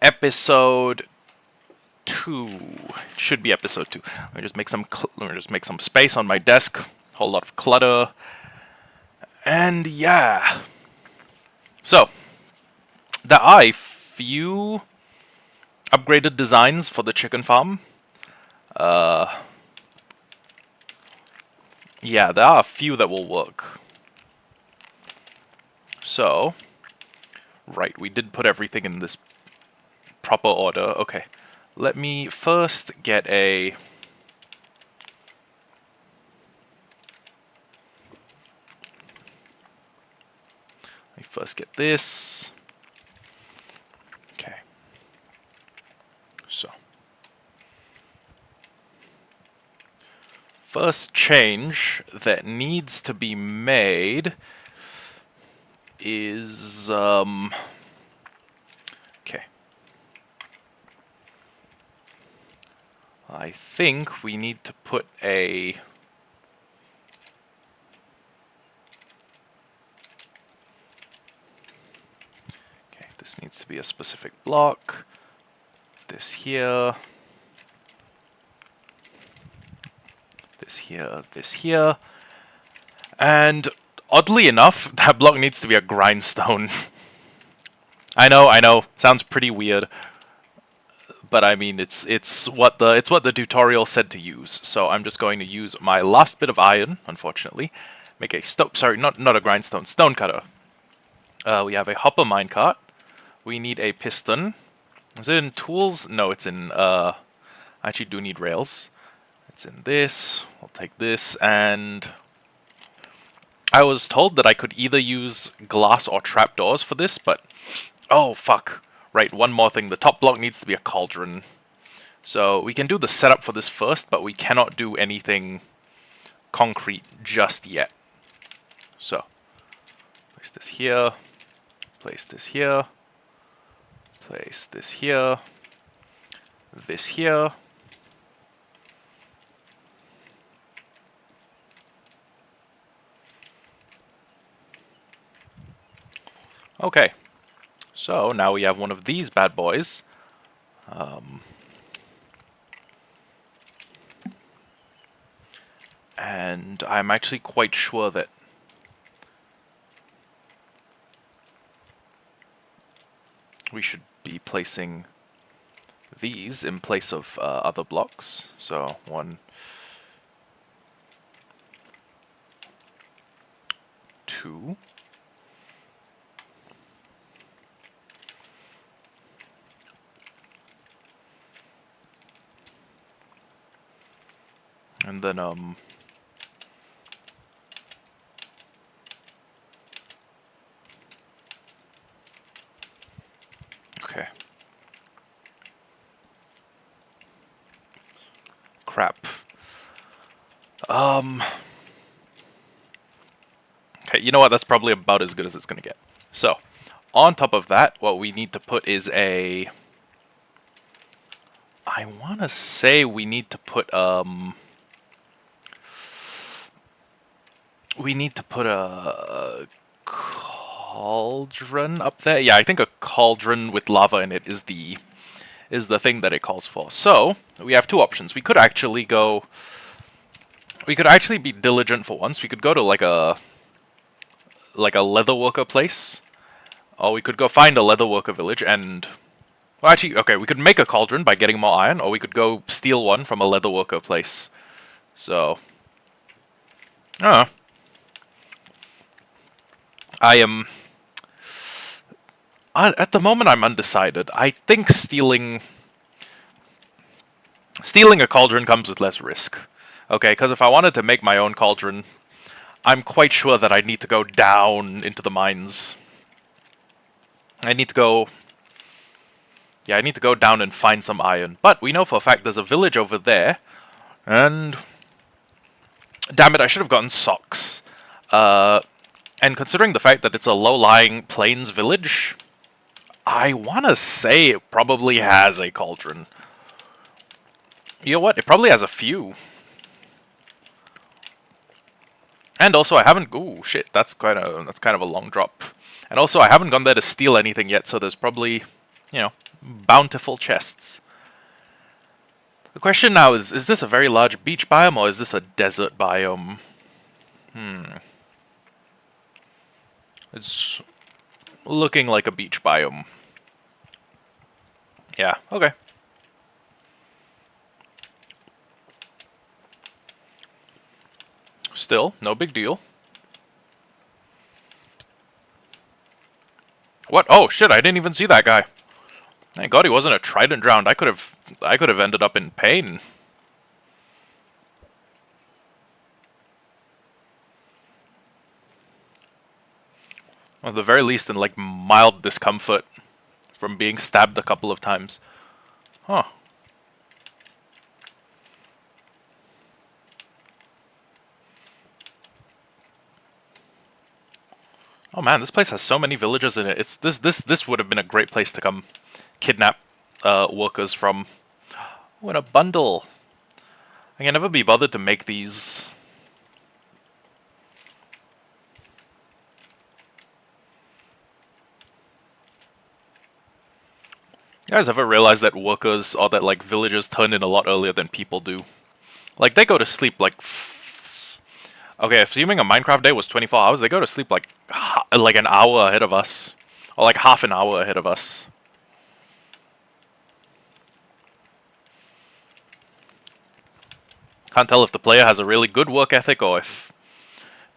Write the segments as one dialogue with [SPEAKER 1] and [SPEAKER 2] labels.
[SPEAKER 1] episode 2. It should be episode 2. Let me just make some space on my desk. Whole lot of clutter. And yeah. So, there are a few upgraded designs for the chicken farm. Yeah, there are a few that will work. So, right, we did put everything in this proper order. Okay, let me first get a... Let me first get this. Okay. So. First change that needs to be made is, okay. I think we need to put a... Okay, this needs to be a specific block. This here. This here, this here. And oddly enough, that block needs to be a grindstone. I know, sounds pretty weird. But I mean, it's what the tutorial said to use. So I'm just going to use my last bit of iron, unfortunately. Make a not a grindstone, stone cutter. We have a hopper minecart. We need a piston. Is it in tools? No, it's in I actually do need rails. It's in this. I'll take this, and I was told that I could either use glass or trapdoors for this, but oh fuck. Right, one more thing. The top block needs to be a cauldron. So we can do the setup for this first, but we cannot do anything concrete just yet. So, place this here, place this here, place this here, this here. Okay. So now we have one of these bad boys. And I'm actually quite sure that we should be placing these in place of other blocks. So 1, 2. And then, okay. Crap. Okay, you know what? That's probably about as good as it's gonna get. So, on top of that, what we need to put is a... I wanna say we need to put, we need to put a cauldron up there. Yeah, I think a cauldron with lava in it is the thing that it calls for. So we have two options. We could actually go. We could actually be diligent for once. We could go to like a leatherworker place, or we could go find a leatherworker village and. Well, actually, okay, we could make a cauldron by getting more iron, or we could go steal one from a leatherworker place. So. I am... at the moment, I'm undecided. I think stealing a cauldron comes with less risk. Okay, because if I wanted to make my own cauldron, I'm quite sure that I'd need to go down into the mines. I need to go... Yeah, I need to go down and find some iron. But we know for a fact there's a village over there, and... Damn it, I should have gotten socks. And considering the fact that it's a low-lying plains village, I want to say it probably has a cauldron. You know what? It probably has a few. And also, I haven't... Ooh, shit, that's kind of a long drop. And also, I haven't gone there to steal anything yet, so there's probably, you know, bountiful chests. The question now is this a very large beach biome or is this a desert biome? It's looking like a beach biome. Yeah, okay. Still, no big deal. What? Oh shit, I didn't even see that guy. Thank God he wasn't a trident drowned. I could have ended up in pain. Or at the very least in like mild discomfort from being stabbed a couple of times. Huh. Oh man, this place has so many villages in it. It's this would have been a great place to come kidnap workers from. Oh, and a bundle. I can never be bothered to make these. You guys ever realize that workers or that like villagers turn in a lot earlier than people do? Like they go to sleep like okay, assuming a Minecraft day was 24 hours, they go to sleep like an hour ahead of us or like half an hour ahead of us. Can't tell if the player has a really good work ethic or if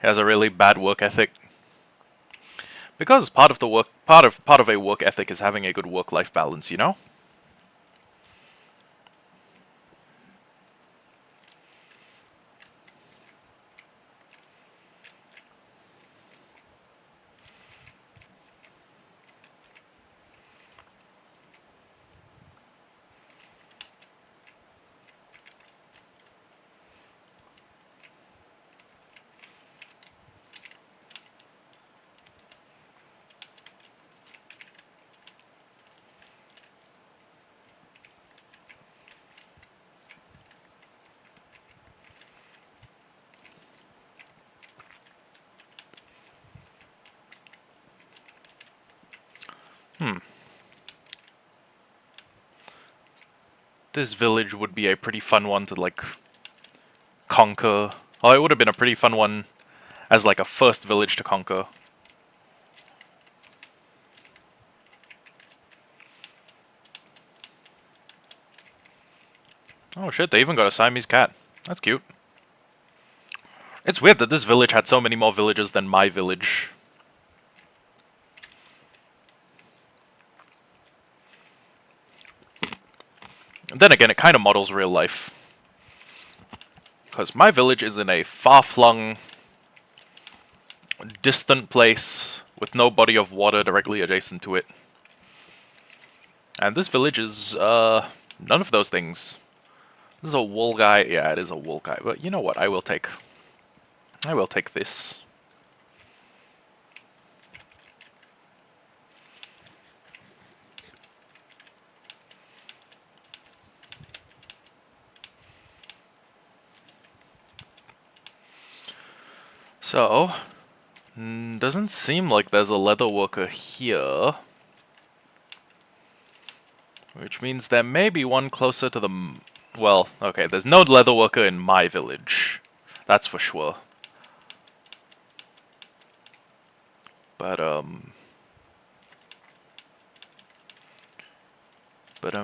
[SPEAKER 1] he has a really bad work ethic. Because part of a work ethic is having a good work-life balance, you know? This village would be a pretty fun one to like conquer. Oh, it would have been a pretty fun one as like a first village to conquer. Oh shit, they even got a Siamese cat. That's cute. It's weird that this village had so many more villages than my village. And then again, it kind of models real life. Because my village is in a far-flung, distant place with no body of water directly adjacent to it. And this village is, none of those things. This is a wool guy. Yeah, it is a wool guy. But you know what? I will take this. So, doesn't seem like there's a leather worker here. Which means there may be one closer to the... Well, okay, there's no leather worker in my village. That's for sure. But,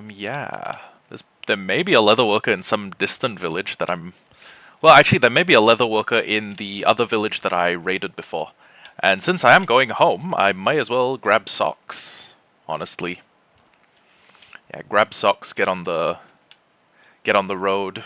[SPEAKER 1] yeah. There may be a leather worker in some distant village that I'm... Well, actually, there may be a leather worker in the other village that I raided before. And since I am going home, I might as well grab socks, honestly. Yeah, grab socks, get on the road.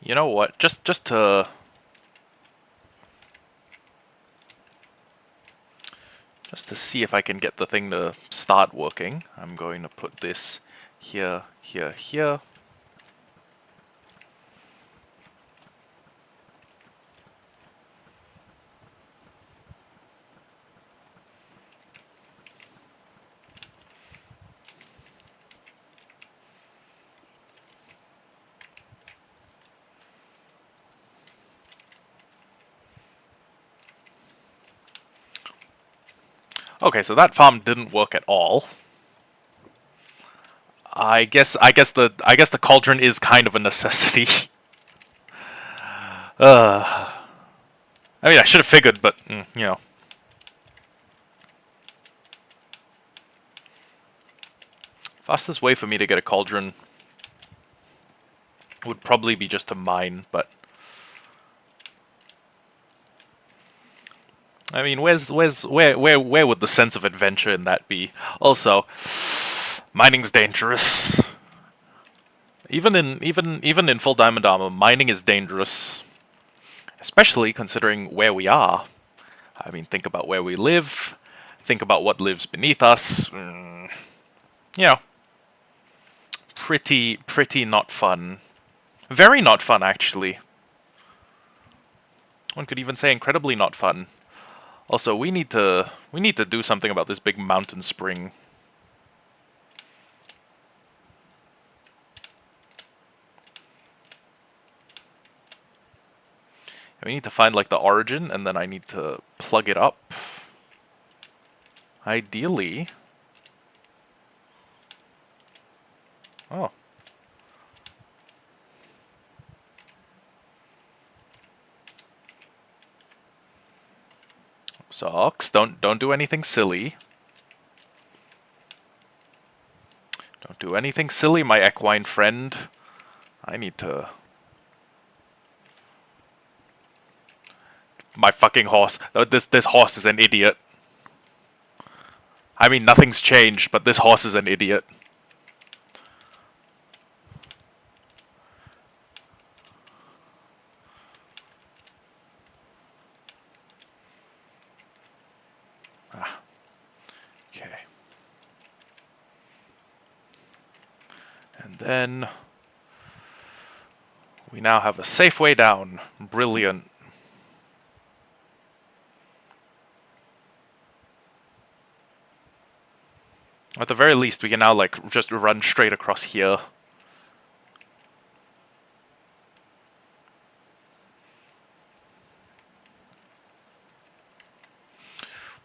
[SPEAKER 1] You know what? Just to see if I can get the thing to start working. I'm going to put this here, here, here. Okay, so that farm didn't work at all. I guess the cauldron is kind of a necessity. I mean, I should have figured, but you know. Fastest way for me to get a cauldron would probably be just to mine, but I mean, where would the sense of adventure in that be? Also, mining's dangerous. Even in full diamond armor, mining is dangerous. Especially considering where we are. I mean, think about where we live. Think about what lives beneath us. You know, pretty not fun. Very not fun, actually. One could even say incredibly not fun. Also, we need to do something about this big mountain spring. We need to find like the origin, and then I need to plug it up. Ideally. Oh. Socks, don't do anything silly. Don't do anything silly, my equine friend. I need to... My fucking horse. This horse is an idiot. I mean, nothing's changed, but this horse is an idiot. Okay. And then... we now have a safe way down. Brilliant. At the very least, we can now, like, just run straight across here.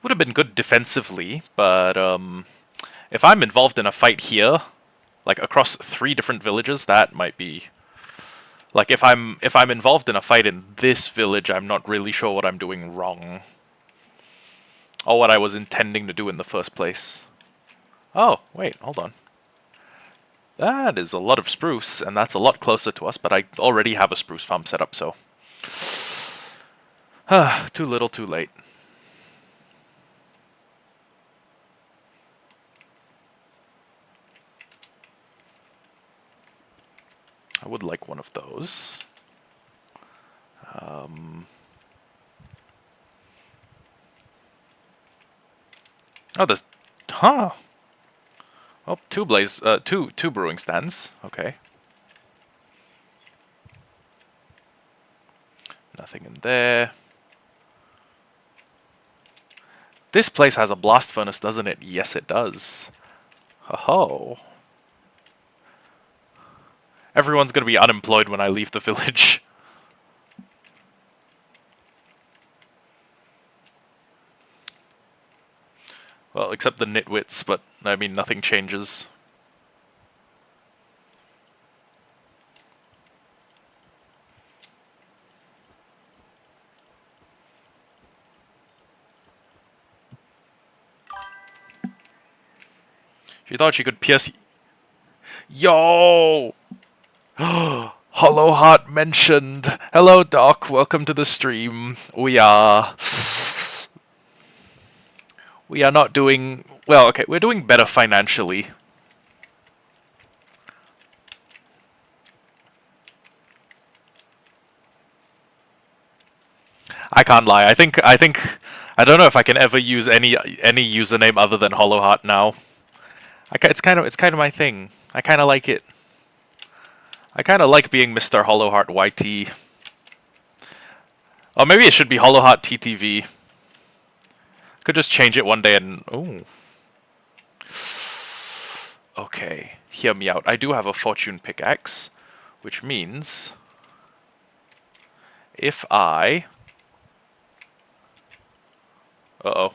[SPEAKER 1] Would have been good defensively, but, if I'm involved in a fight here, like, across 3 different villages, that might be... Like, if I'm involved in a fight in this village, I'm not really sure what I'm doing wrong. Or what I was intending to do in the first place. Oh, wait, hold on. That is a lot of spruce, and that's a lot closer to us, but I already have a spruce farm set up, so... too little, too late. I would like one of those. Oh, there's... Huh! Oh, two brewing stands. Okay. Nothing in there. This place has a blast furnace, doesn't it? Yes, it does. Ho-ho. Everyone's gonna be unemployed when I leave the village. Well, except the nitwits, but, I mean, nothing changes. She thought she could pierce... Yo! Hollowheart mentioned. Hello, Doc. Welcome to the stream. We are not doing... Well, okay, we're doing better financially. I can't lie. I think I don't know if I can ever use any username other than Hollowheart now. It's kind of my thing. I kind of like it. I kind of like being Mr. Hollowheart YT. Or maybe it should be Hollowheart TTV. Could just change it one day and oh. Okay, hear me out. I do have a fortune pickaxe, which means if I uh-oh.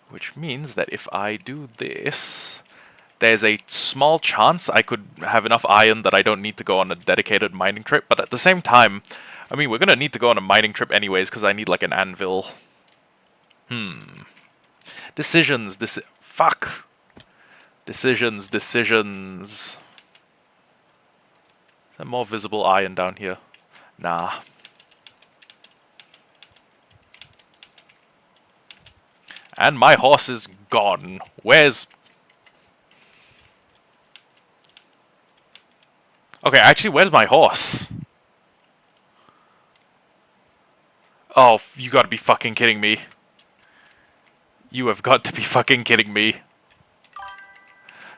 [SPEAKER 1] Which means that if I do this, there's a small chance I could have enough iron that I don't need to go on a dedicated mining trip, but at the same time, I mean, we're gonna need to go on a mining trip anyways, because I need, like, an anvil. Decisions, fuck! Decisions. Is there more visible iron down here? Nah. And my horse is gone. Where's... Okay, actually, where's my horse? Oh, you gotta be fucking kidding me. You have got to be fucking kidding me.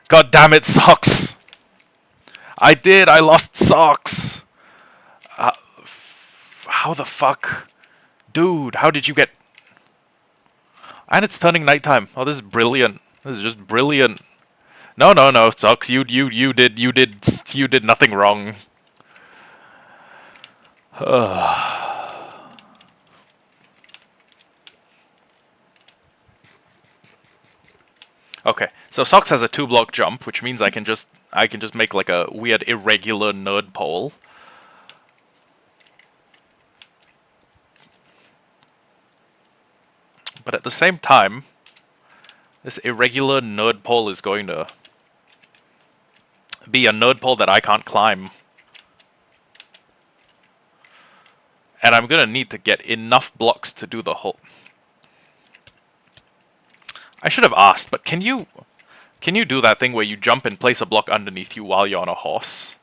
[SPEAKER 1] God damn it, Socks! I lost Socks! How the fuck? Dude, how did you get... And it's turning nighttime. Oh, this is brilliant. This is just brilliant. No, Socks, you did nothing wrong. Okay, so Socks has a 2-block jump, which means I can just make like a weird irregular nerd pole. But at the same time, this irregular nerd pole is going to be a nerd pole that I can't climb. And I'm gonna need to get enough blocks to do the whole... I should have asked, but can you do that thing where you jump and place a block underneath you while you're on a horse?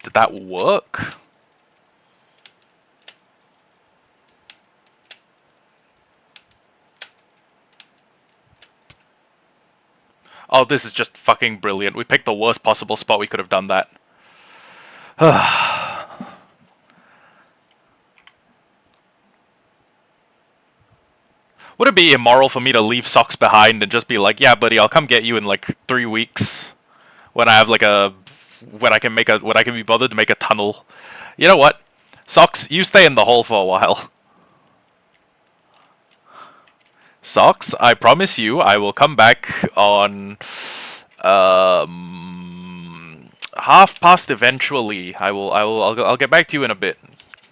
[SPEAKER 1] Did that work? Oh, this is just fucking brilliant. We picked the worst possible spot we could have done that. Would it be immoral for me to leave Socks behind and just be like, yeah, buddy, I'll come get you in like 3 weeks when I have like when I can be bothered to make a tunnel. You know what? Socks, you stay in the hole for a while. Socks, I promise you, I will come back on 1:30 eventually. I'll get back to you in a bit.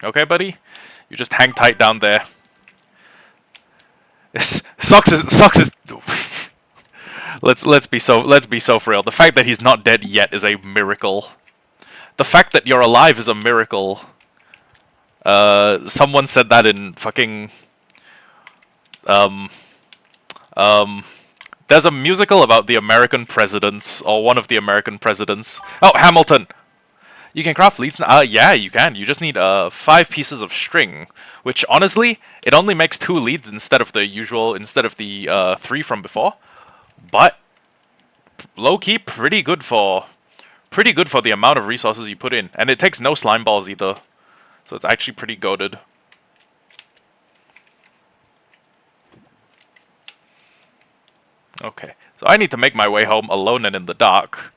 [SPEAKER 1] Okay, buddy? You just hang tight down there. Socks is let's be so for real. The fact that he's not dead yet is a miracle. The fact that you're alive is a miracle. Someone said that in fucking there's a musical about the American presidents, or one of the American presidents. Oh, Hamilton! You can craft leads now. Yeah, you can. You just need 5 pieces of string, which honestly, it only makes 2 leads instead of the 3 from before. But low key, pretty good for the amount of resources you put in, and it takes no slime balls either, so it's actually pretty goated. Okay, so I need to make my way home alone and in the dark,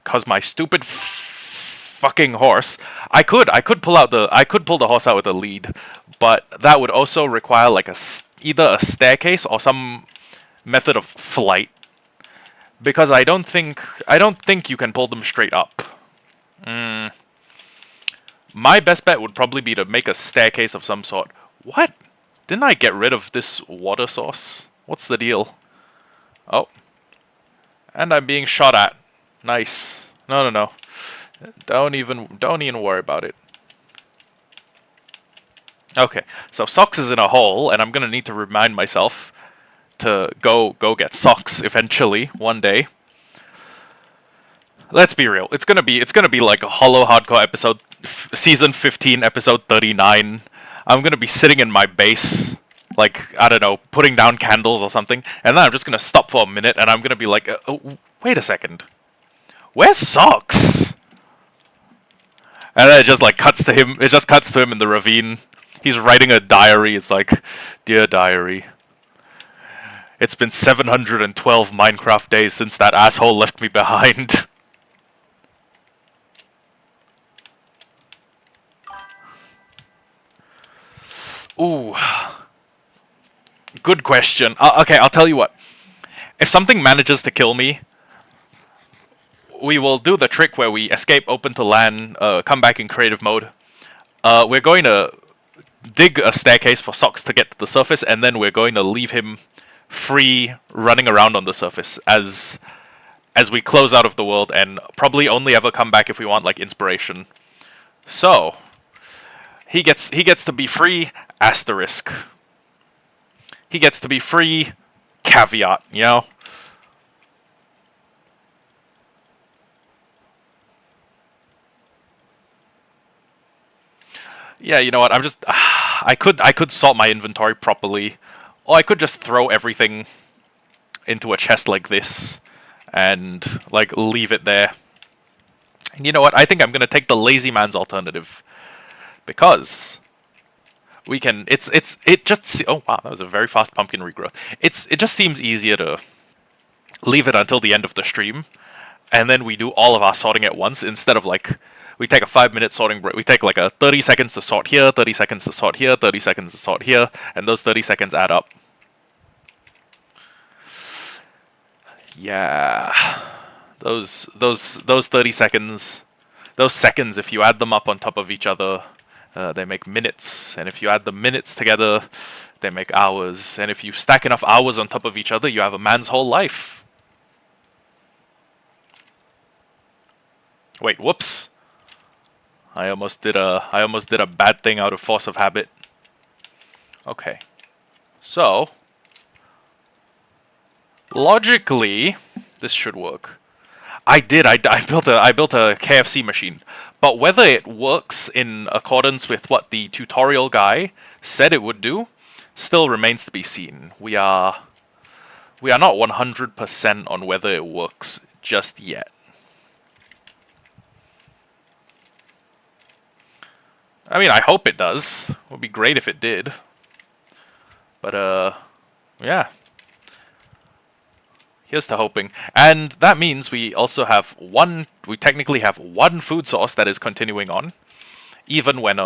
[SPEAKER 1] cause my stupid fucking horse. I could pull the horse out with a lead, but that would also require like either a staircase or some method of flight, because I don't think you can pull them straight up. My best bet would probably be to make a staircase of some sort. What? Didn't I get rid of this water source? What's the deal? Oh. And I'm being shot at. Nice. No, no, no. Don't even worry about it. Okay, so Socks is in a hole, and I'm gonna need to remind myself to go get Socks eventually one day. Let's be real. It's gonna be like a Hollowhardcore episode, season 15, episode 39. I'm gonna be sitting in my base, like I don't know, putting down candles or something, and then I'm just gonna stop for a minute, and I'm gonna be like, oh, wait a second, where's Socks? And then it just like cuts to him. It just cuts to him in the ravine. He's writing a diary. It's like, dear diary, it's been 712 Minecraft days since that asshole left me behind. Ooh, good question. Okay, I'll tell you what. If something manages to kill me, we will do the trick where we escape open to land, come back in creative mode. We're going to dig a staircase for Socks to get to the surface, and then we're going to leave him free running around on the surface as we close out of the world, and probably only ever come back if we want like inspiration. So he gets to be free, asterisk. He gets to be free, caveat, you know? Yeah, you know what? I'm just I could sort my inventory properly, or I could just throw everything into a chest like this and like leave it there. And you know what? I think I'm gonna take the lazy man's alternative because we can. It just. Oh wow, that was a very fast pumpkin regrowth. It just seems easier to leave it until the end of the stream, and then we do all of our sorting at once instead of like we take a 5-minute sorting break. We take like a 30 seconds to sort here, 30 seconds to sort here, 30 seconds to sort here, and those 30 seconds add up. Yeah, those 30 seconds, those seconds, if you add them up on top of each other, they make minutes, and if you add the minutes together, they make hours, and if you stack enough hours on top of each other, you have a man's whole life. Wait, whoops. I almost did a bad thing out of force of habit. Okay. So, logically, this should work. I built a KFC machine, but whether it works in accordance with what the tutorial guy said it would do still remains to be seen. We are not 100% on whether it works just yet. I mean, I hope it does. It would be great if it did. But yeah. Here's to hoping. And that means we also have we technically have one food source that is continuing on. Even when,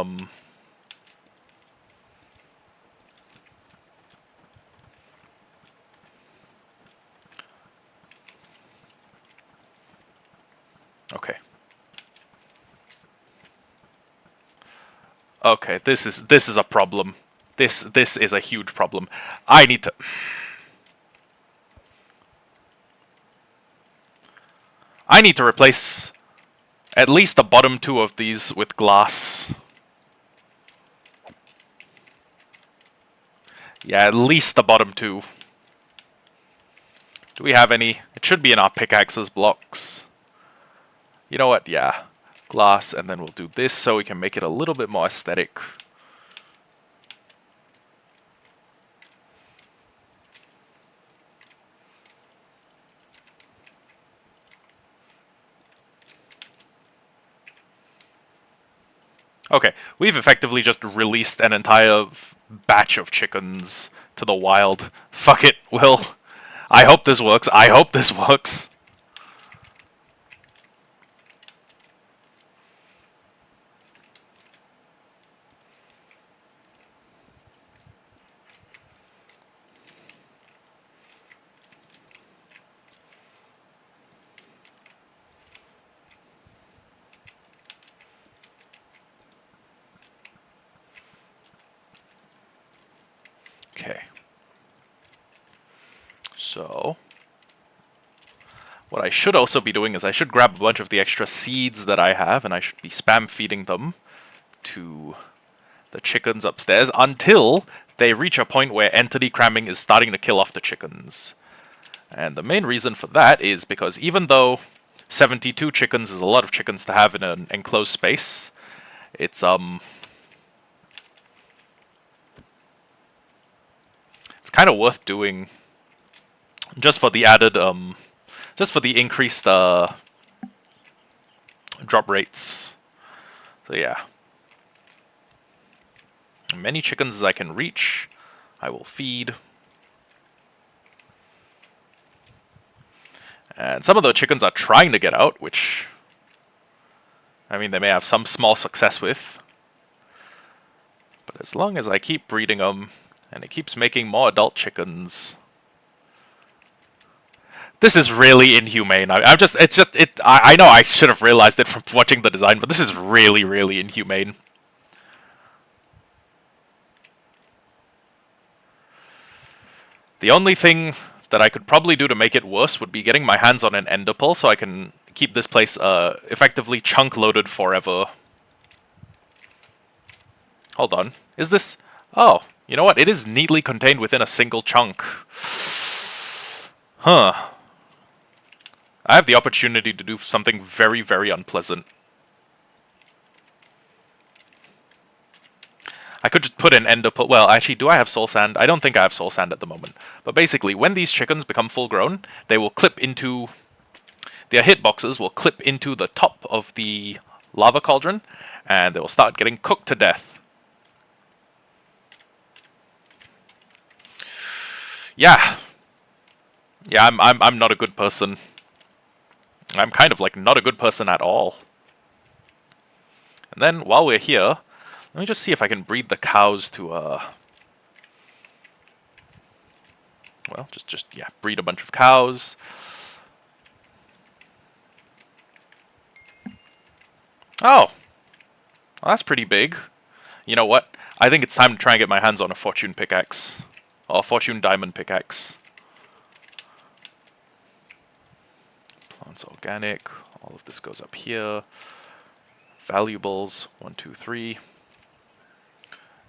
[SPEAKER 1] okay. Okay, this is a problem. This is a huge problem. I need to... I need to replace at least the bottom two of these with glass. Yeah, at least the bottom two. Do we have any? It should be in our pickaxes blocks. You know what? Yeah. Glass, and then we'll do this so we can make it a little bit more aesthetic. Okay, we've effectively just released an entire batch of chickens to the wild. Fuck it, Will. I hope this works. I hope this works. Okay. So, What I should also be doing is I should grab a bunch of the extra seeds that I have, and I should be spam feeding them to the chickens upstairs until they reach a point where entity cramming is starting to kill off the chickens. And the main reason for that is because even though 72 chickens is a lot of chickens to have in an enclosed space, it's kind of worth doing just for the added just for the increased drop rates. So yeah. Many chickens as I can reach, I will feed. And some of the chickens are trying to get out, which, I mean, they may have some small success with. But as long as I keep breeding them, and it keeps making more adult chickens... This is really inhumane. I know I should have realized it from watching the design, but this is really, really inhumane. The only thing that I could probably do to make it worse would be getting my hands on an ender pearl so I can keep this place effectively chunk loaded forever. Hold on. Is this... Oh, you know what? It is neatly contained within a single chunk. Huh. I have the opportunity to do something very, very unpleasant. I could just put an ender pearl... Well, actually, do I have soul sand? I don't think I have soul sand at the moment. But basically, when these chickens become full grown, they will clip into... Their hitboxes will clip into the top of the lava cauldron, and they will start getting cooked to death. Yeah. Yeah, I'm not a good person. I'm kind of like not a good person at all. And then, while we're here... Let me just see if I can breed the cows to, well, yeah, breed a bunch of cows. Oh! Well, that's pretty big. You know what? I think it's time to try and get my hands on a fortune pickaxe. Or a fortune diamond pickaxe. Plants organic. All of this goes up here. Valuables. 1, 2, 3.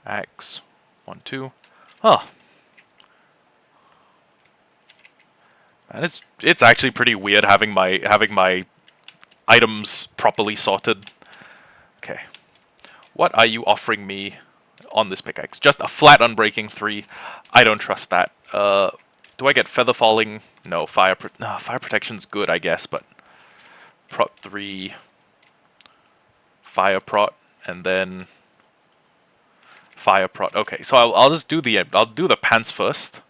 [SPEAKER 1] Axe. 1, 2. Huh. And it's actually pretty weird having my items properly sorted. Okay. What are you offering me on this pickaxe? Just a flat unbreaking 3. I don't trust that. Do I get feather falling? No, fire protection's good, I guess, but prot 3, fire prot, and then fire prot. Okay, so I'll just do the pants first.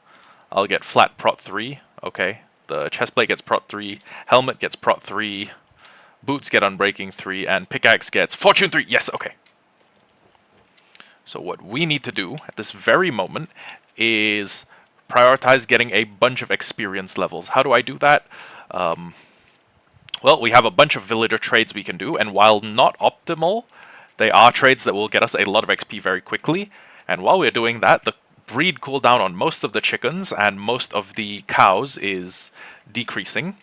[SPEAKER 1] I'll get flat prot 3. Okay. The chestplate gets prot 3, helmet gets prot 3, boots get unbreaking 3, and pickaxe gets fortune 3. Yes, okay. So what we need to do at this very moment is prioritize getting a bunch of experience levels. How do I do that? Well, we have a bunch of villager trades we can do, and while not optimal, they are trades that will get us a lot of XP very quickly. And while we're doing that, the breed cooldown on most of the chickens and most of the cows is decreasing.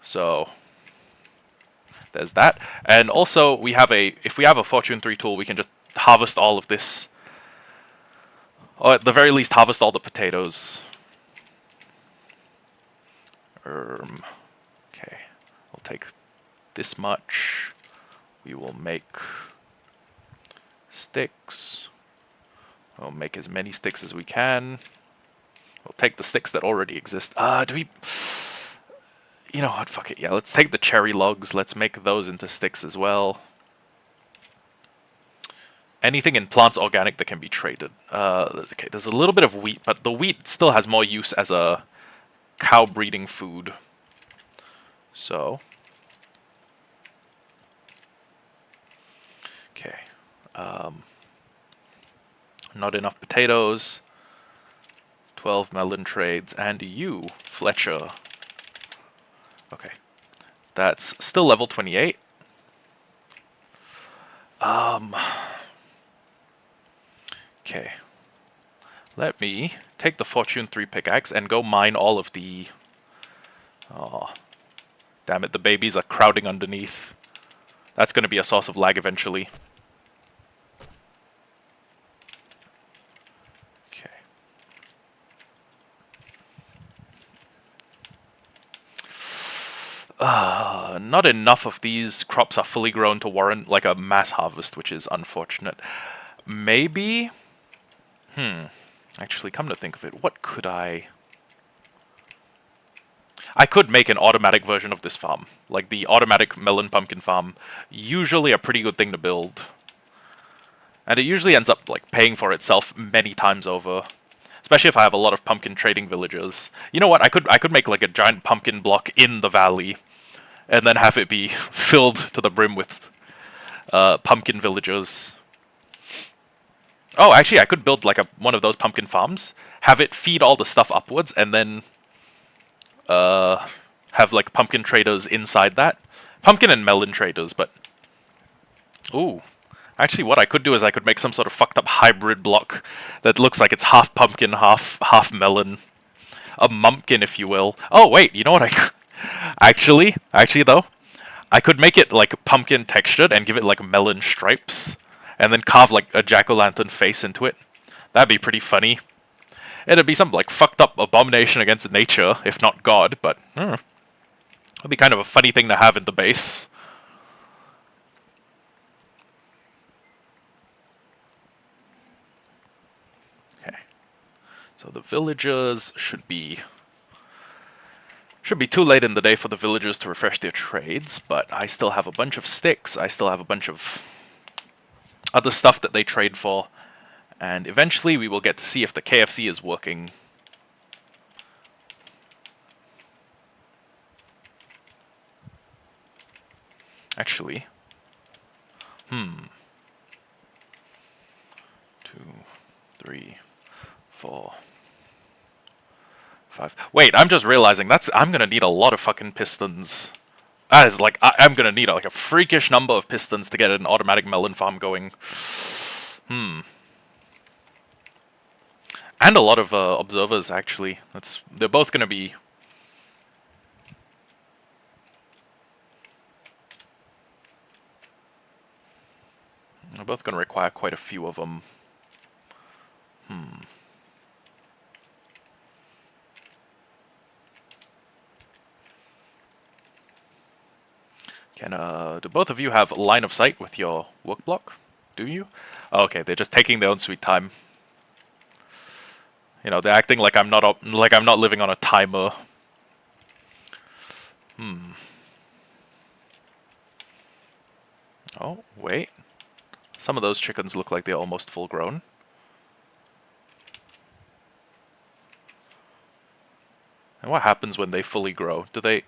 [SPEAKER 1] So there's that. And also we have if we have a Fortune 3 tool, we can just harvest all of this. Or at the very least harvest all the potatoes. Okay. We'll take this much. We will make sticks. We'll make as many sticks as we can. We'll take the sticks that already exist. Do we... You know what, fuck it. Yeah, let's take the cherry logs. Let's make those into sticks as well. Anything in plants organic that can be traded. Okay, there's a little bit of wheat, but the wheat still has more use as a cow breeding food. So... Okay. Not enough potatoes. 12 melon trades. And you, Fletcher. Okay. That's still level 28. Okay. Let me take the Fortune 3 pickaxe and go mine all of the... Oh, Damn it, the babies are crowding underneath. That's going to be a source of lag eventually. Okay. Not enough of these crops are fully grown to warrant like a mass harvest, which is unfortunate. Maybe? Actually, come to think of it, what could I... I could make an automatic version of this farm. Like the automatic melon pumpkin farm. Usually a pretty good thing to build. And it usually ends up like paying for itself many times over. Especially if I have a lot of pumpkin trading villagers. You know what, I could make like a giant pumpkin block in the valley. And then have it be filled to the brim with pumpkin villagers. Oh, actually I could build like one of those pumpkin farms. Have it feed all the stuff upwards and then... have like pumpkin traders inside that. Pumpkin and melon traders, but... Ooh. Actually, what I could do is I could make some sort of fucked up hybrid block that looks like it's half pumpkin, half melon. A mumpkin, if you will. Oh, wait, you know what I... actually though, I could make it like pumpkin textured and give it like melon stripes. And then carve like a jack-o'-lantern face into it. That'd be pretty funny. It'd be some like fucked up abomination against nature, if not God, but it'd be kind of a funny thing to have in the base. Okay. So the villagers should be too late in the day for the villagers to refresh their trades, but I still have a bunch of sticks, I still have a bunch of other stuff that they trade for. And eventually we will get to see if the KFC is working. Actually. 2, 3, 4, 5. Wait, I'm just realizing I'm gonna need a lot of fucking pistons. That is like, I'm gonna need like a freakish number of pistons to get an automatic melon farm going. And a lot of observers, actually. They're both going to be... They're both going to require quite a few of them. Do both of you have line of sight with your work block? Do you? Oh, okay, they're just taking their own sweet time. You know, they're acting like I'm not living on a timer. Oh, wait. Some of those chickens look like they're almost full grown. And what happens when they fully grow? Do they...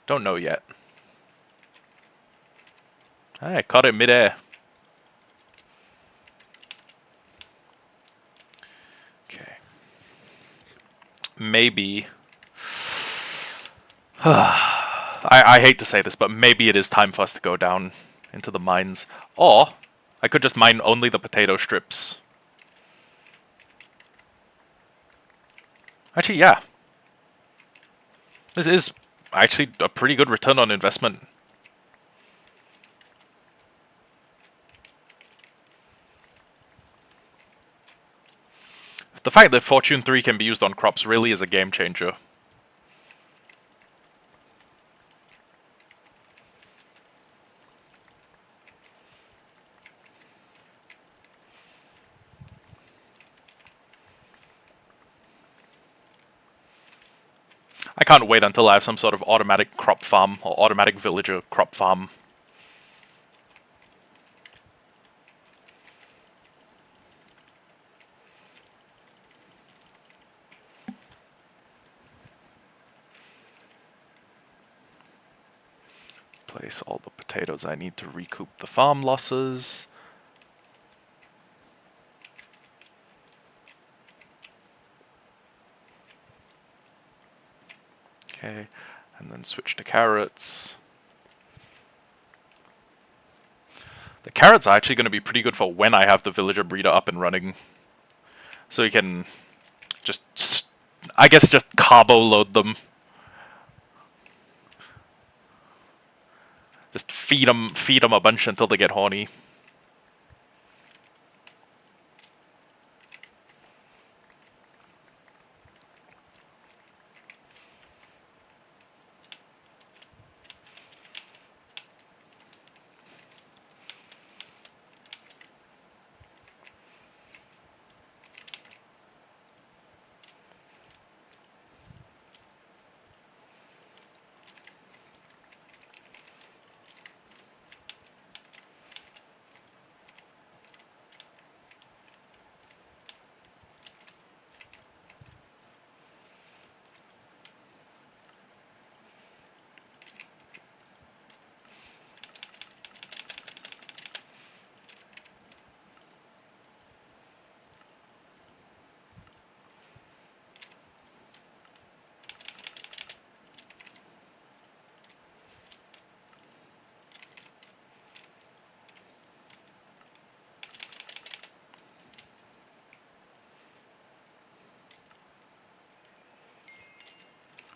[SPEAKER 1] Don't know yet. I caught it midair. Okay. Maybe... I hate to say this, but maybe it is time for us to go down into the mines. Or, I could just mine only the potato strips. Actually, yeah. This is actually a pretty good return on investment. The fact that Fortune 3 can be used on crops really is a game changer. I can't wait until I have some sort of automatic crop farm or automatic villager crop farm. Place all the potatoes I need to recoup the farm losses. Okay, and then switch to carrots. The carrots are actually going to be pretty good for when I have the villager breeder up and running. So you can just I guess just carbo load them. Just feed them a bunch until they get horny.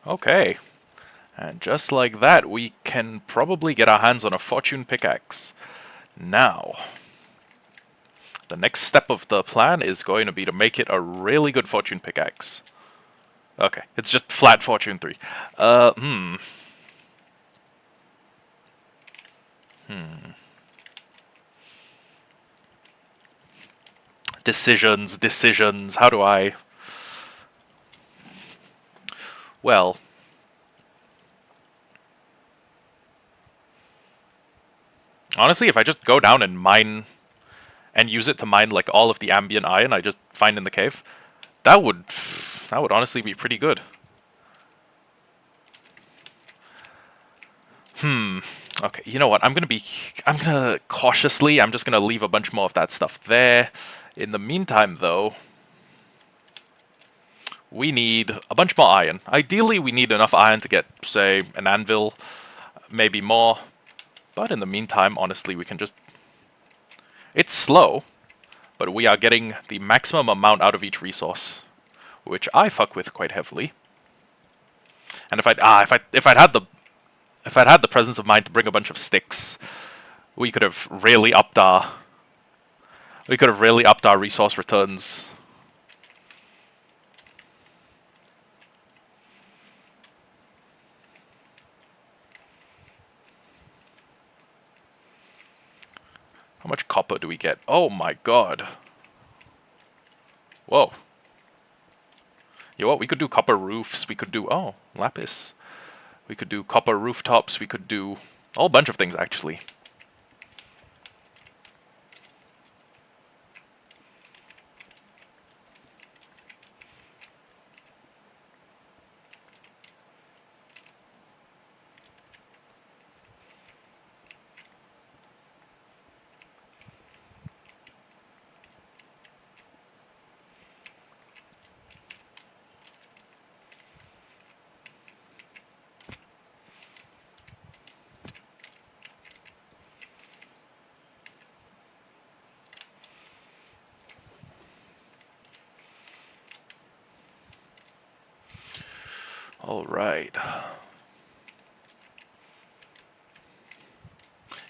[SPEAKER 1] Okay. And just like that, we can probably get our hands on a fortune pickaxe. Now, the next step of the plan is going to be to make it a really good fortune pickaxe. Okay, it's just flat fortune 3. Decisions. How do I... Well... Honestly, if I just go down and mine... and use it to mine, like, all of the ambient iron I just find in the cave, that would honestly be pretty good. Okay, you know what? I'm gonna cautiously, I'm just gonna leave a bunch more of that stuff there. In the meantime, though, we need a bunch more iron. Ideally, we need enough iron to get, say, an anvil, maybe more. But in the meantime, honestly, we can just... It's slow, but we are getting the maximum amount out of each resource, which I fuck with quite heavily. And if I'd had the presence of mind to bring a bunch of sticks, we could have really upped our resource returns. How much copper do we get? Oh my god. Whoa. You know what? We could do copper roofs. We could do... Oh, lapis. We could do copper rooftops. We could do a whole bunch of things, actually. Alright.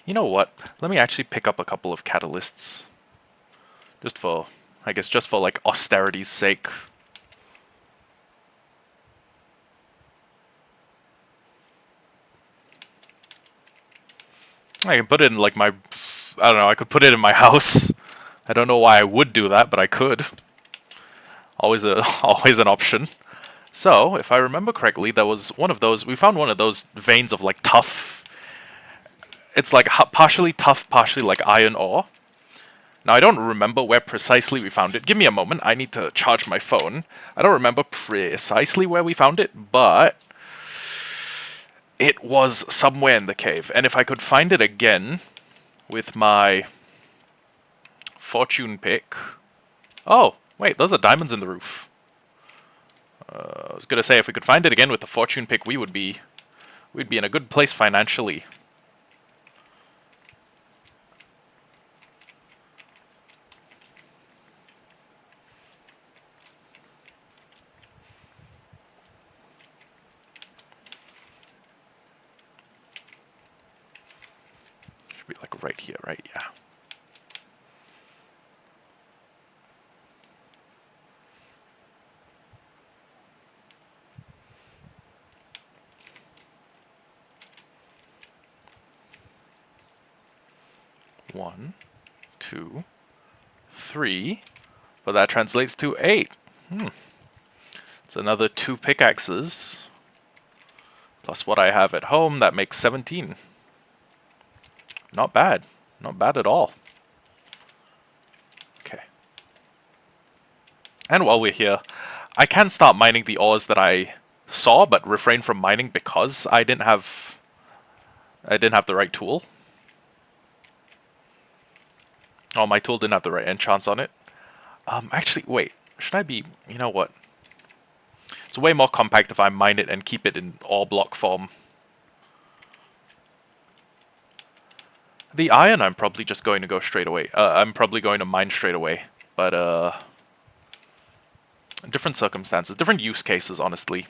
[SPEAKER 1] You know what? Let me actually pick up a couple of catalysts. Just for, I guess, just for, like, austerity's sake. I can put it in, like, my... I don't know, I could put it in my house. I don't know why I would do that, but I could. Always always an option. So, if I remember correctly, there was one of those... We found one of those veins of, like, tough... It's, like, partially tough, partially, like, iron ore. Now, I don't remember where precisely we found it. Give me a moment, I need to charge my phone. I don't remember precisely where we found it, but... It was somewhere in the cave. And if I could find it again with my fortune pick... Oh, wait, those are diamonds in the roof. I was gonna say, if we could find it again with the fortune pick, we'd be in a good place financially. right here, right? Yeah. One, two, three. But that translates to 8. It's another 2 pickaxes. Plus what I have at home, that makes 17. Not bad. Not bad at all. Okay. And while we're here, I can start mining the ores that I saw, but refrain from mining because I didn't have the right tool. Oh, my tool didn't have the right enchants on it. Actually, wait. Should I be... You know what? It's way more compact if I mine it and keep it in ore block form. The iron, I'm probably just going to go straight away. I'm probably going to mine straight away. But, different circumstances, different use cases, honestly.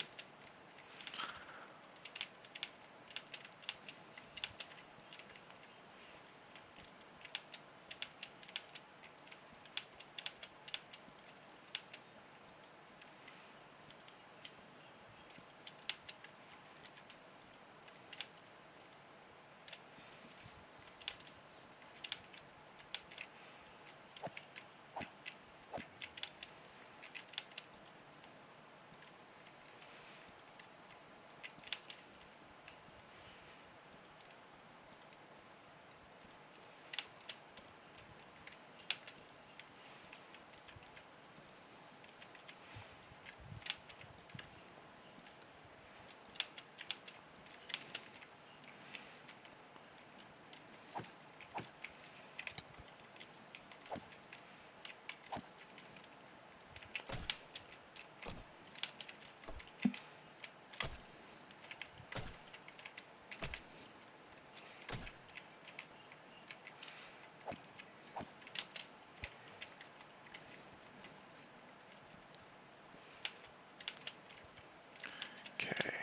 [SPEAKER 1] Okay.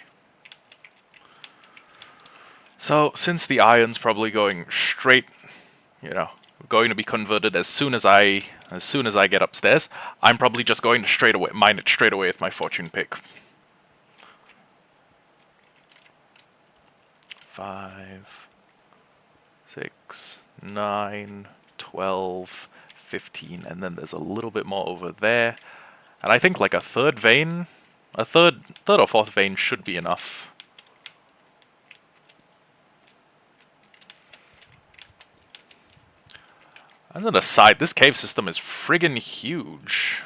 [SPEAKER 1] So, since the iron's probably going straight, you know, going to be converted as soon as I get upstairs, I'm probably just going to straight away mine it straight away with my fortune pick. 5, 6, 9, 12, 15, and then there's a little bit more over there. And I think like a third vein, a third or fourth vein should be enough. As an aside, this cave system is friggin' huge.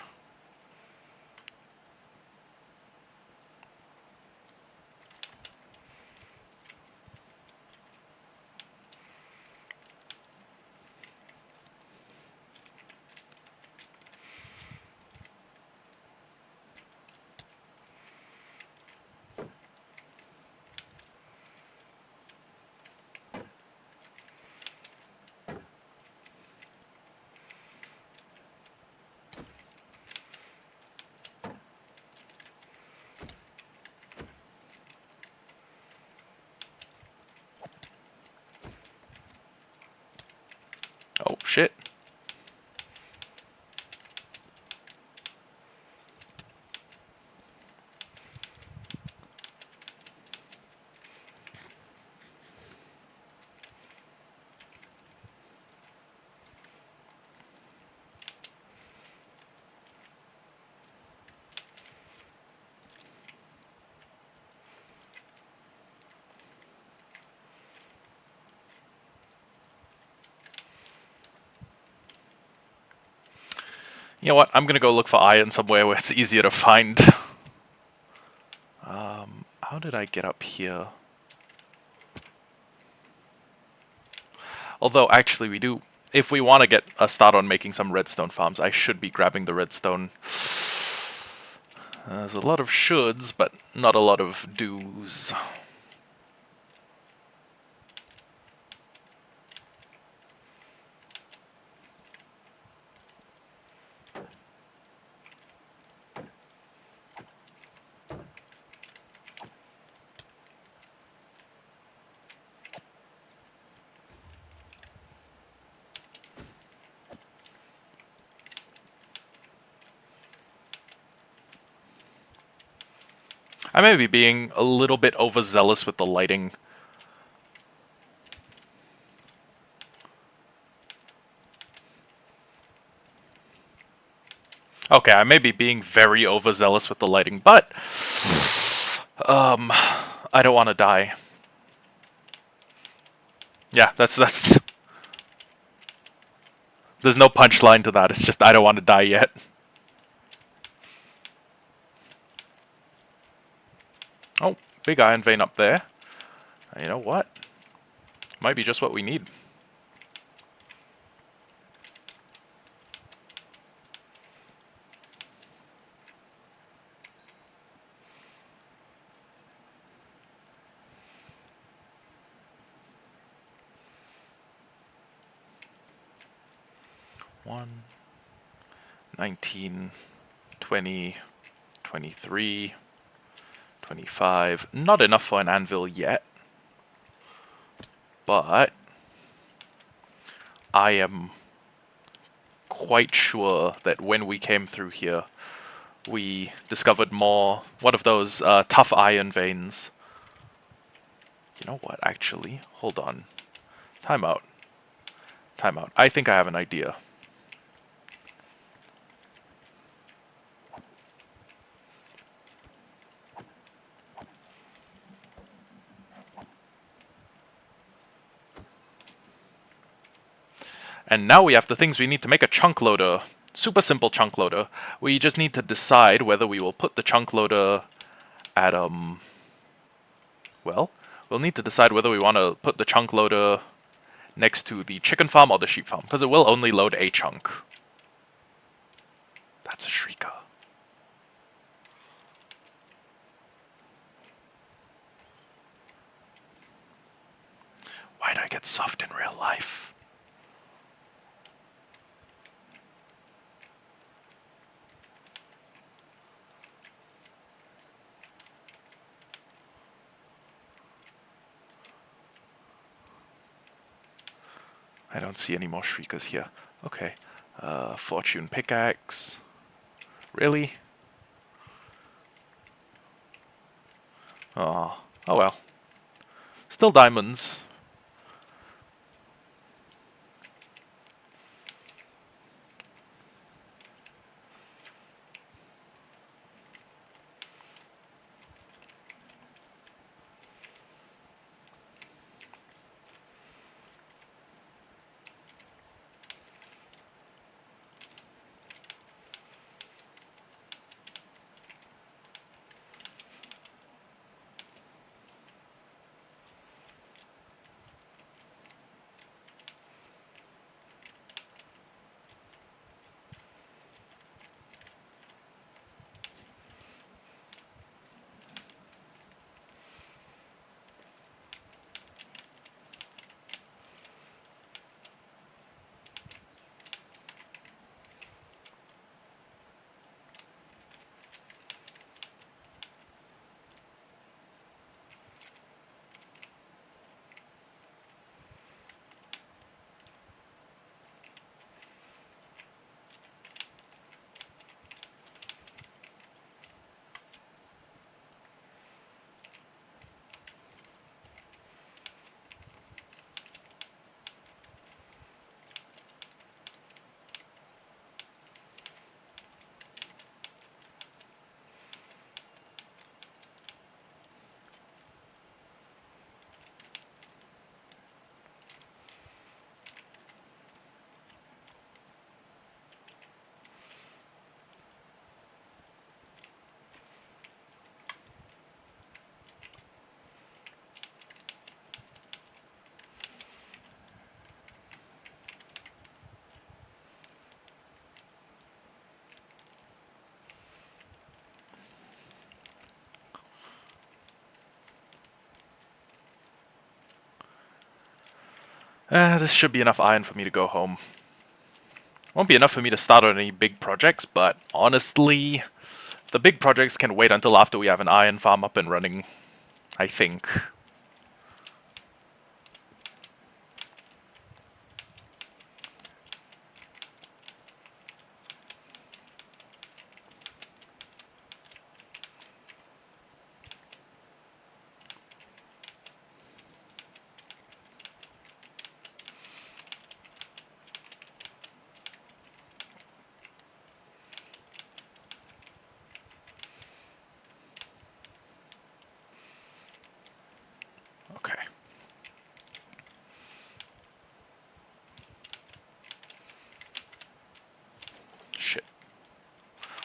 [SPEAKER 1] Oh shit. You know what? I'm gonna go look for iron somewhere where it's easier to find. How did I get up here? Although, actually, we do... If we want to get a start on making some redstone farms, I should be grabbing the redstone. There's a lot of shoulds, but not a lot of do's. I may be being a little bit overzealous with the lighting. Okay, I may be being very overzealous with the lighting, but I don't want to die. Yeah, that's. There's no punchline to that. It's just I don't want to die yet. Oh, big iron vein up there. You know what? Might be just what we need. One, 19, 20, 23, 25. Not enough for an anvil yet. But I am quite sure that when we came through here, we discovered more, one of those tough iron veins. You know what, actually? Hold on. Time out. Time out. I think I have an idea. And now we have the things we need to make a chunk loader. Super simple chunk loader. We just need to decide whether we will put the chunk loader at, well, we'll need to decide whether we want to put the chunk loader next to the chicken farm or the sheep farm, because it will only load a chunk. That's a shrieker. Why'd I get soft in real life? I don't see any more shriekers here. Okay. Fortune pickaxe. Really? Oh. Oh well. Still diamonds. This should be enough iron for me to go home. Won't be enough for me to start on any big projects, but honestly, the big projects can wait until after we have an iron farm up and running, I think.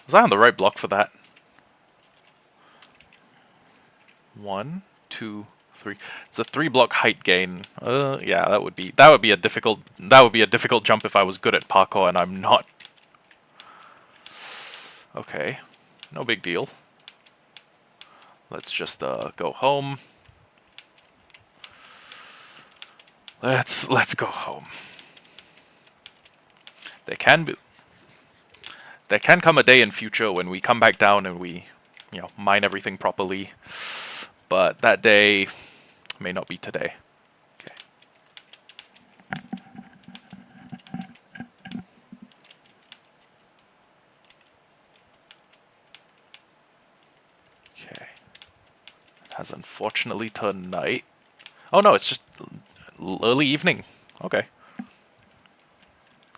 [SPEAKER 1] Was I on the right block for that? 1, 2, 3. It's a 3-block height gain. Yeah, that would be a difficult jump if I was good at parkour, and I'm not. Okay, no big deal. Let's just go home. Let's go home. There can come a day in future when we come back down and we, mine everything properly. But that day may not be today. Okay. Okay. It has unfortunately turned night. Oh no, it's just early evening. Okay.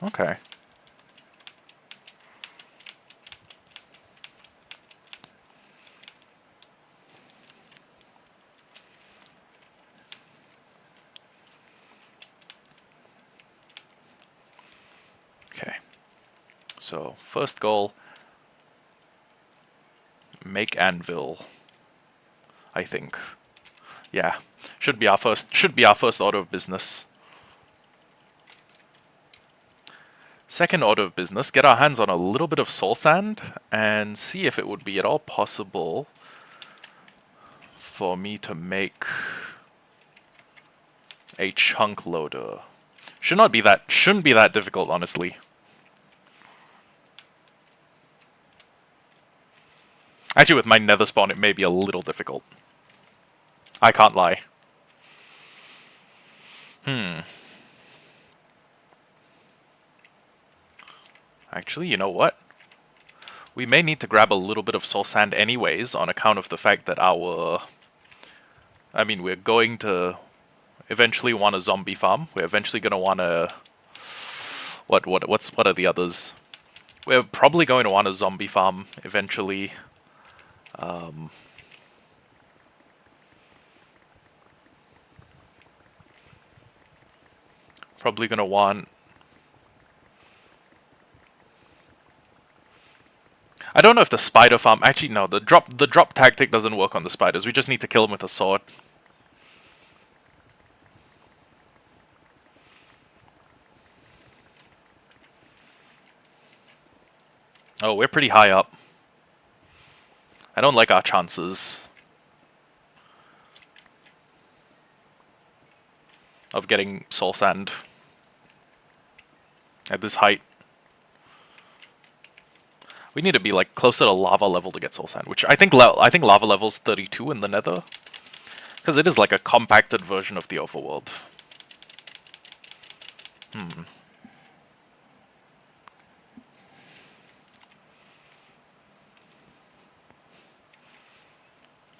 [SPEAKER 1] Okay. Okay. So, first goal, make anvil. I think. Yeah. Should be our first order of business. Second order of business, get our hands on a little bit of soul sand and see if it would be at all possible for me to make a chunk loader. Shouldn't be that difficult, honestly. Actually, with my nether spawn, it may be a little difficult. I can't lie. Actually, you know what? We may need to grab a little bit of soul sand anyways, on account of the fact that we're going to eventually want a zombie farm. We're eventually going to want a... What are the others? We're probably going to want a zombie farm eventually. Probably going to want... I don't know if the spider farm... Actually, no, the drop tactic doesn't work on the spiders. We just need to kill them with a sword. Oh, we're pretty high up. I don't like our chances of getting soul sand at this height. We need to be like closer to lava level to get soul sand, which I think lava level's 32 in the nether, because it is like a compacted version of the overworld.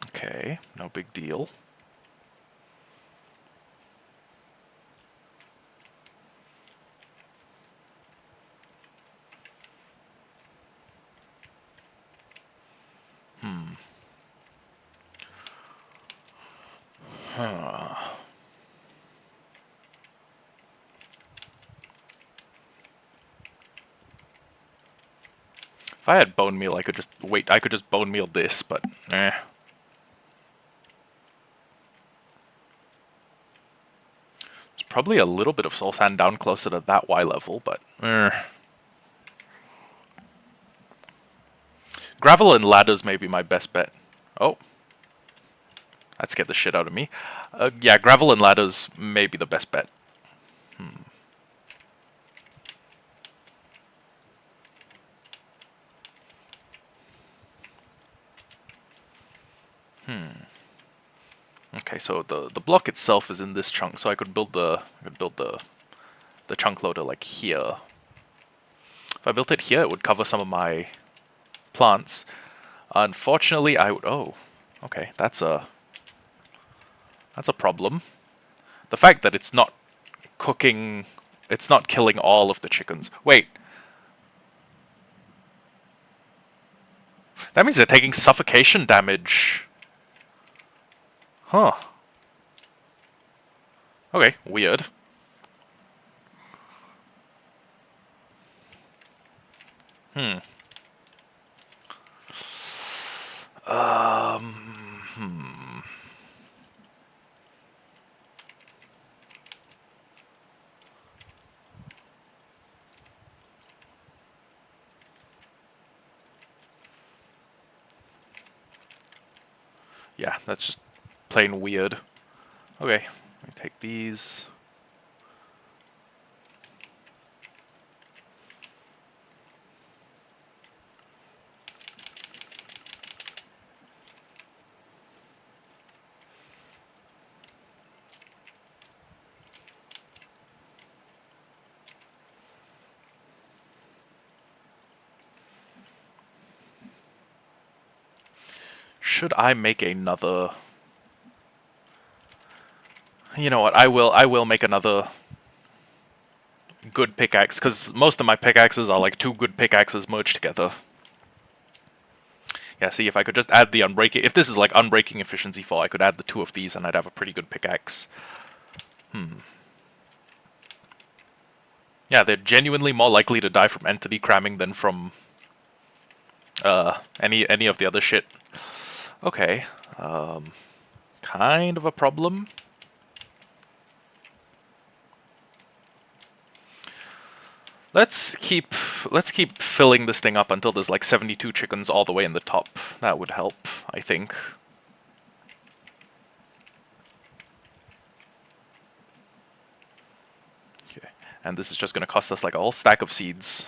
[SPEAKER 1] Okay, no big deal. If I had bone meal, I could just bone meal this, but eh. There's probably a little bit of soul sand down closer to that Y level, but eh. Gravel and ladders may be my best bet. Oh. That scared the shit out of me. Yeah, gravel and ladders may be the best bet. Okay, so the block itself is in this chunk, so I could build the chunk loader like here. If I built it here, it would cover some of my plants. Unfortunately, I would... Oh, okay, that's a problem. The fact that it's not cooking... It's not killing all of the chickens. Wait. That means they're taking suffocation damage. Huh. Okay, weird. Hmm. Yeah, that's just plain weird. Okay, let me take these. Should I make another? You know what? I will make another good pickaxe, because most of my pickaxes are like two good pickaxes merged together. Yeah, see, if I could just add the unbreaking... If this is like unbreaking efficiency 4, I could add the two of these and I'd have a pretty good pickaxe. Yeah, they're genuinely more likely to die from entity cramming than from any of the other shit. Okay, kind of a problem. Let's keep filling this thing up until there's like 72 chickens all the way in the top. That would help, I think. Okay. And this is just going to cost us like a whole stack of seeds.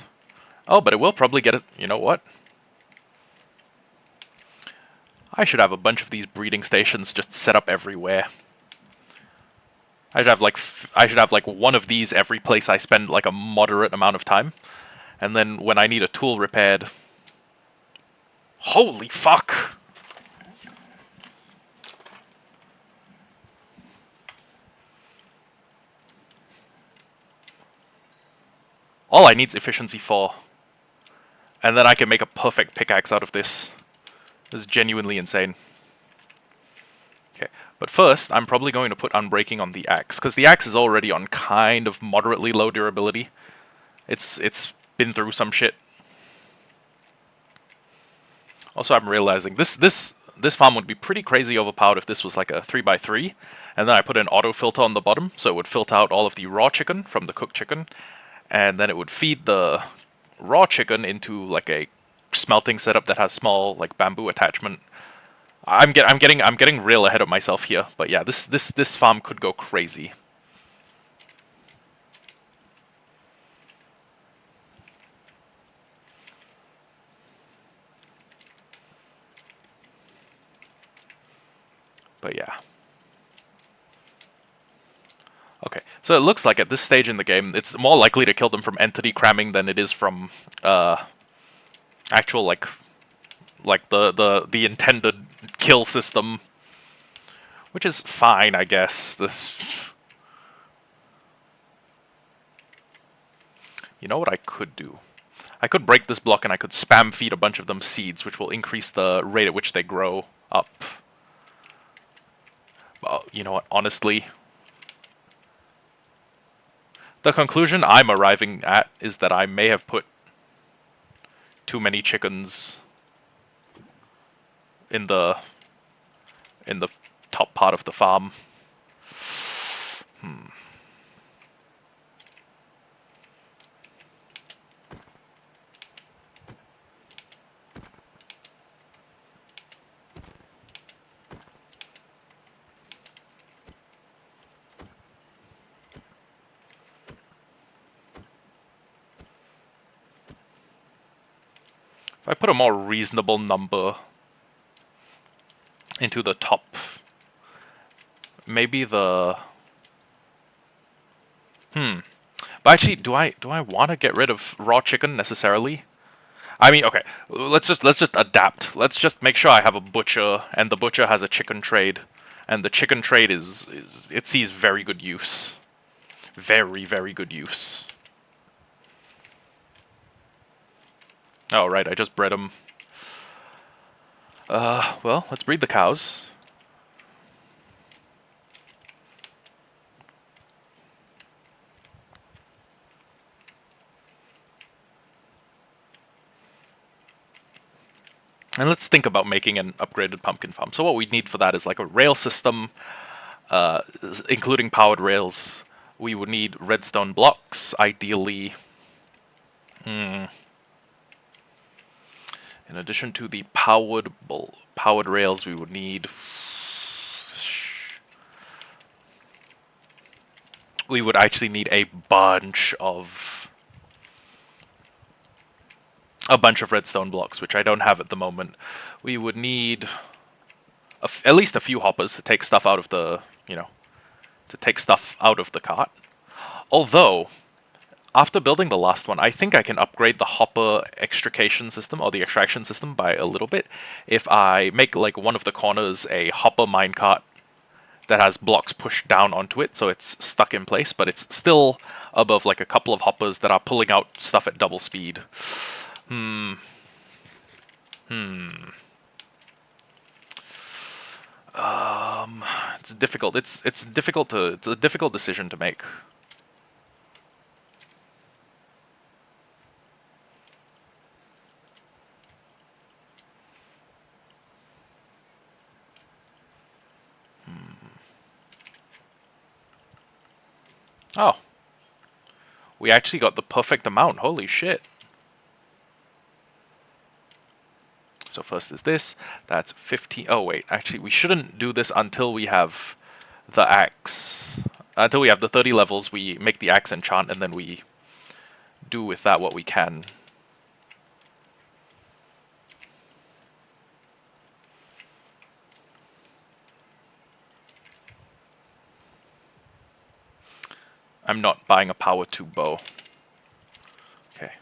[SPEAKER 1] Oh, but it will probably get us... You know what? I should have a bunch of these breeding stations just set up everywhere. I should have like one of these every place I spend like a moderate amount of time. And then when I need a tool repaired... Holy fuck! All I need is efficiency 4. And then I can make a perfect pickaxe out of this. This is genuinely insane. Okay, but first, I'm probably going to put unbreaking on the axe, because the axe is already on kind of moderately low durability. It's been through some shit. Also, I'm realizing this farm would be pretty crazy overpowered if this was like a 3x3, and then I put an auto filter on the bottom, so it would filter out all of the raw chicken from the cooked chicken, and then it would feed the raw chicken into like a smelting setup that has small like bamboo attachment. I'm getting real ahead of myself here, but yeah, this farm could go crazy. But yeah. Okay, so it looks like at this stage in the game, it's more likely to kill them from entity cramming than it is from actual like the intended kill system, which is fine, I guess. This, you know what I could do? I could break this block and I could spam feed a bunch of them seeds, which will increase the rate at which they grow up. You know what? Honestly, the conclusion I'm arriving at is that I may have put too many chickens in the top part of the farm. If I put a more reasonable number into the top, maybe the... But actually, do I want to get rid of raw chicken necessarily? I mean, okay, let's just adapt. Let's just make sure I have a butcher, and the butcher has a chicken trade, and the chicken trade is it sees very good use, very good use. Oh right, I just bred them. Well, let's breed the cows. And let's think about making an upgraded pumpkin farm. So what we need for that is like a rail system, including powered rails. We would need redstone blocks, ideally. In addition to the powered rails, we would need... We would actually need a bunch of redstone blocks, which I don't have at the moment. We would need at least a few hoppers to take stuff out of the, to take stuff out of the cart. Although, after building the last one, I think I can upgrade the hopper extraction system, or the extraction system, by a little bit. If I make, like, one of the corners a hopper minecart that has blocks pushed down onto it, so it's stuck in place, but it's still above, like, a couple of hoppers that are pulling out stuff at double speed. It's difficult. It's a difficult decision to make. Oh. We actually got the perfect amount. Holy shit. So first is this. That's 15. Oh, wait. Actually, we shouldn't do this until we have the axe. Until we have the 30 levels, we make the axe enchant, and then we do with that what we can. I'm not buying a power 2 bow. Okay.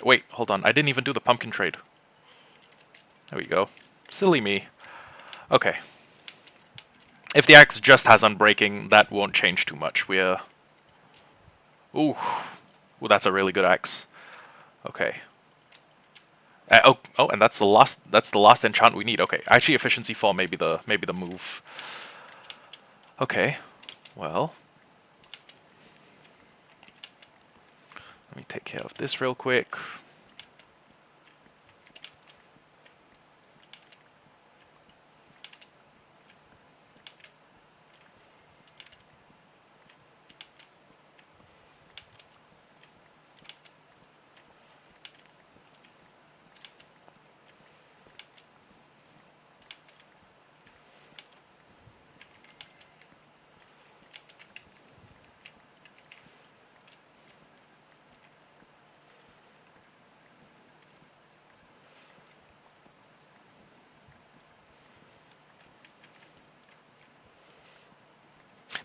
[SPEAKER 1] Wait, hold on. I didn't even do the pumpkin trade. There we go. Silly me. Okay. If the axe just has unbreaking, that won't change too much. We're... Ooh. Ooh, that's a really good axe. Okay. Oh, and that's the last enchant we need. Okay. Actually, efficiency 4 may be the move. Okay. Well, let me take care of this real quick.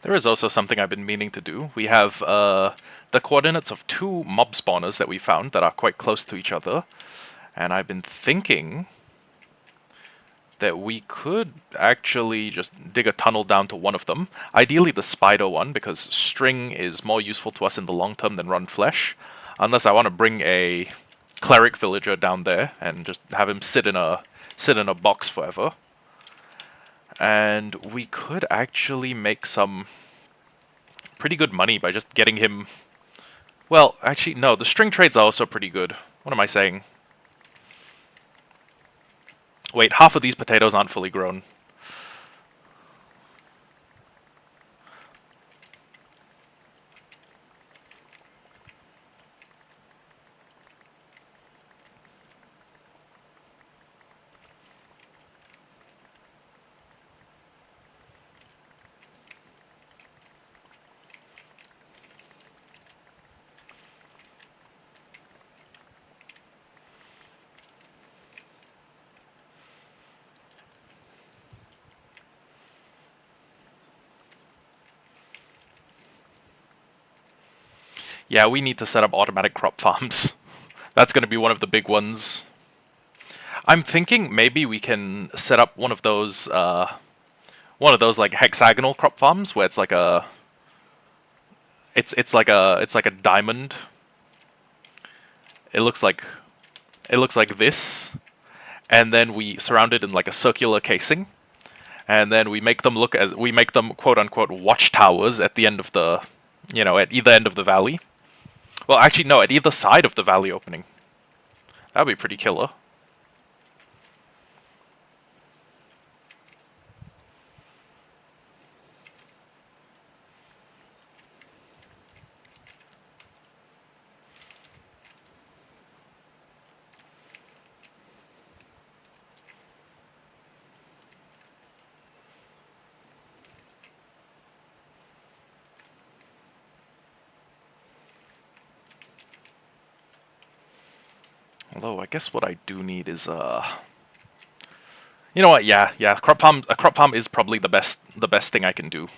[SPEAKER 1] There is also something I've been meaning to do. We have the coordinates of 2 mob spawners that we found that are quite close to each other. And I've been thinking that we could actually just dig a tunnel down to one of them. Ideally the spider one, because string is more useful to us in the long term than run flesh. Unless I want to bring a cleric villager down there and just have him sit in a box forever. And we could actually make some pretty good money by just getting him... Well, actually, no, the string trades are also pretty good. What am I saying? Wait, half of these potatoes aren't fully grown. Yeah, we need to set up automatic crop farms. That's going to be one of the big ones. I'm thinking maybe we can set up one of those like hexagonal crop farms where it's like a it's like a diamond. It looks like this, and then we surround it in like a circular casing, and then we make them quote unquote watchtowers at the end of the at either end of the valley. Well, actually, no, at either side of the valley opening. That'd be pretty killer. Although, I guess what I do need is, you know what, yeah, a crop farm is probably the best thing I can do.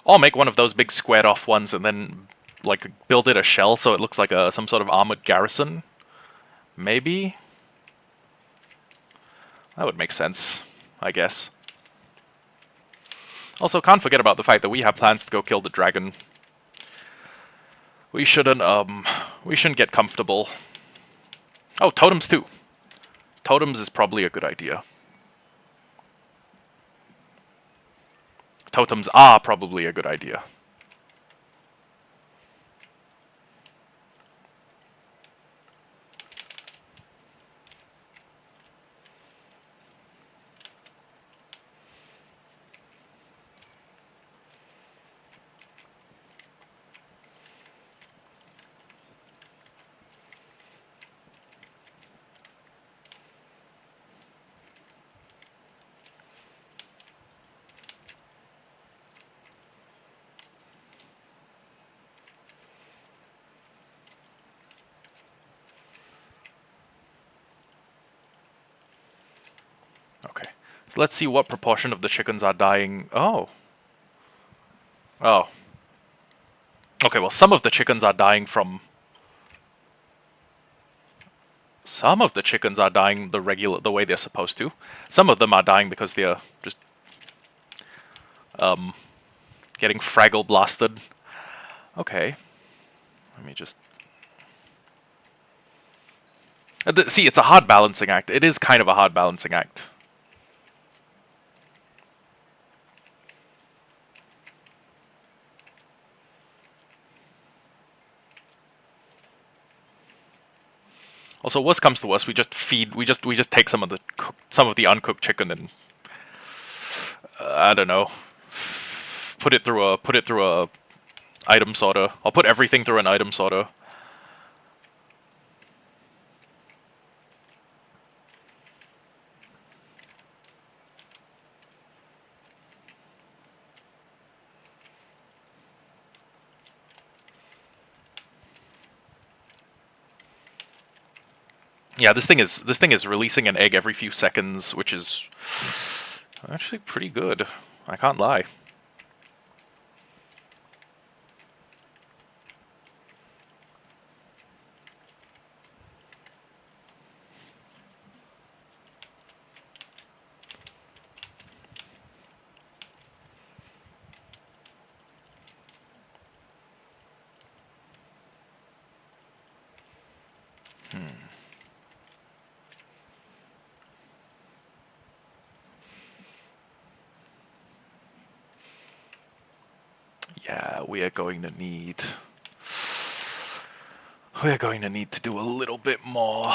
[SPEAKER 1] I'll make one of those big squared off ones and then, like, build it a shell so it looks like some sort of armored garrison. Maybe? That would make sense, I guess. Also, can't forget about the fact that we have plans to go kill the dragon. We shouldn't get comfortable. Oh, totems too. Totems is probably a good idea. Totems are probably a good idea. Okay. So let's see what proportion of the chickens are dying. Oh. Oh. Okay, well, some of the chickens are dying from... Some of the chickens are dying the way they're supposed to. Some of them are dying because they're just getting fraggle blasted. Okay. Let me just... See, it's a hard balancing act. It is kind of a hard balancing act. Also, worst comes to worst, we just feed, we just take some of the uncooked chicken and I don't know, put it through a item sorter. I'll put everything through an item sorter. Yeah, this thing is releasing an egg every few seconds, which is actually pretty good. I can't lie. Yeah, we are going to need... We're going to need to do a little bit more.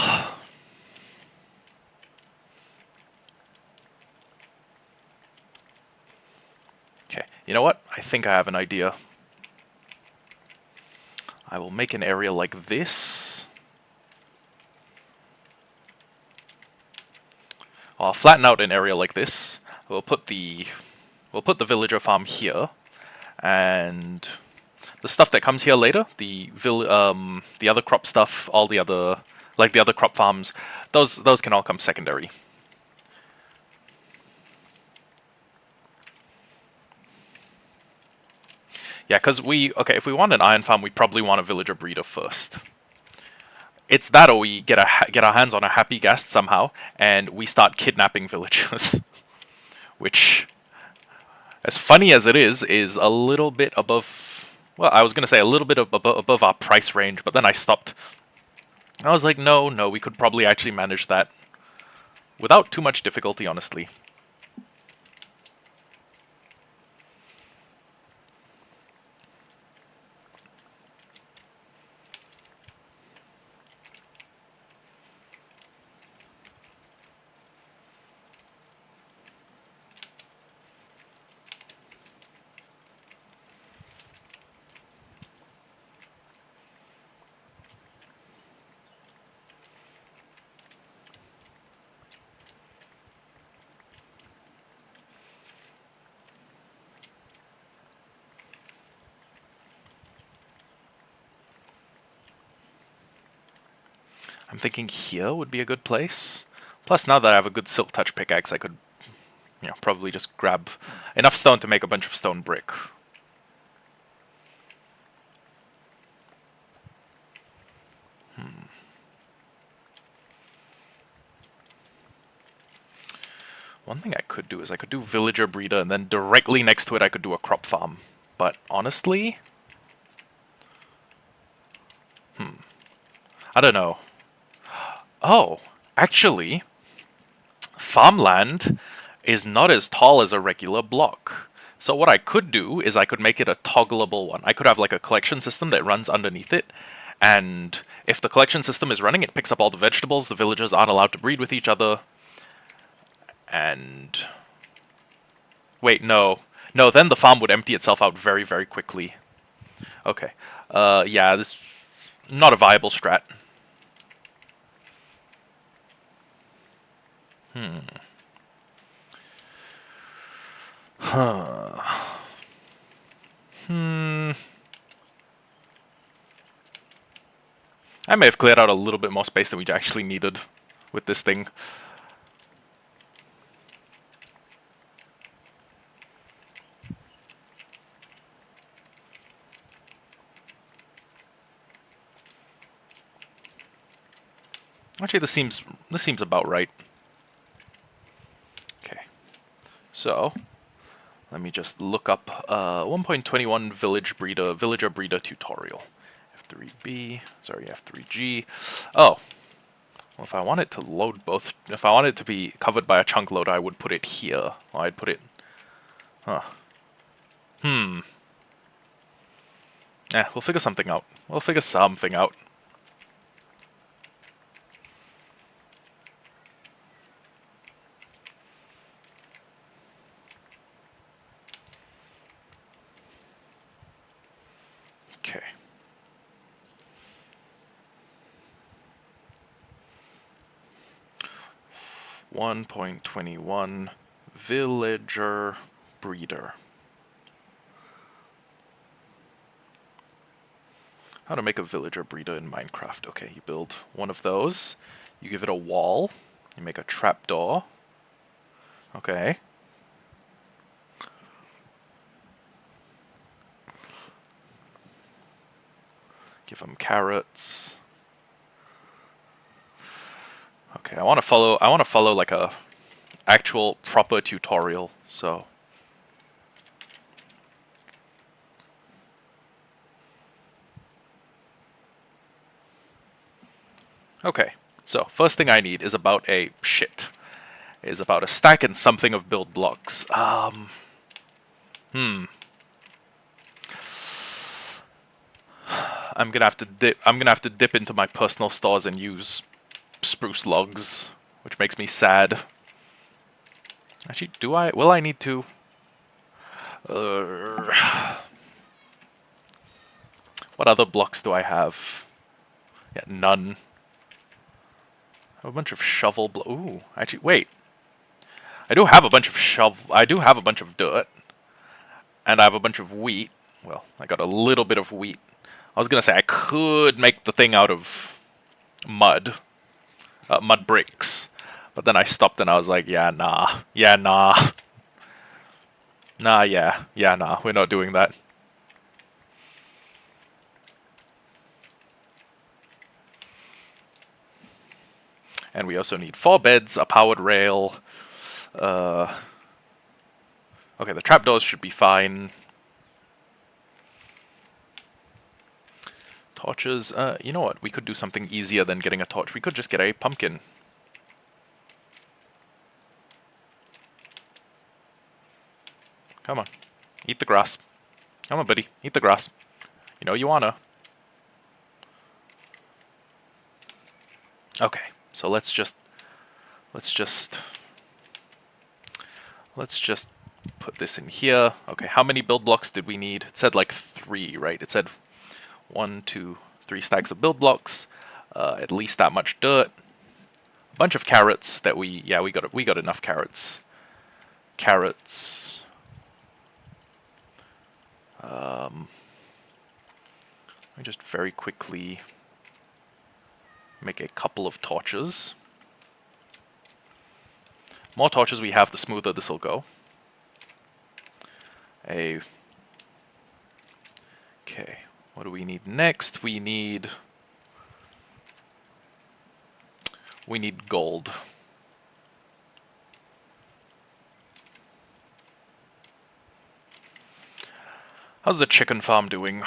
[SPEAKER 1] Okay, you know what? I think I have an idea. I will make an area like this. I'll flatten out an area like this. We'll put the villager farm here, and the stuff that comes here later, the other crop stuff, all the other the other crop farms, those can all come secondary. Yeah, because if we want an iron farm, we probably want a villager breeder first. It's that, or we get our hands on a happy guest somehow, and we start kidnapping villagers, which, as funny as it is a little bit above. Well, I was gonna say a little bit above our price range, but then I stopped. I was like, no, we could probably actually manage that without too much difficulty, honestly. I'm thinking here would be a good place. Plus, now that I have a good silk touch pickaxe, I could, probably just grab enough stone to make a bunch of stone brick. One thing I could do is I could do villager breeder, and then directly next to it I could do a crop farm. But honestly, I don't know. Oh, actually, farmland is not as tall as a regular block. So what I could do is I could make it a toggleable one. I could have like a collection system that runs underneath it, and if the collection system is running, it picks up all the vegetables. The villagers aren't allowed to breed with each other. And wait, no. No, then the farm would empty itself out very, very quickly. Okay. Yeah, this not a viable strat. I may have cleared out a little bit more space than we actually needed with this thing. Actually, this seems about right. Okay. So, let me just look up 1.21 villager breeder tutorial. F3B, sorry, F3G. Oh, well, if I want it to load both, if I want it to be covered by a chunk loader, I would put it here. Or I'd put it, huh. We'll figure something out. We'll figure something out. Okay. .21 villager breeder. How to make a villager breeder in Minecraft. Okay, you build one of those. You give it a wall. You make a trapdoor. Okay. Give them carrots. Okay, I want to follow like a actual proper tutorial. So okay. So first thing I need is about a stack and something of build blocks. I'm gonna have to dip into my personal stores and use spruce logs, which makes me sad. Actually, will I need to? What other blocks do I have? Yeah, none. I have a bunch of shovel ooh, actually, wait. I do have a bunch of dirt. And I have a bunch of wheat. Well, I got a little bit of wheat. I was gonna say I could make the thing out of mud. Mud bricks. But then I stopped and I was like, yeah, nah. Yeah, nah. Nah, yeah. Yeah, nah. We're not doing that. And we also need 4 beds, a powered rail. Okay, the trapdoors should be fine. Torches. You know what? We could do something easier than getting a torch. We could just get a pumpkin. Come on. Eat the grass. Come on, buddy. Eat the grass. You know you wanna. Okay. So let's just put this in here. Okay, how many build blocks did we need? It said like 3, right? It said 1, 2, 3 stacks of build blocks. At least that much dirt. A bunch of carrots that we got enough carrots. Carrots. Let me just very quickly Make a couple of torches. More torches we have, the smoother this will go. Okay, what do we need next? We need gold. How's the chicken farm doing?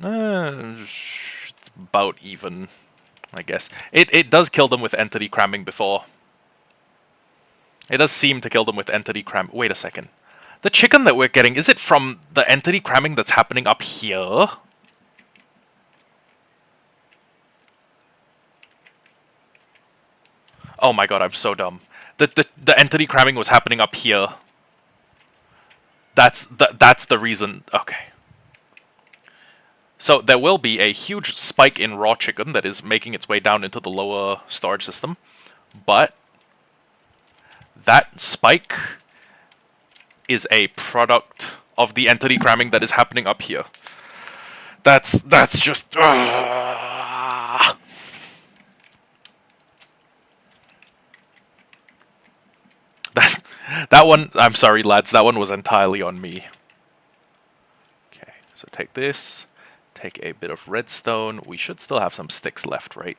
[SPEAKER 1] It's about even, I guess. It does kill them with entity cramming before. It does seem to kill them with entity cram. Wait a second. The chicken that we're getting, is it from the entity cramming that's happening up here? Oh my god, I'm so dumb. The entity cramming was happening up here. That's the reason. Okay. So there will be a huge spike in raw chicken that is making its way down into the lower storage system, but that spike is a product of the entity cramming that is happening up here. That's just... That one, I'm sorry lads, that one was entirely on me. Okay, so take this, take a bit of redstone. We should still have some sticks left, right?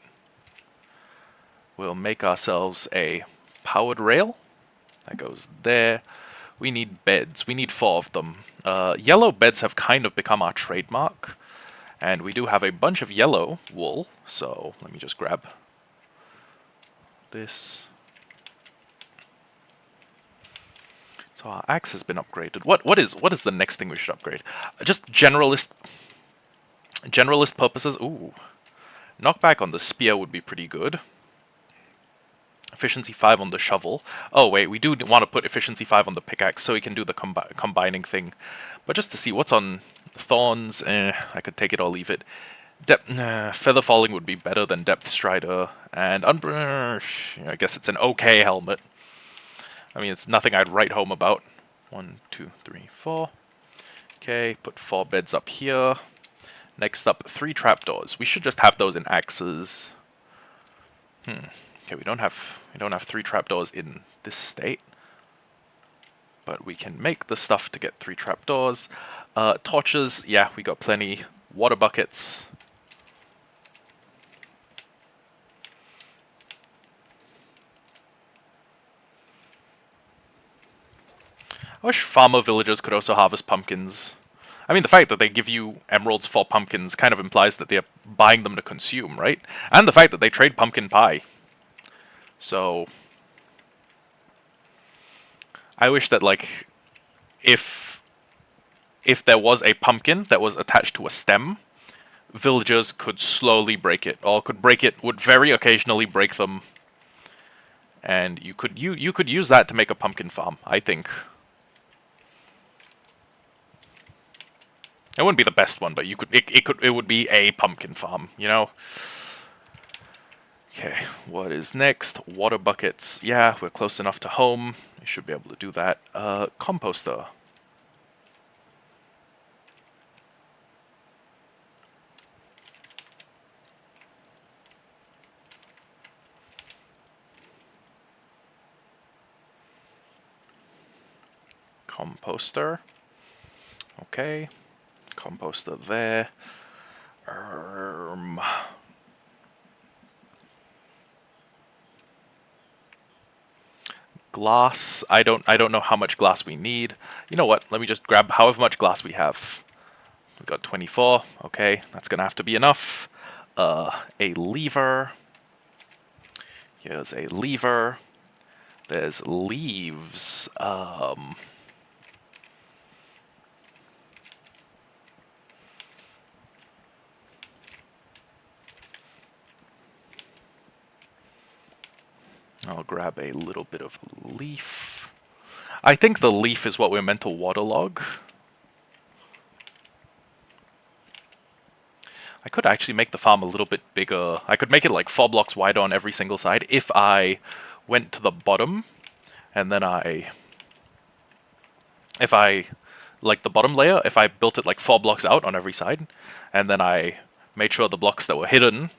[SPEAKER 1] We'll make ourselves a powered rail. That goes there. We need beds. We need 4 of them. Yellow beds have kind of become our trademark. And we do have a bunch of yellow wool, so let me just grab this. So our axe has been upgraded. What is the next thing we should upgrade? Just generalist purposes. Ooh. Knockback on the spear would be pretty good. Efficiency 5 on the shovel. Oh wait, we do want to put efficiency 5 on the pickaxe so we can do the combining thing. But just to see what's on thorns, I could take it or leave it. Feather falling would be better than depth strider, and I guess it's an okay helmet. I mean, it's nothing I'd write home about. 1, 2, 3, 4. Okay, put 4 beds up here. Next up, 3 trapdoors. We should just have those in axes. Okay, we don't have 3 trapdoors in this state, but we can make the stuff to get 3 trapdoors. Torches, yeah, we got plenty. Water buckets. I wish farmer villagers could also harvest pumpkins. I mean, the fact that they give you emeralds for pumpkins kind of implies that they're buying them to consume, right? And the fact that they trade pumpkin pie. So, I wish that, like, if there was a pumpkin that was attached to a stem, villagers could slowly break it, or would very occasionally break them, and you could use that to make a pumpkin farm, I think. It wouldn't be the best one, but it would be a pumpkin farm, you know? Okay, what is next? Water buckets. Yeah, we're close enough to home. We should be able to do that. Composter. Composter. Okay. Composter there. Glass. I don't know how much glass we need. You know what? Let me just grab however much glass we have. We've got 24. Okay, that's gonna have to be enough. A lever. Here's a lever. There's leaves. I'll grab a little bit of leaf. I think the leaf is what we're meant to waterlog. I could actually make the farm a little bit bigger. I could make it like 4 blocks wider on every single side if I went to the bottom and then like the bottom layer, if I built it like 4 blocks out on every side, and then I made sure the blocks that were hidden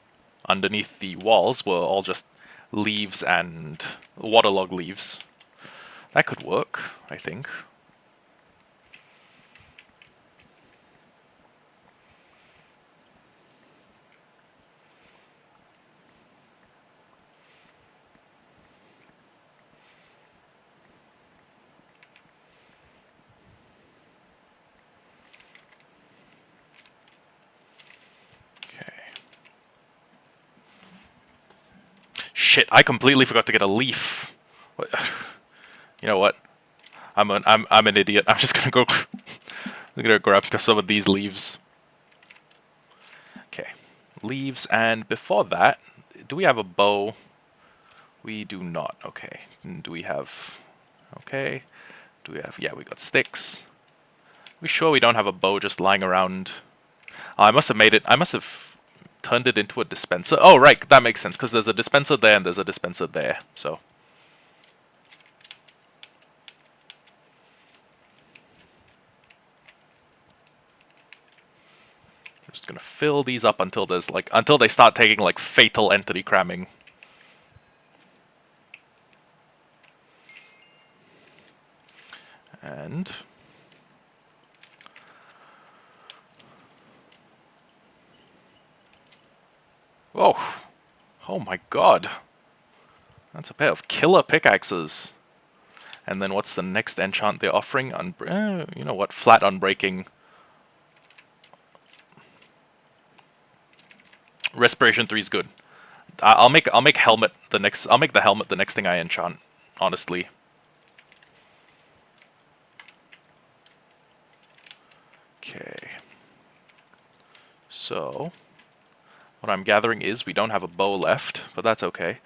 [SPEAKER 1] underneath the walls were all just leaves and waterlogged leaves. That could work, I think. Shit, I completely forgot to get a leaf. You know what? I'm an idiot. I'm just gonna go. I'm gonna grab some of these leaves. Okay, leaves, and before that, do we have a bow? We do not. Okay. Do we have? Okay. Do we have? Yeah, we got sticks. We sure we don't have a bow just lying around? Oh, I must have made it. I must have turned it into a dispenser. Oh, right, that makes sense, because there's a dispenser there and there's a dispenser there, so. I'm just gonna fill these up until there's like, until they start taking like fatal entity cramming. And whoa. Oh my god. That's a pair of killer pickaxes. And then what's the next enchant they're offering? You know what? Flat Unbreaking. Respiration 3 is good. I'll make helmet the next. I'll make the helmet the next thing I enchant. Honestly. Okay. So what I'm gathering is we don't have a bow left, but that's okay.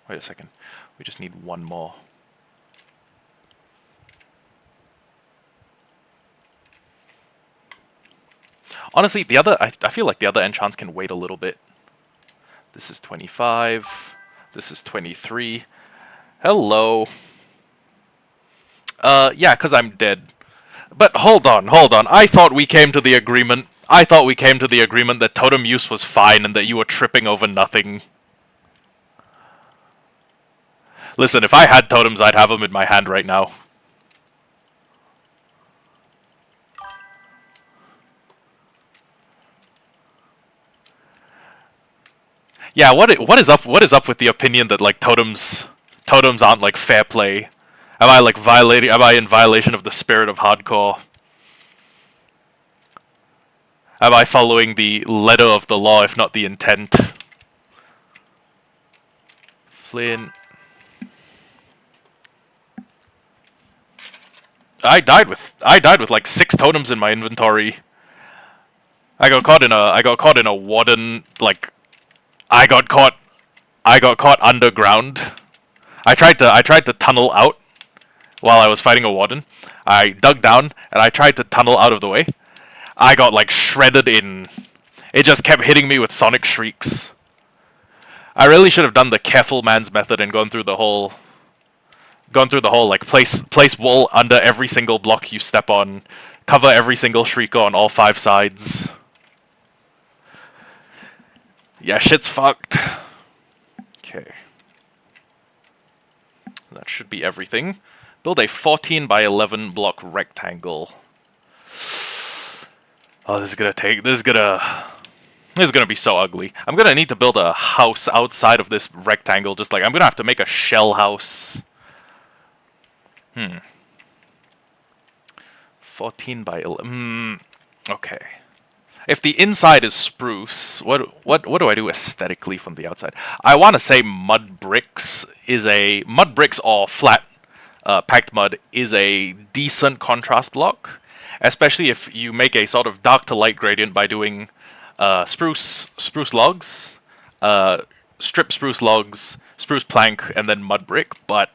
[SPEAKER 1] Wait a second. We just need one more. Honestly, the other I feel like the other enchants can wait a little bit. This is 25. This is 23. Hello. Yeah, because I'm dead. But hold on. I thought we came to the agreement. That totem use was fine and that you were tripping over nothing. Listen, if I had totems, I'd have them in my hand right now. Yeah, what is up with the opinion that like totems aren't like fair play? Am I in violation of the spirit of hardcore? Am I following the letter of the law if not the intent? Flint. I died with like 6 totems in my inventory. I got caught in a warden, like I got caught underground. I tried to tunnel out while I was fighting a warden. I dug down and I tried to tunnel out of the way. I got like shredded in. It just kept hitting me with sonic shrieks. I really should have done the careful man's method and gone through the whole like place wall under every single block you step on, cover every single shrieker on all 5 sides. Yeah, shit's fucked. Okay. That should be everything. Build a 14 by 11 block rectangle. Oh, this is gonna be so ugly. I'm gonna need to build a house outside of this rectangle, just like I'm gonna have to make a shell house. 14 by 11. Okay. If the inside is spruce, what do I do aesthetically from the outside? I want to say mud bricks or flat packed mud is a decent contrast block, especially if you make a sort of dark to light gradient by doing spruce logs, strip spruce logs, spruce plank, and then mud brick. But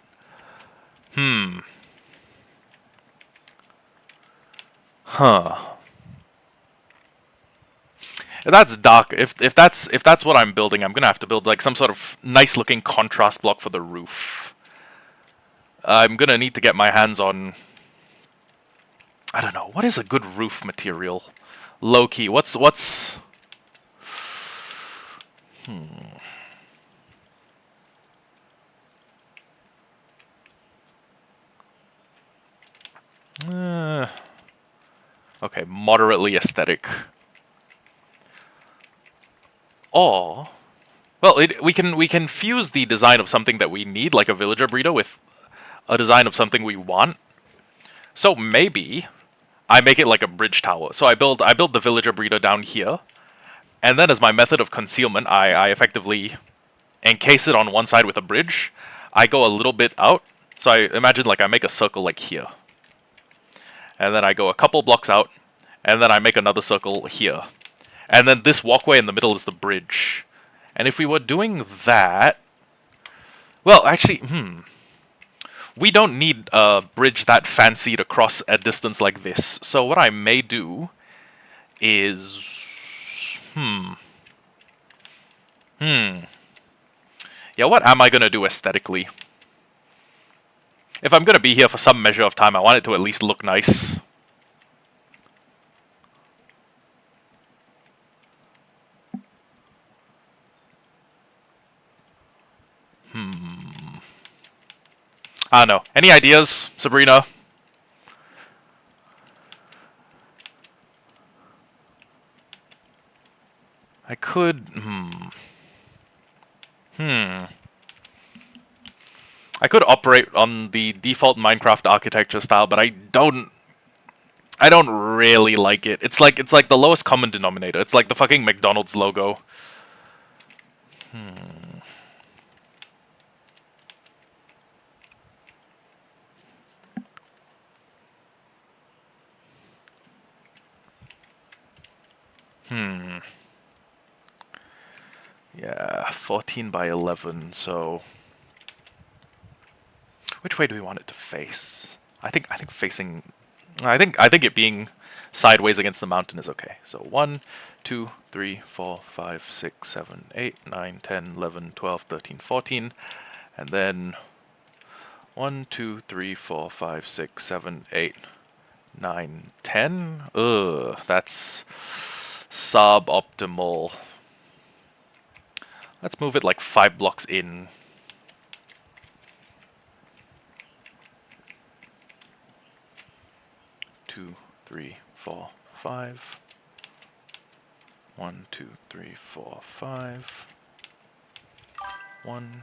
[SPEAKER 1] If that's dark, if that's what I'm building, I'm gonna have to build like some sort of nice looking contrast block for the roof. I'm gonna need to get my hands on I don't know. What is a good roof material? Low-key. What's... Uh, okay, moderately aesthetic. Or... Well, we can fuse the design of something that we need, like a villager breeder, with a design of something we want. So maybe I make it like a bridge tower. So I build the villager breeder down here, and then as my method of concealment, I effectively encase it on one side with a bridge. I go a little bit out. So I imagine like I make a circle like here. And then I go a couple blocks out, and then I make another circle here. And then this walkway in the middle is the bridge. And if we were doing that... Well, actually, we don't need a bridge that fancy to cross a distance like this. So what I may do is... Yeah, what am I going to do aesthetically? If I'm going to be here for some measure of time, I want it to at least look nice. I don't know. Any ideas, Sabrina? I could... I could operate on the default Minecraft architecture style, but I don't really like it. It's like the lowest common denominator. It's like the fucking McDonald's logo. Yeah, 14 by 11, so... Which way do we want it to face? I think facing... I think it being sideways against the mountain is okay. So 1, 2, 3, 4, 5, 6, 7, 8, 9, 10, 11, 12, 13, 14. And then 1, 2, 3, 4, 5, 6, 7, 8, 9, 10. Ugh, that's suboptimal. Let's move it like 5 blocks in. Two, three, four, 5. 1, 2, 3, 4, 5. 1.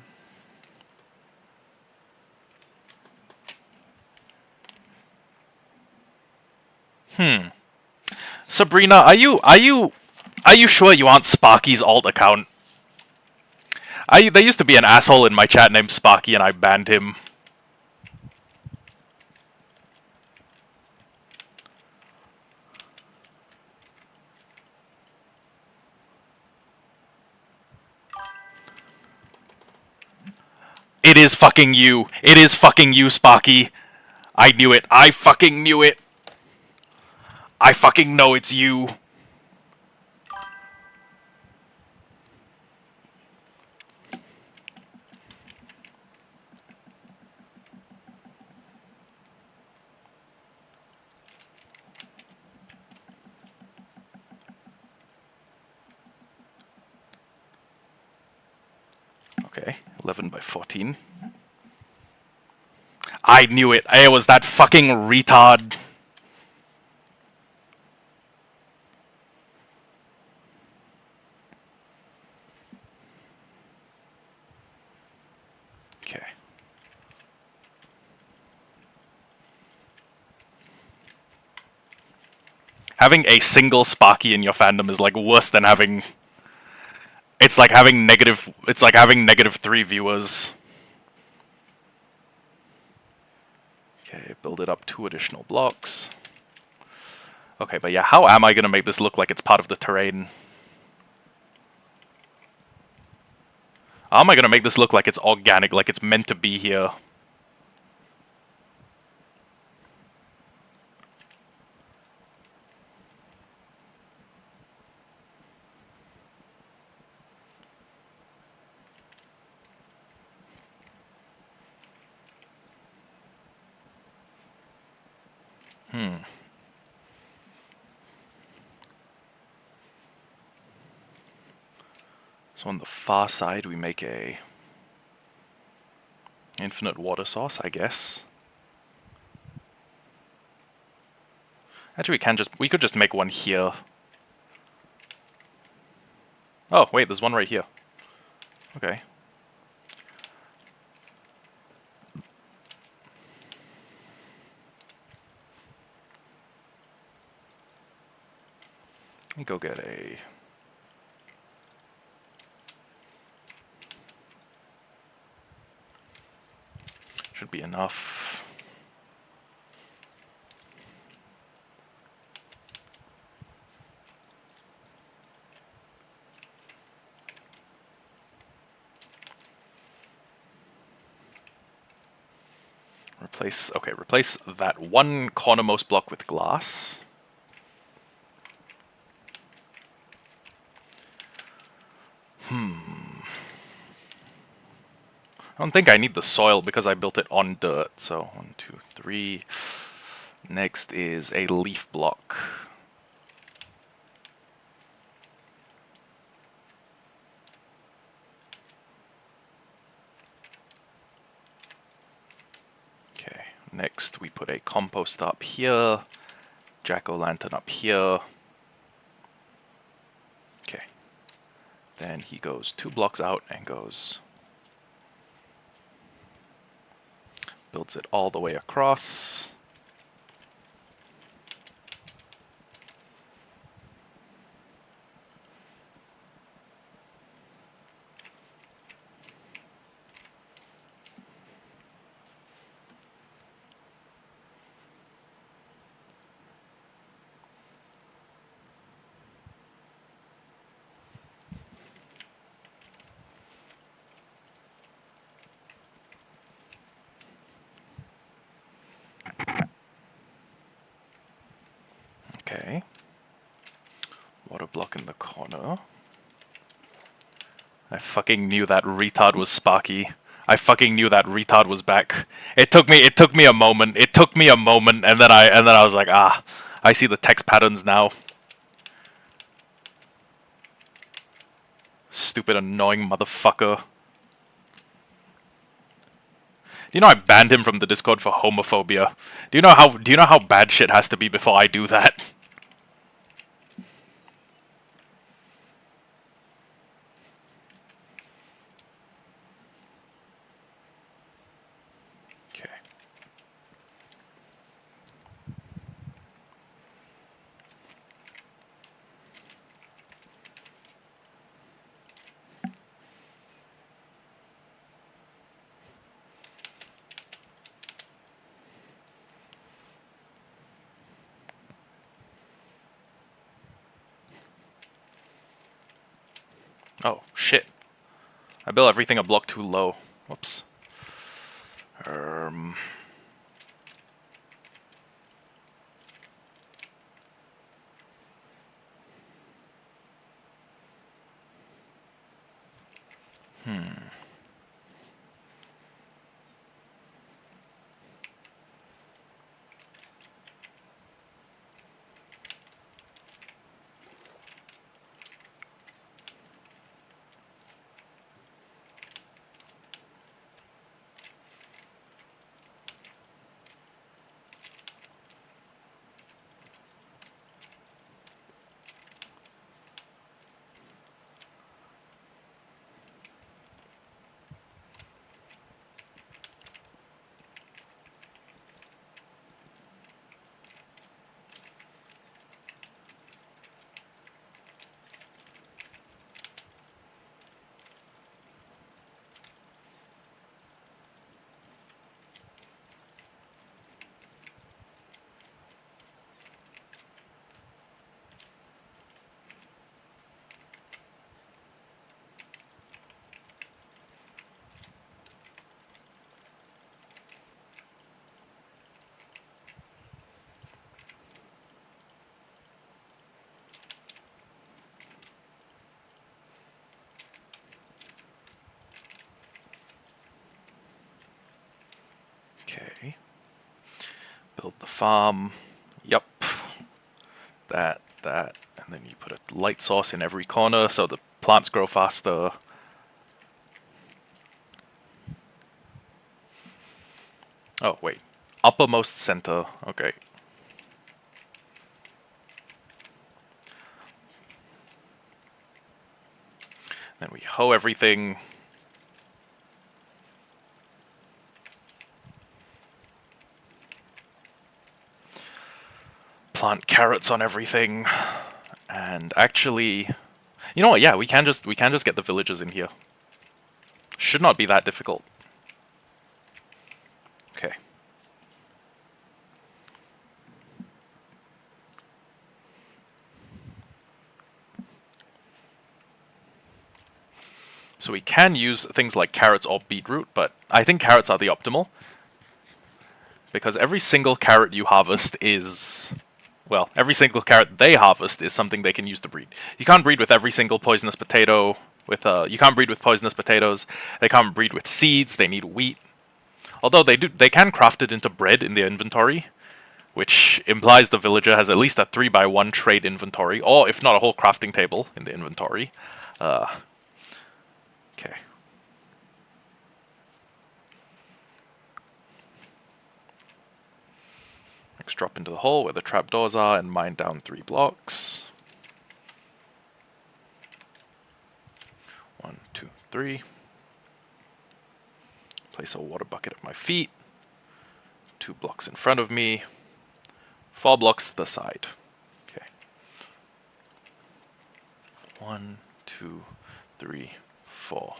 [SPEAKER 1] Sabrina, are you sure you aren't Sparky's alt account? There used to be an asshole in my chat named Sparky, and I banned him. It is fucking you. It is fucking you, Sparky. I knew it. I fucking knew it. I fucking know it's you. Okay, 11 by 14. I knew it. I was that fucking retard. Okay. Having a single Sparky in your fandom is like worse than having... It's like having negative 3 viewers. Okay, build it up 2 additional blocks. Okay, but yeah, how am I gonna make this look like it's part of the terrain? How am I gonna make this look like it's organic, like it's meant to be here? So on the far side, we make a infinite water source, I guess. Actually, we could just make one here. Oh, wait, there's one right here. Okay. Let me go get a... Should be enough. Replace that one cornermost block with glass. I don't think I need the soil because I built it on dirt. So 1, 2, 3. Next is a leaf block. Okay, next we put a compost up here, jack-o'-lantern up here. Okay, then he goes 2 blocks out and builds it all the way across. Okay. Water block in the corner. I fucking knew that retard was Sparky. I fucking knew that retard was back. It took me a moment. It took me a moment, and then I was like, ah, I see the text patterns now. Stupid annoying motherfucker. Do you know I banned him from the Discord for homophobia? Do you know how bad shit has to be before I do that? Okay. Oh, shit. I built everything a block too low. Whoops. Okay. Build the farm. Yup. That, And then you put a light source in every corner so the plants grow faster. Oh, wait. Uppermost center. Okay. Then we hoe everything. Plant carrots on everything. And actually, you know what? Yeah, we can just get the villagers in here. Should not be that difficult. Okay. So we can use things like carrots or beetroot, but I think carrots are the optimal. Because every single carrot you harvest is... Well, every single carrot they harvest is something they can use to breed. You can't breed with every single poisonous potato. You can't breed with poisonous potatoes. They can't breed with seeds. They need wheat. Although they can craft it into bread in their inventory, which implies the villager has at least a 3x1 trade inventory, or if not a whole crafting table in the inventory. Okay. Next, drop into the hole where the trapdoors are and mine down 3 blocks. 1, 2, 3. Place a water bucket at my feet. 2 blocks in front of me. 4 blocks to the side. Okay. 1, 2, 3, 4.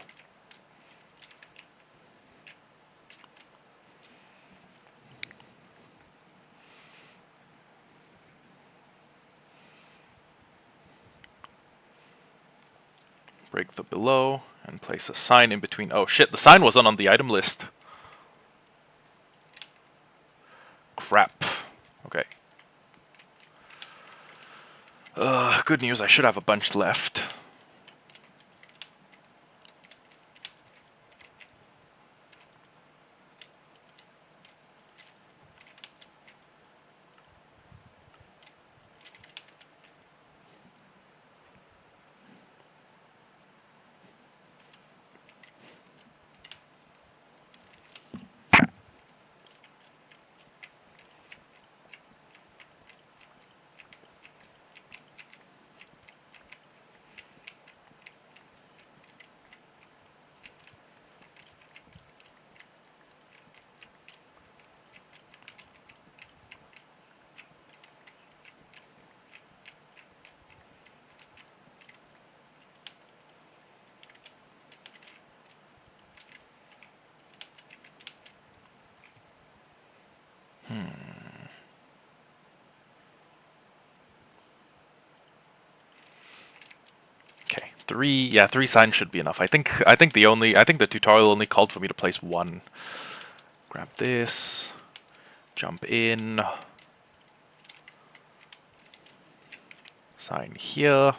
[SPEAKER 1] Break the below and place a sign in between. Oh shit, the sign wasn't on the item list. Crap. Okay. Good news, I should have a bunch left. Okay, 3 signs should be enough. I think the tutorial only called for me to place 1. Grab this, jump in, sign here,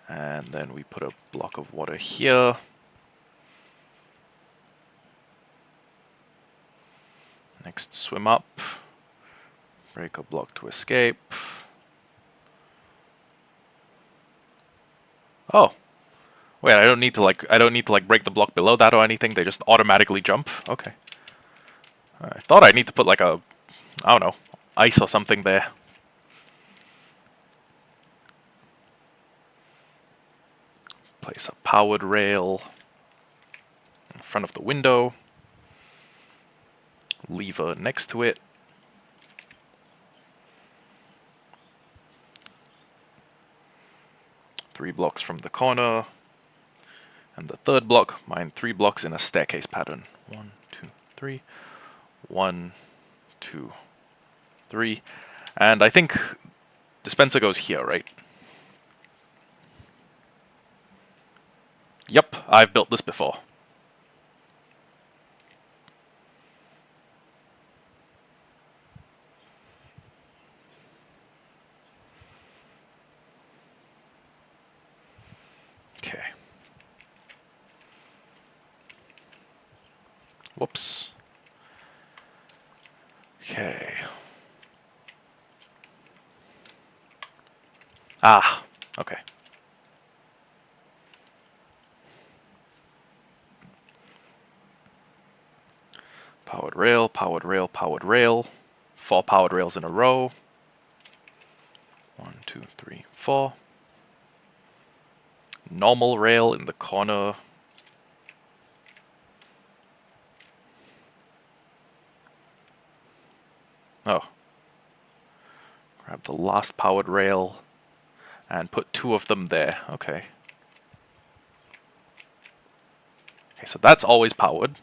[SPEAKER 1] and then we put a block of water here. Next, swim up, break a block to escape. Oh, wait! I don't need to break the block below that or anything. They just automatically jump. Okay. I thought I'd need to put like a, I don't know, ice or something there. Place a powered rail in front of the window. Lever next to it. Three blocks from the corner. And the third block, mine 3 blocks in a staircase pattern. 1, 2, 3. 1, 2, 3. And I think dispenser goes here, right? Yep, I've built this before. Okay. Whoops. Okay. Ah, okay. Powered rail, powered rail, powered rail. 4 powered rails in a row. 1, 2, 3, 4. Normal rail in the corner. Oh. Grab the last powered rail and put 2 of them there. Okay. Okay, so that's always powered.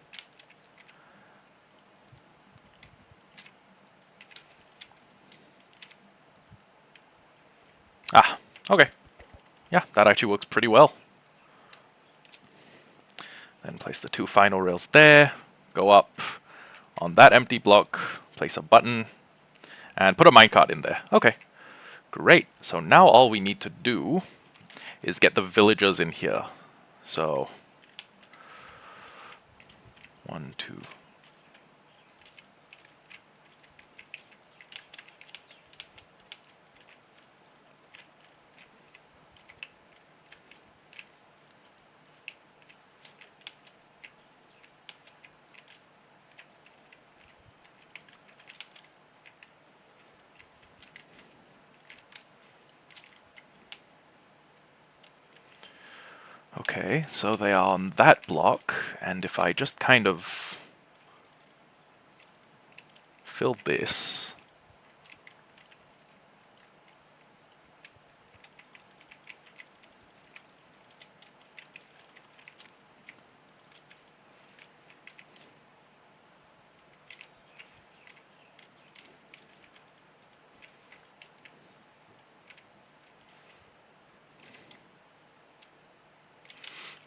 [SPEAKER 1] Ah, okay. Yeah, that actually works pretty well. Then place the 2 final rails there. Go up on that empty block. Place a button. And put a minecart in there. Okay. Great. So now all we need to do is get the villagers in here. So 1, 2. Okay, so they are on that block, and if I just kind of fill this.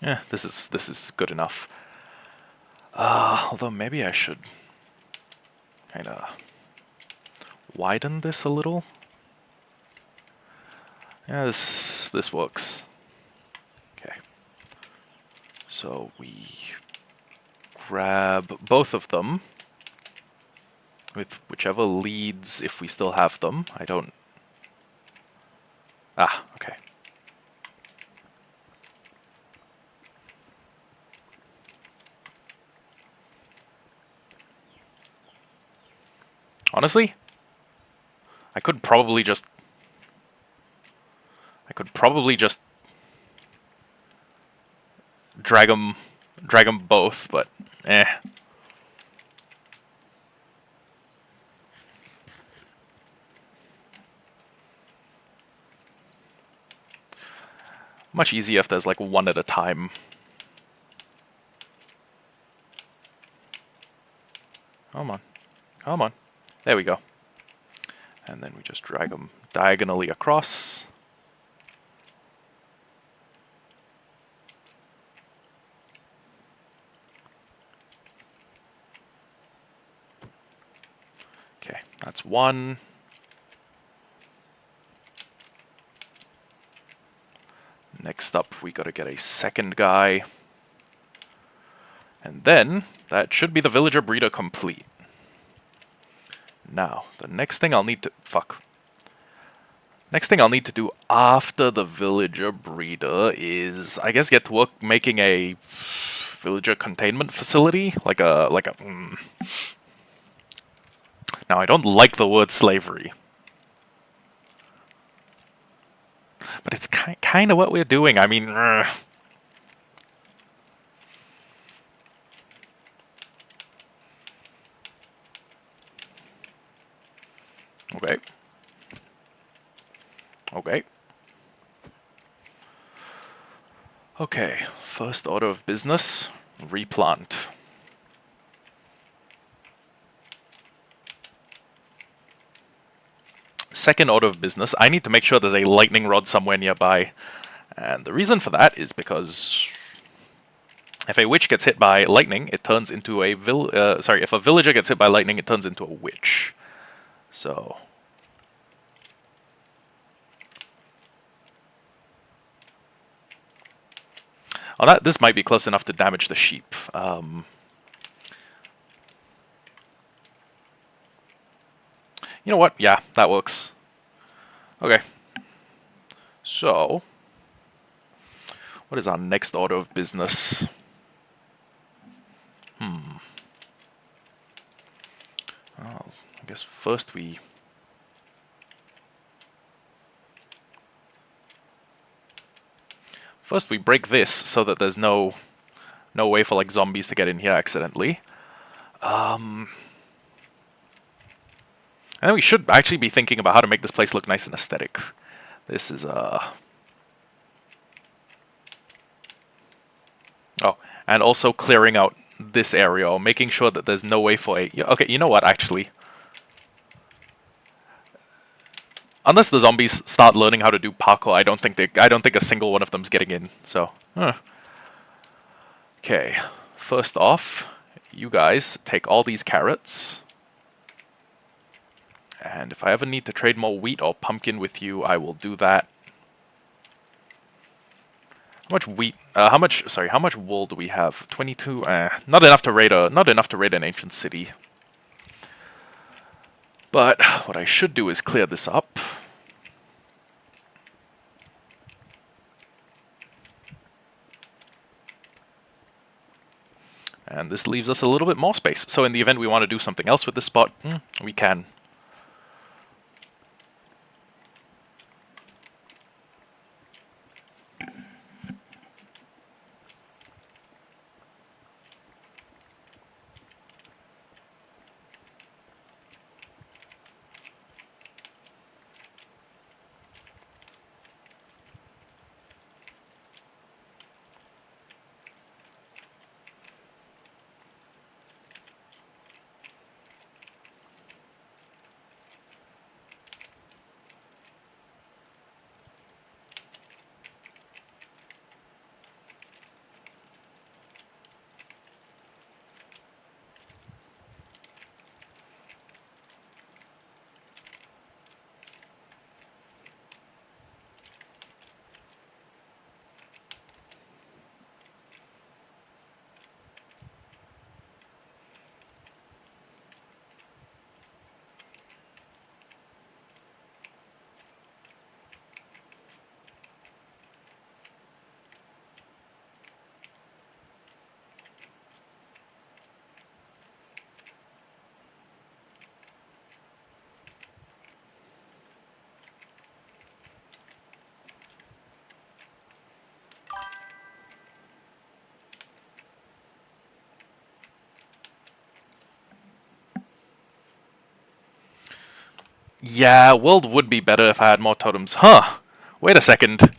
[SPEAKER 1] Yeah, this is good enough. Although maybe I should kind of widen this a little. Yeah, this works. Okay. So we grab both of them with whichever leads, if we still have them. I don't... Ah, okay. Honestly, I could probably just drag them both, but eh. Much easier if there's like one at a time. Come on. Come on. There we go. And then we just drag them diagonally across. Okay, that's one. Next up, we gotta get a second guy. And then, that should be the villager breeder complete. Now, the next thing I'll need to... Fuck. Next thing I'll need to do after the villager breeder is, I guess, get to work making a villager containment facility, like a. Now, I don't like the word slavery, but it's kind of what we're doing. I mean, okay, okay. Okay, first order of business, replant. Second order of business, I need to make sure there's a lightning rod somewhere nearby. And the reason for that is because if a witch gets hit by lightning, it turns into a if a villager gets hit by lightning, it turns into a witch. So... Oh, this might be close enough to damage the sheep. You know what? Yeah, that works. Okay. So, what is our next order of business? Oh, I guess first we... First we break this so that there's no way for like zombies to get in here accidentally. And then we should actually be thinking about how to make this place look nice and aesthetic. This is oh, and also clearing out this area, or making sure that there's no way for a... Okay, you know what, actually. Unless the zombies start learning how to do parkour, I don't think a single one of them's getting in, so... Okay, first off, you guys take all these carrots. And if I ever need to trade more wheat or pumpkin with you, I will do that. How much wheat? How much wool do we have? 22. Not enough to raid an ancient city. But what I should do is clear this up. And this leaves us a little bit more space. So in the event we want to do something else with this spot, we can. Yeah, world would be better if I had more totems. Huh. Wait a second.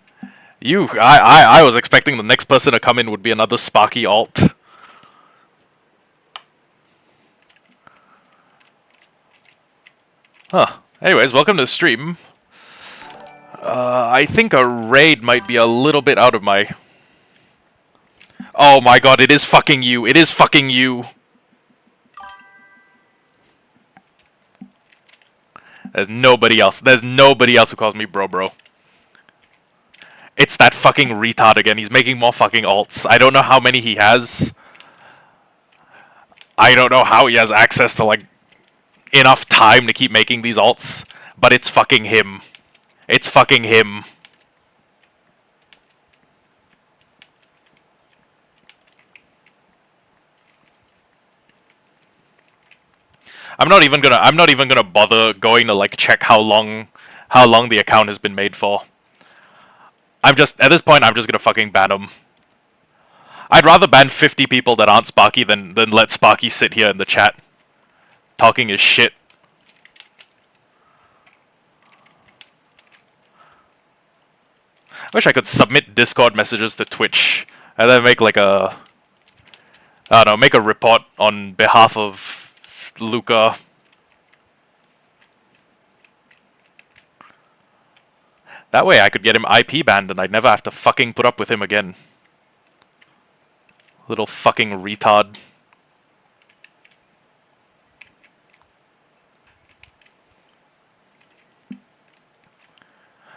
[SPEAKER 1] I was expecting the next person to come in would be another Sparky alt. Huh. Anyways, welcome to the stream. I think a raid might be a little bit out of my... Oh my god, it is fucking you. It is fucking you. There's nobody else. There's nobody else who calls me bro. It's that fucking retard again. He's making more fucking alts. I don't know how many he has. I don't know how he has access to, like, enough time to keep making these alts. But it's fucking him. It's fucking him. I'm not even gonna bother going to like check how long the account has been made for. At this point I'm just gonna fucking ban him. I'd rather ban 50 people that aren't Sparky than let Sparky sit here in the chat talking his shit. I wish I could submit Discord messages to Twitch and then make like a... I don't know, make a report on behalf of Luca. That way I could get him IP banned and I'd never have to fucking put up with him again. Little fucking retard.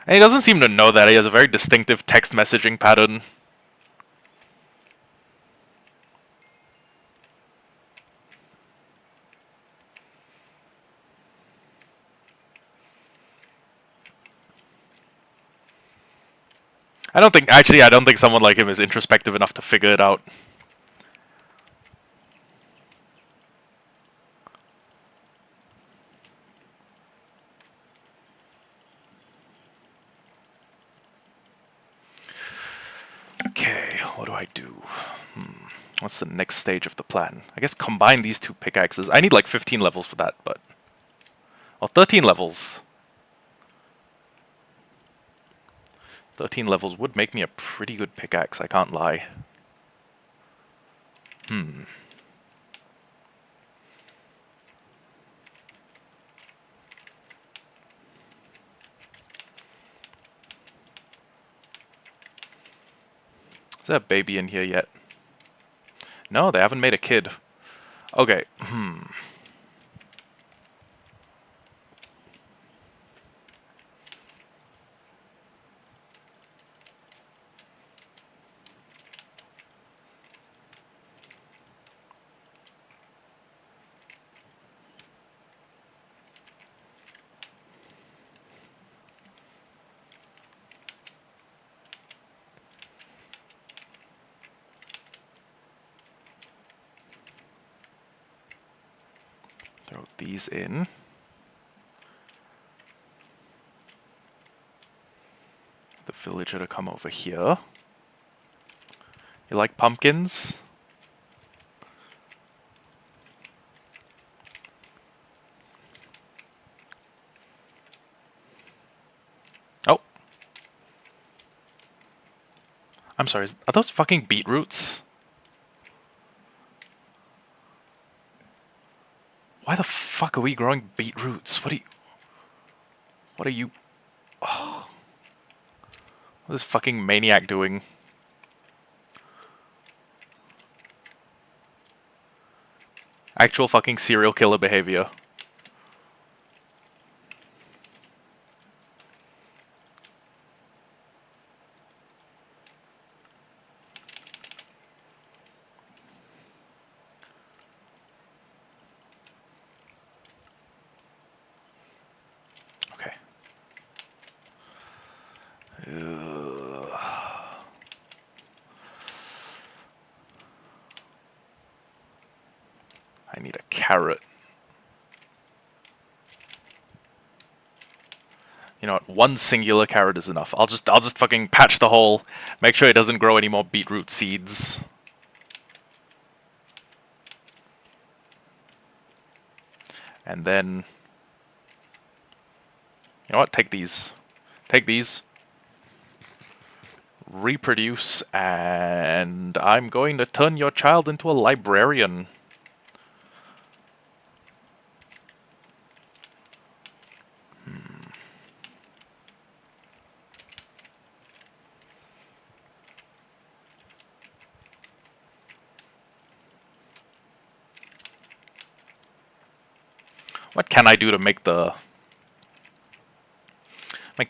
[SPEAKER 1] And he doesn't seem to know that. He has a very distinctive text messaging pattern. I don't think someone like him is introspective enough to figure it out. Okay, what do I do? What's the next stage of the plan? I guess combine these two pickaxes. I need like 15 levels for that, but... Well, 13 levels. 13 levels would make me a pretty good pickaxe, I can't lie. Is there a baby in here yet? No, they haven't made a kid. Okay, throw these in. The villager to come over here. You like pumpkins? Oh. I'm sorry, are those fucking beetroots? Why the fuck are we growing beetroots? What are you... Oh. What is this fucking maniac doing? Actual fucking serial killer behavior. Okay. I need a carrot. You know what? One singular carrot is enough. I'll just fucking patch the hole. Make sure it doesn't grow any more beetroot seeds. And then... You know what? Take these. Take these. Reproduce, and I'm going to turn your child into a librarian. What can I do to make the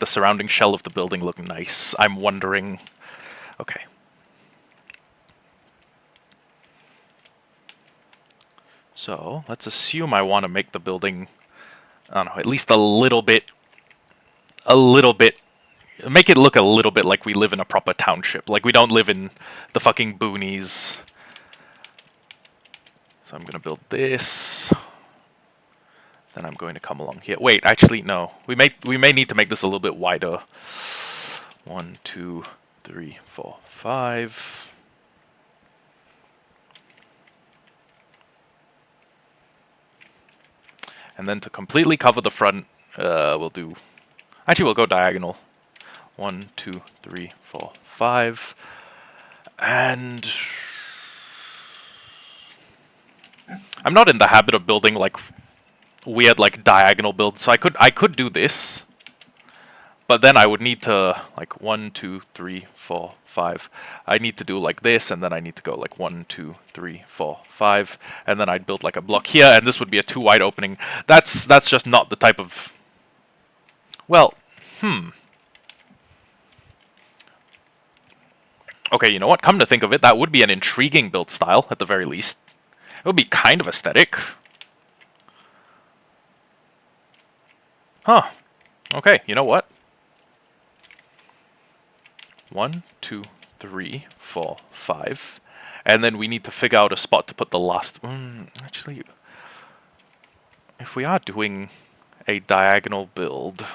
[SPEAKER 1] surrounding shell of the building look nice? I'm wondering. Okay. So, let's assume I want to make the building, I don't know, at least a little bit, make it look a little bit like we live in a proper township. Like we don't live in the fucking boonies. So I'm gonna build this. Then I'm going to come along here. Wait, actually, no. We may need to make this a little bit wider. 1, 2, 3, 4, 5. And then to completely cover the front, we'll do... Actually, we'll go diagonal. 1, 2, 3, 4, 5. And... I'm not in the habit of building, like, weird, like, diagonal builds, so I could do this. But then I would need to, like, 1, 2, 3, 4, 5. I need to do like this, and then I need to go like 1, 2, 3, 4, 5. And then I'd build like a block here, and this would be a too wide opening. That's just not the type of... Well, Okay, you know what? Come to think of it, that would be an intriguing build style, at the very least. It would be kind of aesthetic. Huh. Okay, you know what? 1, 2, 3, 4, 5. And then we need to figure out a spot to put the last... actually, if we are doing a diagonal build...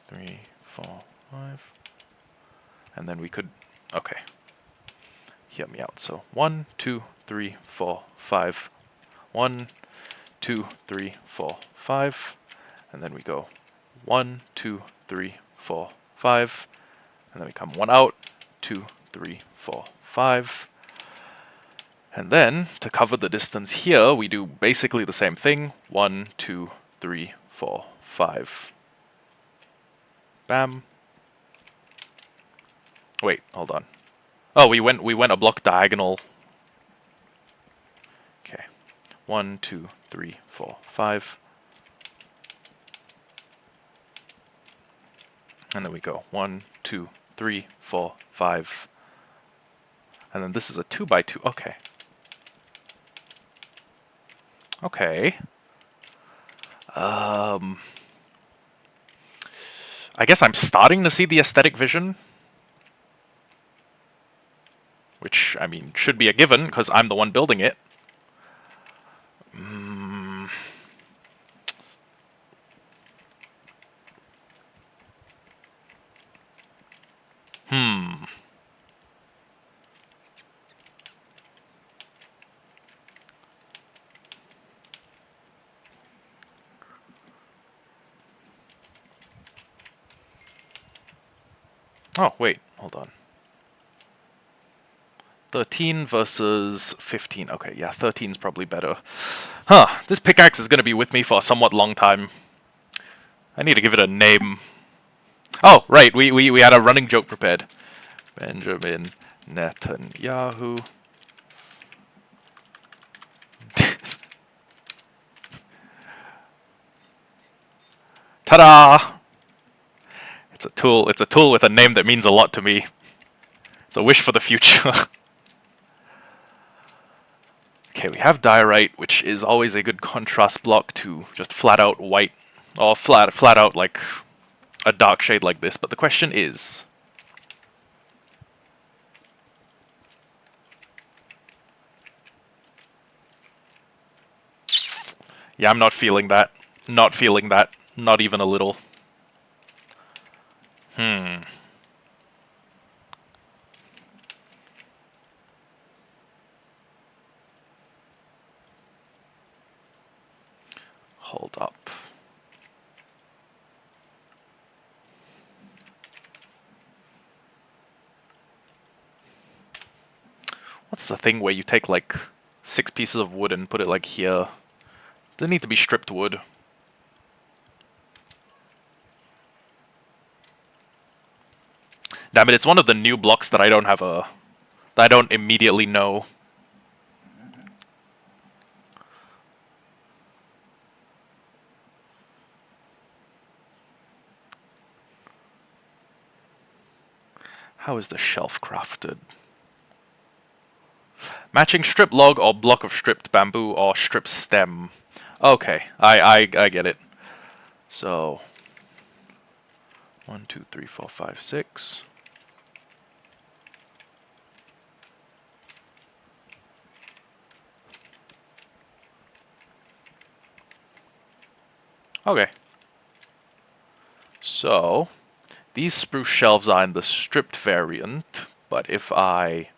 [SPEAKER 1] 3, 4, 5... And then we could... Okay. Hear me out. So 1, 2, 3, 4, 5. 1, 2, 3, 4, 5. And then we go 1, 2, 3, 4, 5. And then we come 1 out, 2, 3, 4, 5. And then, to cover the distance here, we do basically the same thing. 1, 2, 3, 4, 5. Bam. Wait, hold on. Oh, we went a block diagonal. Okay. 1, 2, 3, 4, 5. And then we go 1, 2, 3, 4, 5. And then this is a 2 by 2. Okay. Okay. I guess I'm starting to see the aesthetic vision. Which, I mean, should be a given, because I'm the one building it. Oh, wait, hold on. 13 versus 15. Okay, yeah, 13's probably better. Huh, this pickaxe is going to be with me for a somewhat long time. I need to give it a name. Oh, right, we had a running joke prepared. Benjamin Netanyahu. Ta-da! It's a tool with a name that means a lot to me. It's a wish for the future. Okay, we have diorite, which is always a good contrast block to just flat out white, or flat out like a dark shade like this. But the question is, yeah, I'm not feeling that. Not feeling that. Not even a little. Hold up. What's the thing where you take like 6 pieces of wood and put it like here? Does it need to be stripped wood? Damn it, it's one of the new blocks that I don't have that I don't immediately know. How is the shelf crafted? Matching strip log or block of stripped bamboo or strip stem. Okay, I get it. So 1, 2, 3, 4, 5, 6. Okay. So these spruce shelves are in the stripped variant, but if I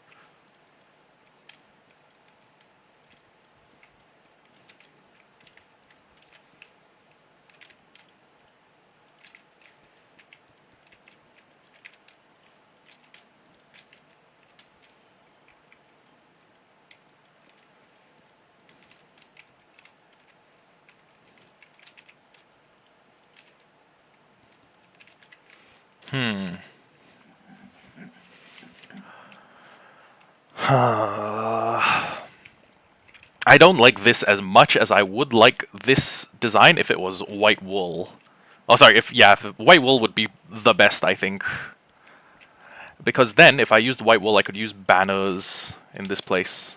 [SPEAKER 1] I don't like this as much as I would like this design if it was white wool. Oh, sorry, if white wool would be the best, I think. Because then, if I used white wool, I could use banners in this place.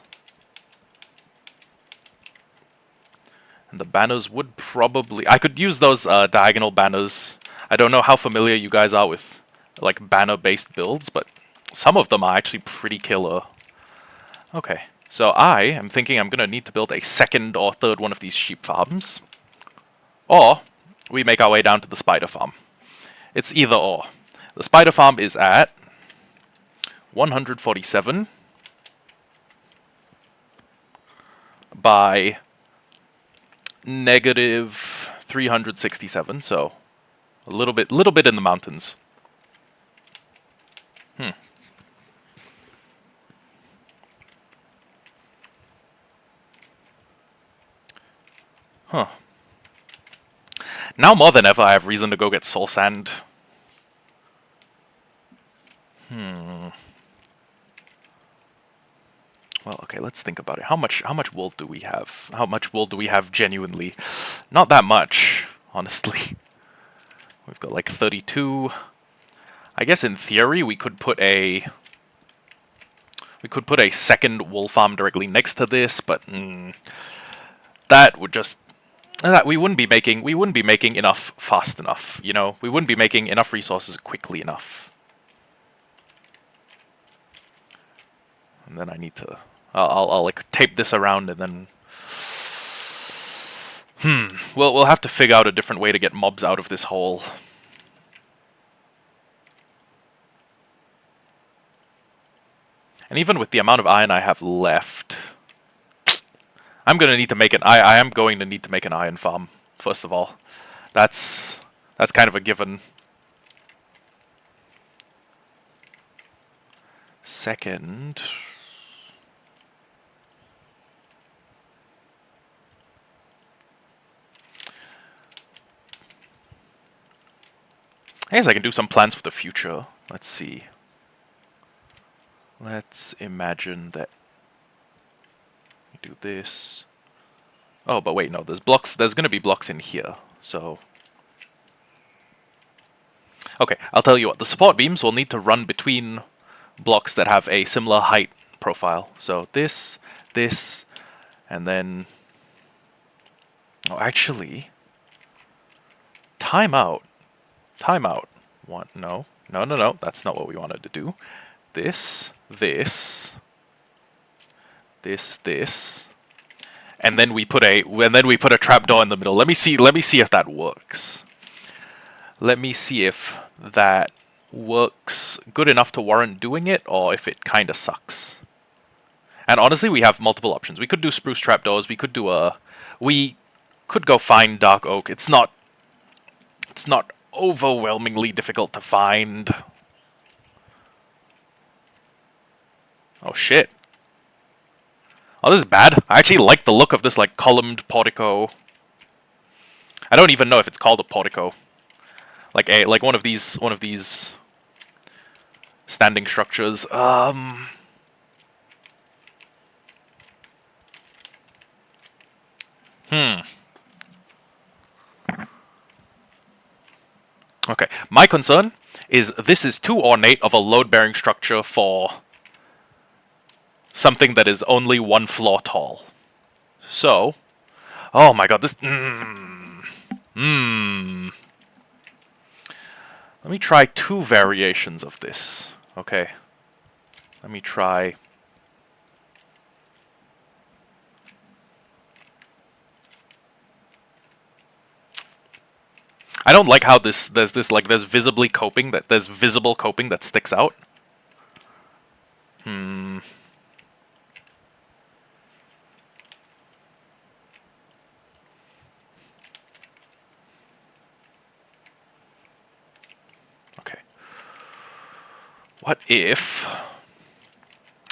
[SPEAKER 1] And the banners would probably... I could use those diagonal banners. I don't know how familiar you guys are with like banner-based builds, but some of them are actually pretty killer. Okay, so I am thinking I'm gonna need to build a second or third one of these sheep farms. Or we make our way down to the spider farm. It's either or. The spider farm is at 147 by negative 367, so a little bit in the mountains. Huh. Now more than ever, I have reason to go get soul sand. Well, okay, let's think about it. How much wool do we have? How much wool do we have genuinely? Not that much, honestly. We've got like 32. I guess in theory we could put a second wool farm directly next to this, but that would just we wouldn't be making enough fast enough, you know? We wouldn't be making enough resources quickly enough. And then I need to I'll like tape this around and then we'll have to figure out a different way to get mobs out of this hole. And even with the amount of iron I have left, I'm gonna need to make I am going to need to make an iron farm, first of all. That's kind of a given. Second, I guess I can do some plans for the future. Let's see. Let's imagine that we do this. Oh, but wait, no, there's blocks. There's going to be blocks in here, so... Okay, I'll tell you what. The support beams will need to run between blocks that have a similar height profile. So this, and then... Oh, actually... Time out. One, no. That's not what we wanted to do. This, and then we put a trapdoor in the middle. Let me see if that works. Let me see if that works good enough to warrant doing it, or if it kind of sucks. And honestly, we have multiple options. We could do spruce trapdoors. We could go find dark oak. It's not overwhelmingly difficult to find. Oh shit. Oh, this is bad. I actually like the look of this like columned portico. I don't even know if it's called a portico. Like one of these standing structures. Okay, my concern is this is too ornate of a load-bearing structure for something that is only one floor tall. So, oh my god, this... Let me try two variations of this. Okay. Let me try... I don't like how there's visible coping that sticks out. Okay. What if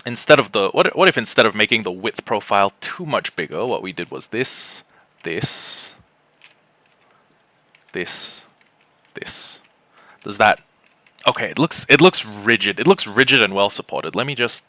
[SPEAKER 1] instead of making the width profile too much bigger, what we did was this. Does that... Okay, it looks rigid. It looks rigid and well supported. Let me just...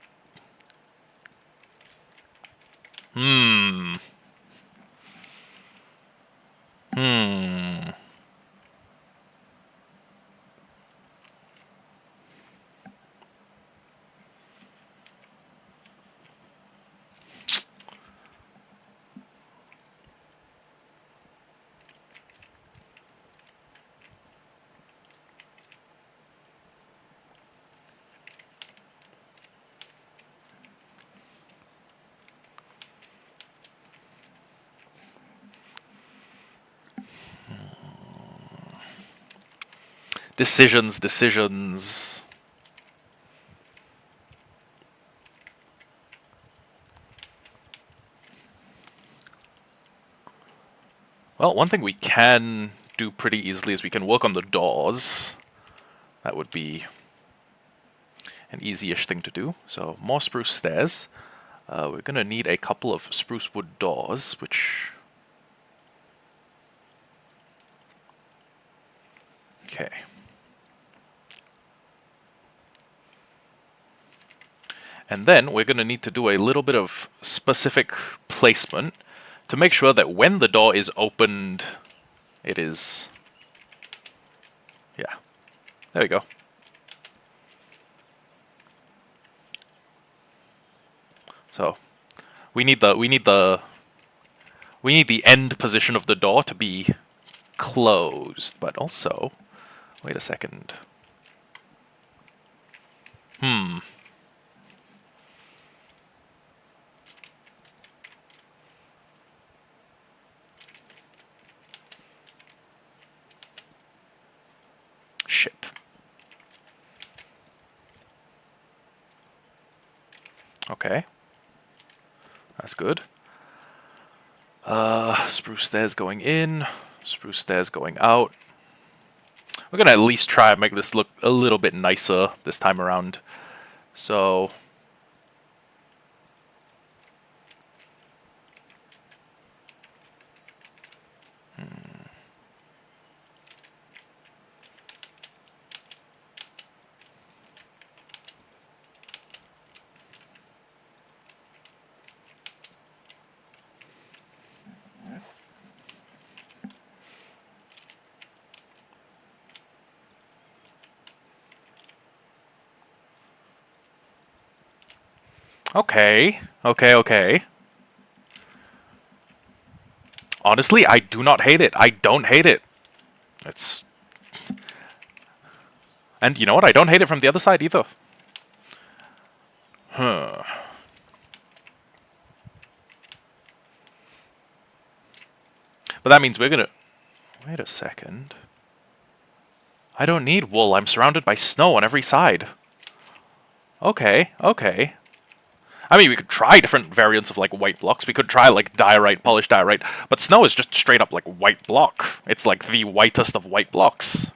[SPEAKER 1] Decisions, decisions. Well, one thing we can do pretty easily is we can work on the doors. That would be an easy-ish thing to do. So, more spruce stairs. We're going to need a couple of spruce wood doors, which... Okay. And then we're going to need to do a little bit of specific placement to make sure that when the door is opened, it is... Yeah. There we go. So, we need the end position of the door to be closed, but also, wait a second. Shit. Okay. That's good. Spruce stairs going in, spruce stairs going out. We're gonna at least try and make this look a little bit nicer this time around. So... Okay, okay. Honestly, I do not hate it. I don't hate it. It's... And you know what? I don't hate it from the other side either. Huh. But that means we're gonna... Wait a second. I don't need wool. I'm surrounded by snow on every side. Okay, okay. I mean, we could try different variants of, like, white blocks. We could try, like, diorite, polished diorite. But snow is just straight up, like, white block. It's, like, the whitest of white blocks.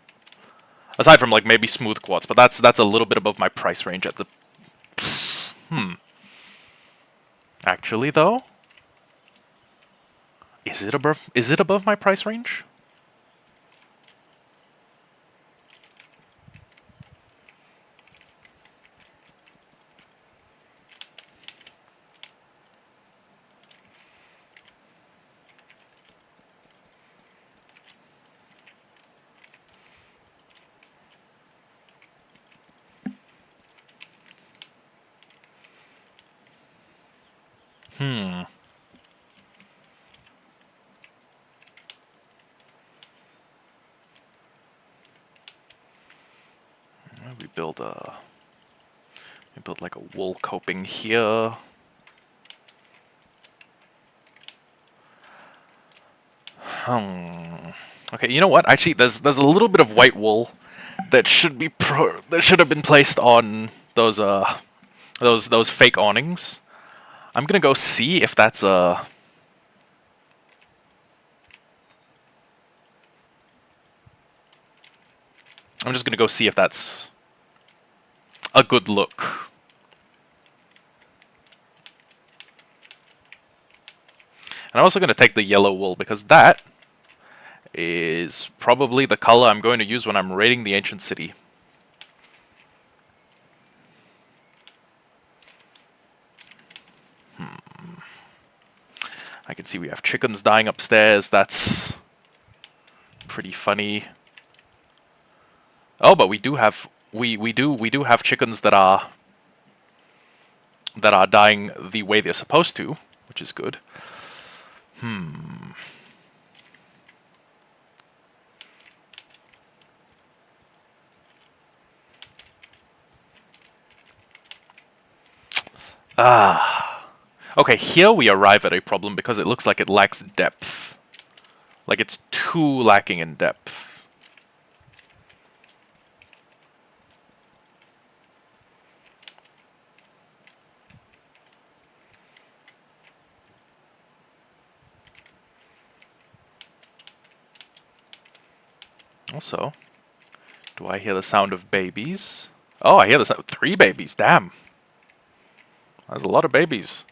[SPEAKER 1] Aside from, like, maybe smooth quartz. But that's a little bit above my price range at the... Actually, though? Is it above my price range? We build like a wool coping here. Okay, you know what? Actually, there's a little bit of white wool that should have been placed on those fake awnings. I'm gonna go see if that's I'm just gonna go see if that's a good look. And I'm also going to take the yellow wool, because that is probably the color I'm going to use when I'm raiding the ancient city. I can see we have chickens dying upstairs. That's pretty funny. Oh, but we do have we do have chickens that are dying the way they're supposed to, which is good. Okay, here we arrive at a problem because it looks like it lacks depth. Like it's too lacking in depth. Also, do I hear the sound of babies? Oh, I hear the sound. 3 babies. Damn. That's a lot of babies.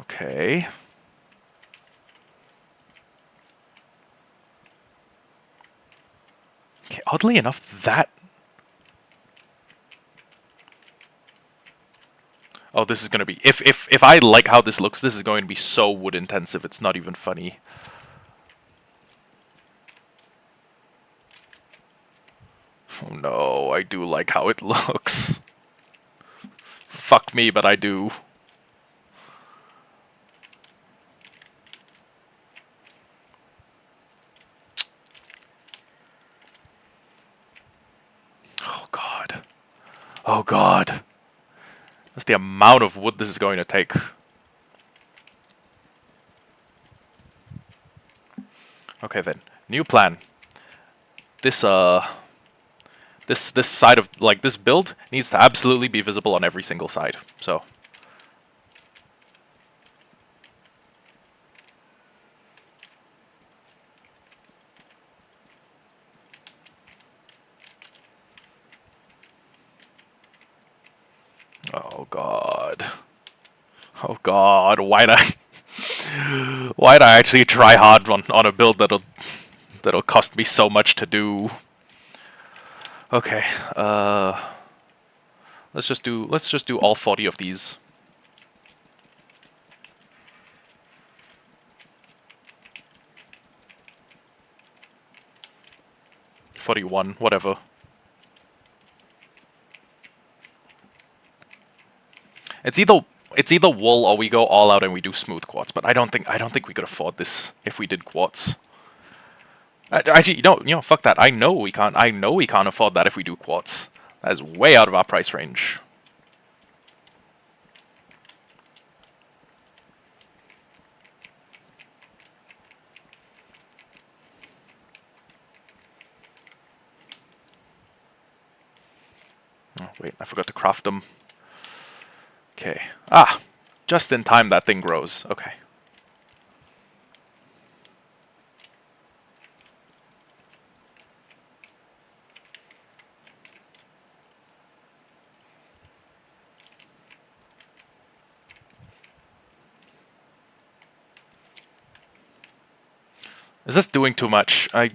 [SPEAKER 1] Okay. Okay, oddly enough, that... Oh, this is going to be... If I like how this looks, this is going to be so wood intensive, it's not even funny. Oh no, I do like how it looks. Fuck me, but I do. Oh god. Oh god. That's the amount of wood this is going to take. Okay then. New plan. This this side of like this build needs to absolutely be visible on every single side. So 'Oh god. Oh god, why'd I actually try hard on a build that'll cost me so much to do? Okay, let's just do all 40 of these. 41, whatever. It's either wool or we go all out and we do smooth quartz, but I don't think we could afford this if we did quartz. Actually, fuck that. I know we can't afford that if we do quartz. That is way out of our price range. Oh, wait, I forgot to craft them. Okay. Ah! Just in time that thing grows. Okay. Is this doing too much? Okay.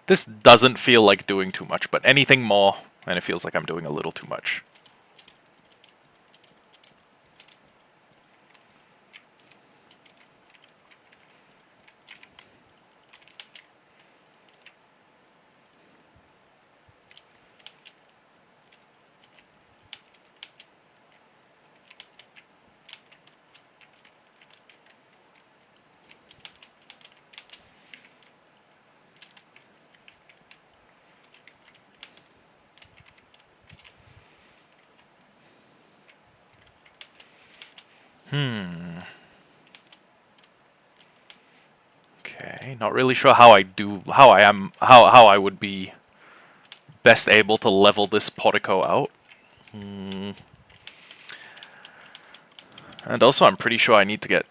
[SPEAKER 1] This doesn't feel like doing too much, but anything more, and it feels like I'm doing a little too much. Okay, not really sure how I would be best able to level this portico out. And also, I'm pretty sure I need to get.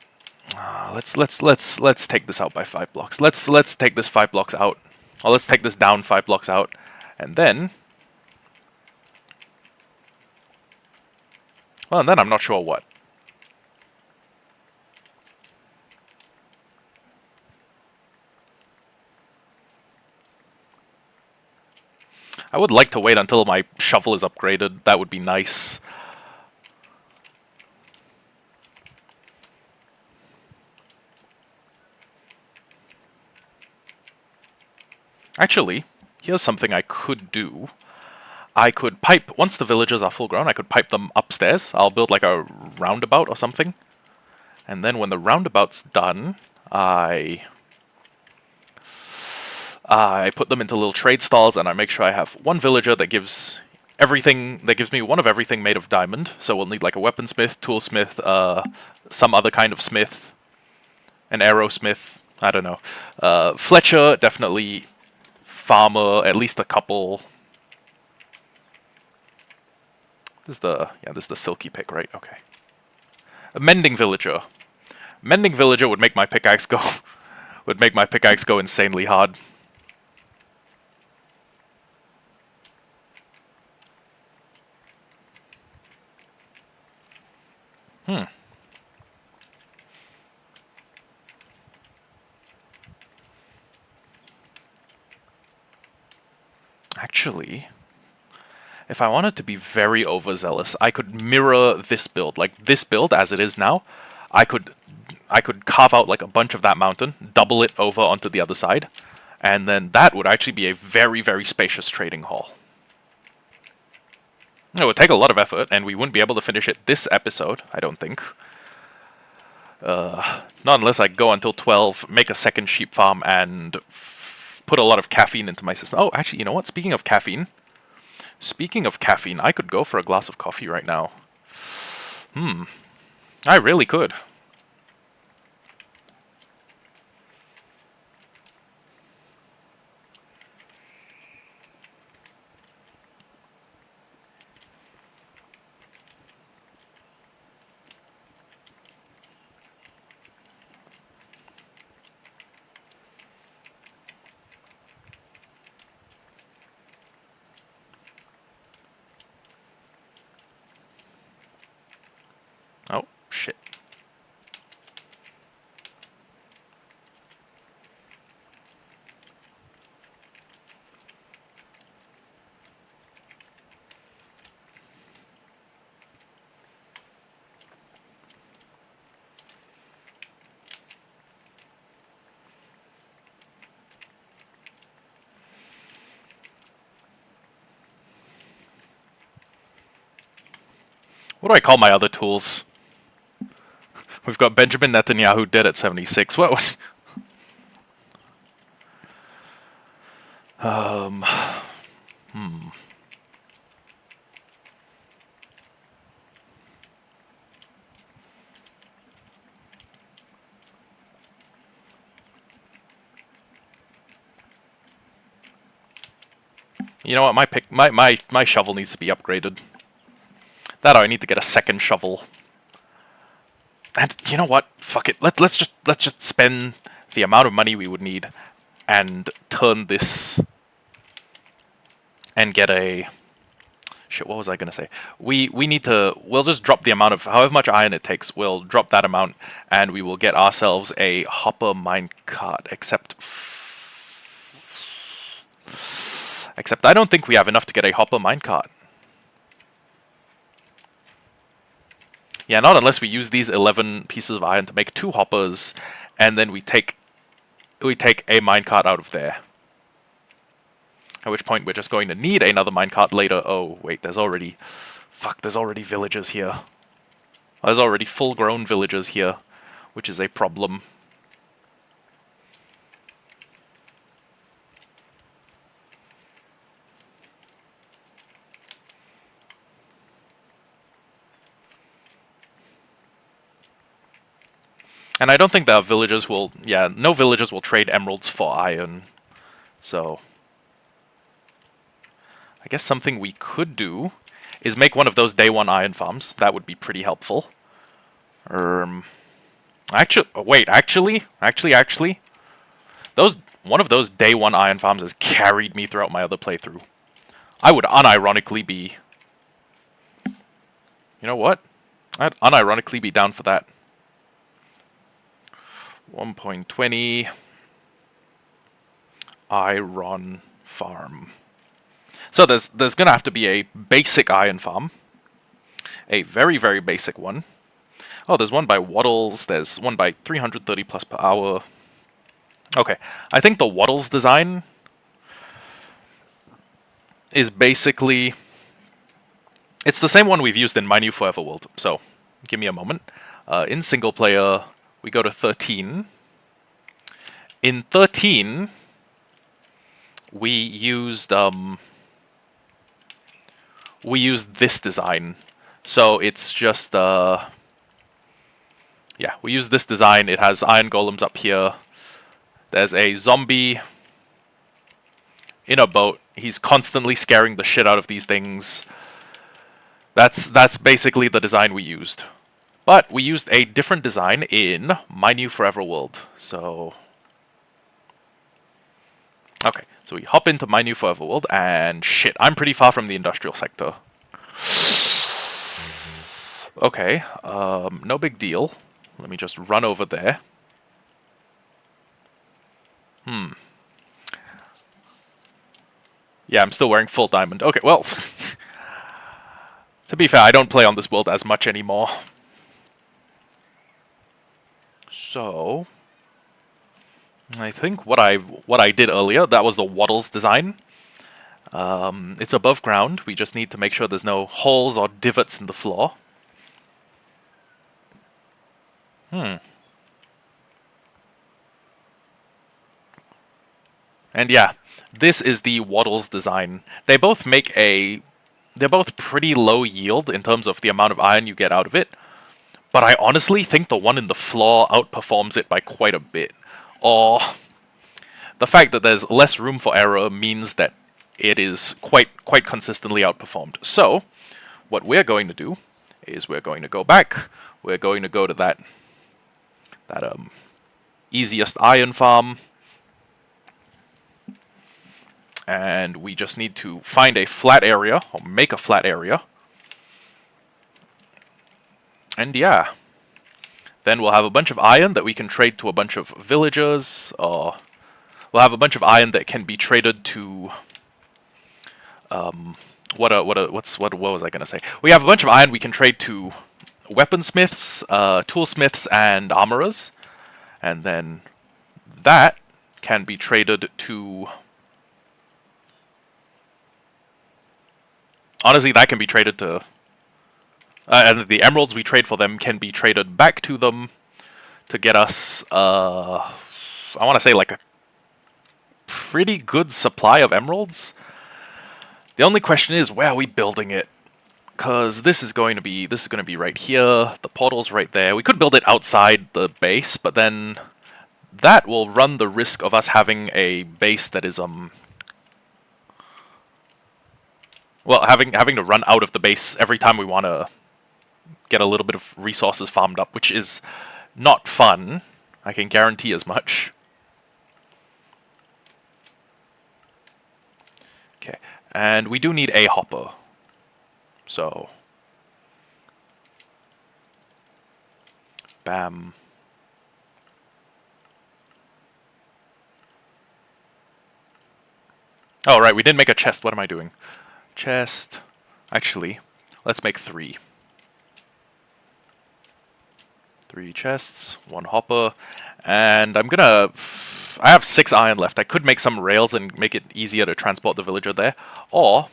[SPEAKER 1] Let's take this out by 5 blocks. Let's take this 5 blocks out, or let's take this down 5 blocks out, and then. Well, and then I'm not sure what. I would like to wait until my shovel is upgraded. That would be nice. Actually, here's something I could do. I could pipe, once the villagers are full grown, I could pipe them upstairs. I'll build like a roundabout or something. And then when the roundabout's done, I put them into little trade stalls, and I make sure I have one villager that gives me one of everything made of diamond. So we'll need like a weaponsmith, toolsmith, some other kind of smith, an arrowsmith. I don't know. Fletcher, definitely. Farmer, at least a couple. This is the silky pick, right? Okay. A mending villager. Mending villager would make my pickaxe go would make my pickaxe go insanely hard. Actually, if I wanted to be very overzealous, I could mirror this build. Like this build as it is now, I could carve out like a bunch of that mountain, double it over onto the other side, and then that would actually be a very, very spacious trading hall. It would take a lot of effort, and we wouldn't be able to finish it this episode, I don't think. Not unless I go until 12, make a second sheep farm, and put a lot of caffeine into my system. Oh, actually, you know what? Speaking of caffeine, I could go for a glass of coffee right now. I really could. Oh, shit. What do I call my other tools? We've got Benjamin Netanyahu dead at 76. What? You know what? My shovel needs to be upgraded. That or I need to get a second shovel. And you know what? Fuck it. Let's just spend the amount of money we would need and turn this and get a shit. What was I gonna say? We'll just drop the amount of however much iron it takes. We'll drop that amount and we will get ourselves a hopper minecart. Except I don't think we have enough to get a hopper minecart. Yeah, not unless we use these 11 pieces of iron to make 2 hoppers, and then we take a minecart out of there. At which point we're just going to need another minecart later. Oh, wait, there's already villagers here. There's already full-grown villagers here, which is a problem. And I don't think that villagers will... Yeah, no villagers will trade emeralds for iron. So... I guess something we could do is make one of those day 1 iron farms. That would be pretty helpful. Actually... One of those day 1 iron farms has carried me throughout my other playthrough. I would unironically be... You know what? I'd unironically be down for that. 1.20 iron farm. So there's gonna have to be a basic iron farm. A very, very basic one. Oh, there's one by Waddles, there's one by 330 plus per hour. Okay, I think the Waddles design is basically... It's the same one we've used in My New Forever World, so give me a moment. In single player, we go to 13. In 13, we used this design. So it's just yeah, we use this design. It has iron golems up here. There's a zombie in a boat. He's constantly scaring the shit out of these things. That's basically the design we used. But we used a different design in My New Forever World. So okay, so we hop into My New Forever World, and shit, I'm pretty far from the industrial sector. Okay, no big deal. Let me just run over there. Yeah, I'm still wearing full diamond. Okay, well, to be fair, I don't play on this world as much anymore. So, I think what I did earlier, that was the Waddles design. It's above ground. We just need to make sure there's no holes or divots in the floor. And yeah, this is the Waddles design. They're both pretty low yield in terms of the amount of iron you get out of it. But I honestly think the one in the floor outperforms it by quite a bit. Or the fact that there's less room for error means that it is quite consistently outperformed. So, what we're going to do is we're going to go back. We're going to go to that easiest iron farm, and we just need to find a flat area, or make a flat area. And yeah, then we'll have a bunch of iron that we can trade to a bunch of villagers, or we'll have a bunch of iron that can be traded to what was I gonna say? We have a bunch of iron we can trade to weaponsmiths, toolsmiths, and armorers, and then that can be traded to. Honestly, that can be traded to. And the emeralds we trade for them can be traded back to them to get us, I want to say like a pretty good supply of emeralds. The only question is, where are we building it? Because this is going to be right here. The portal's right there. We could build it outside the base, but then that will run the risk of us having a base that is well, having to run out of the base every time we want to get a little bit of resources farmed up, which is not fun. I can guarantee as much. Okay, and we do need a hopper. So, bam. Oh, right, we didn't make a chest. What am I doing? Chest. Actually, let's make 3. 3 chests, 1 hopper, and I have 6 iron left. I could make some rails and make it easier to transport the villager there, or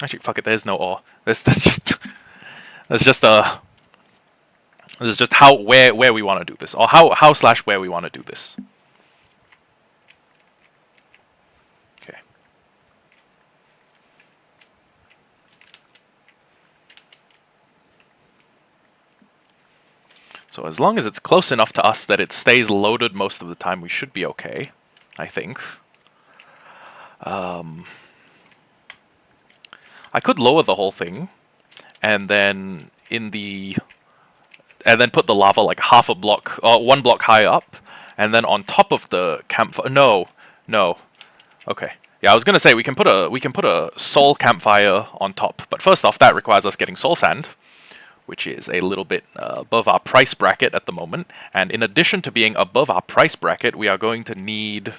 [SPEAKER 1] actually, fuck it. There's no or. That's just how where we want to do this, or how slash where we want to do this. Okay. So as long as it's close enough to us that it stays loaded most of the time, we should be okay, I think. I could lower the whole thing, and then put the lava like half a block, or 1 block high up, and then on top of the campfire. No. Okay. Yeah, I was gonna say we can put a soul campfire on top, but first off, that requires us getting soul sand, which is a little bit above our price bracket at the moment. And in addition to being above our price bracket, we are going to need,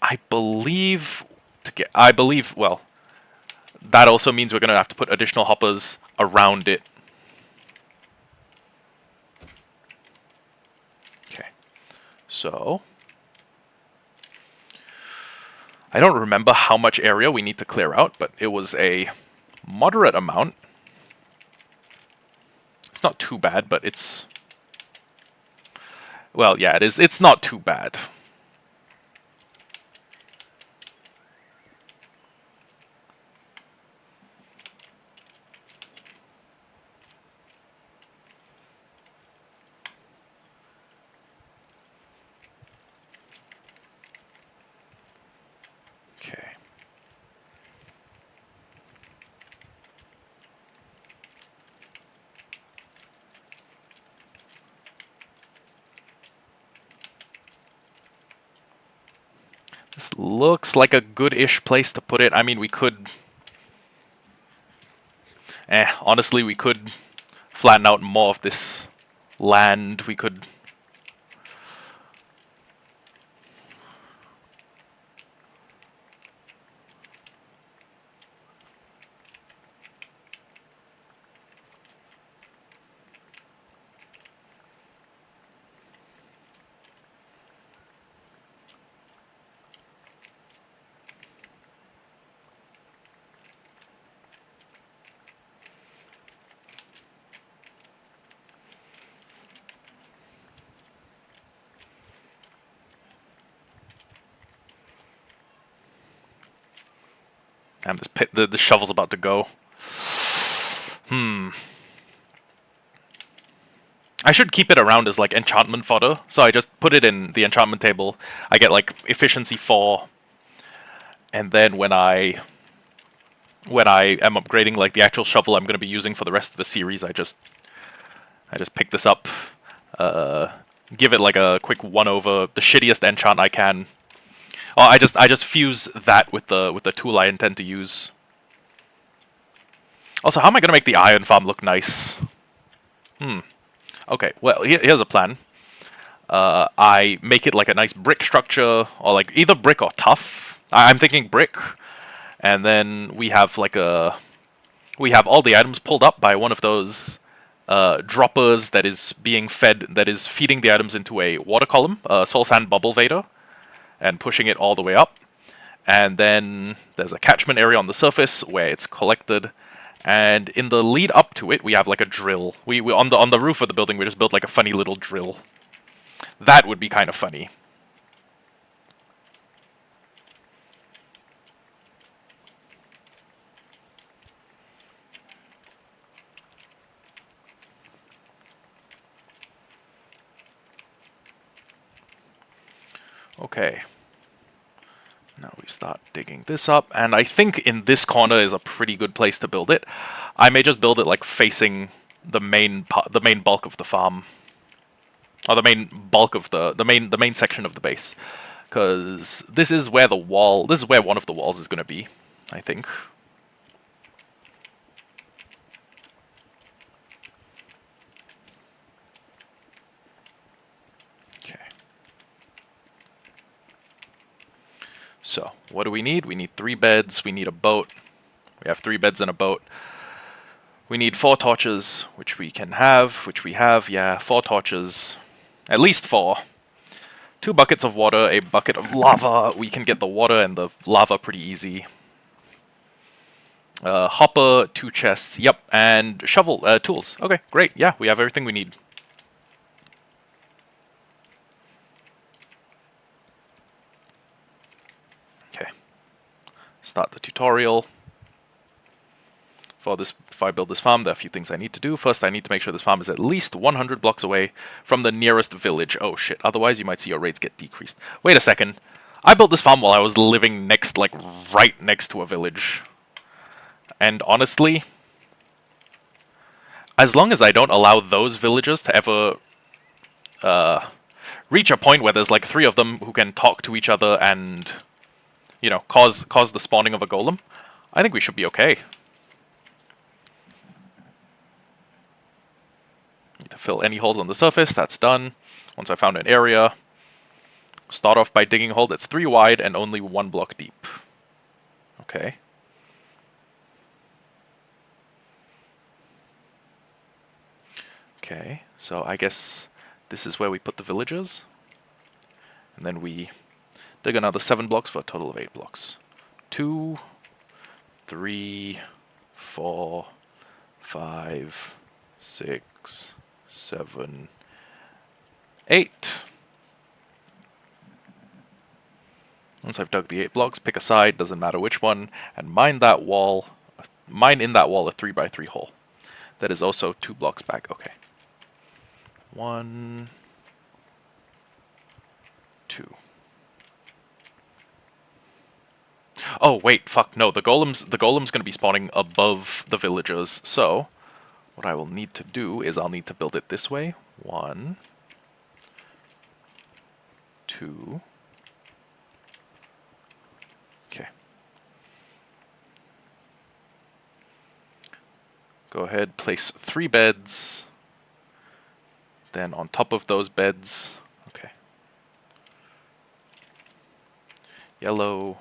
[SPEAKER 1] I believe, well, that also means we're going to have to put additional hoppers around it. Okay, so I don't remember how much area we need to clear out, but it was a moderate amount. It's not too bad, but it's... Well, yeah, it is. It's not too bad. Okay. This looks like a good-ish place to put it. I mean, we could... honestly, we could flatten out more of this land. We could... Damn, this pit, the shovel's about to go. I should keep it around as like enchantment fodder, so I just put it in the enchantment table. I get like efficiency 4, and then when I am upgrading like the actual shovel I'm going to be using for the rest of the series, I just pick this up, give it like a quick 1-over, the shittiest enchant I can. Oh, I just fuse that with the tool I intend to use. Also, how am I going to make the iron farm look nice? Okay, well, here's a plan. I make it like a nice brick structure, or like either brick or tuff. I'm thinking brick. And then we have like we have all the items pulled up by one of those droppers that is being fed, that is feeding the items into a water column, Soul Sand Bubble Vader, and pushing it all the way up. And then there's a catchment area on the surface where it's collected. And in the lead up to it, we have like a drill. We on the roof of the building, we just built like a funny little drill. That would be kind of funny. Okay. Now we start digging this up, and I think in this corner is a pretty good place to build it. I may just build it like facing the main bulk of the farm, or the main bulk of the main section of the base, because this is where one of the walls is going to be, I think. So, what do we need? We need 3 beds, we need a boat. We have 3 beds and a boat. We need 4 torches, which we can have, which we have, yeah, 4 torches. At least 4. 2 buckets of water, a bucket of lava. We can get the water and the lava pretty easy. Hopper, 2 chests, yep, and shovel, tools. Okay, great, yeah, we have everything we need. Start the tutorial. Before I build this farm, there are a few things I need to do. First, I need to make sure this farm is at least 100 blocks away from the nearest village. Oh shit, otherwise you might see your rates get decreased. Wait a second. I built this farm while I was living next, like, right next to a village. And honestly, as long as I don't allow those villagers to ever reach a point where there's like 3 of them who can talk to each other and, you know, cause the spawning of a golem, I think we should be okay. Need to fill any holes on the surface, that's done. Once I found an area, start off by digging a hole that's 3 wide and only 1 block deep. Okay. Okay, so I guess this is where we put the villagers. And then we dig another 7 blocks for a total of 8 blocks. 2, 3, 4, 5, 6, 7, 8. Once I've dug the 8 blocks, pick a side, doesn't matter which one, and mine in that wall a 3x3 hole. That is also 2 blocks back. Okay. 1, 2. Oh wait, fuck no, the golem's gonna be spawning above the villagers, so what I will need to do is I'll need to build it this way. 1, 2, Go ahead, place 3 beds. Then on top of those beds, okay. Yellow,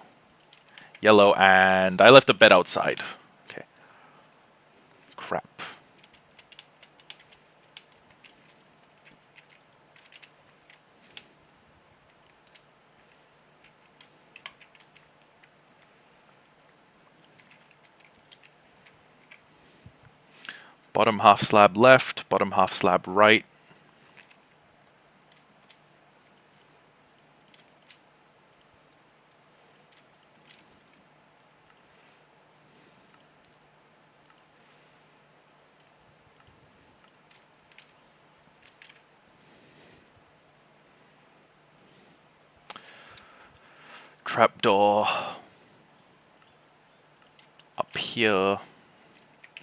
[SPEAKER 1] yellow, and I left a bed outside. Okay. Crap. Bottom half slab left, bottom half slab right. Trapdoor. Up here.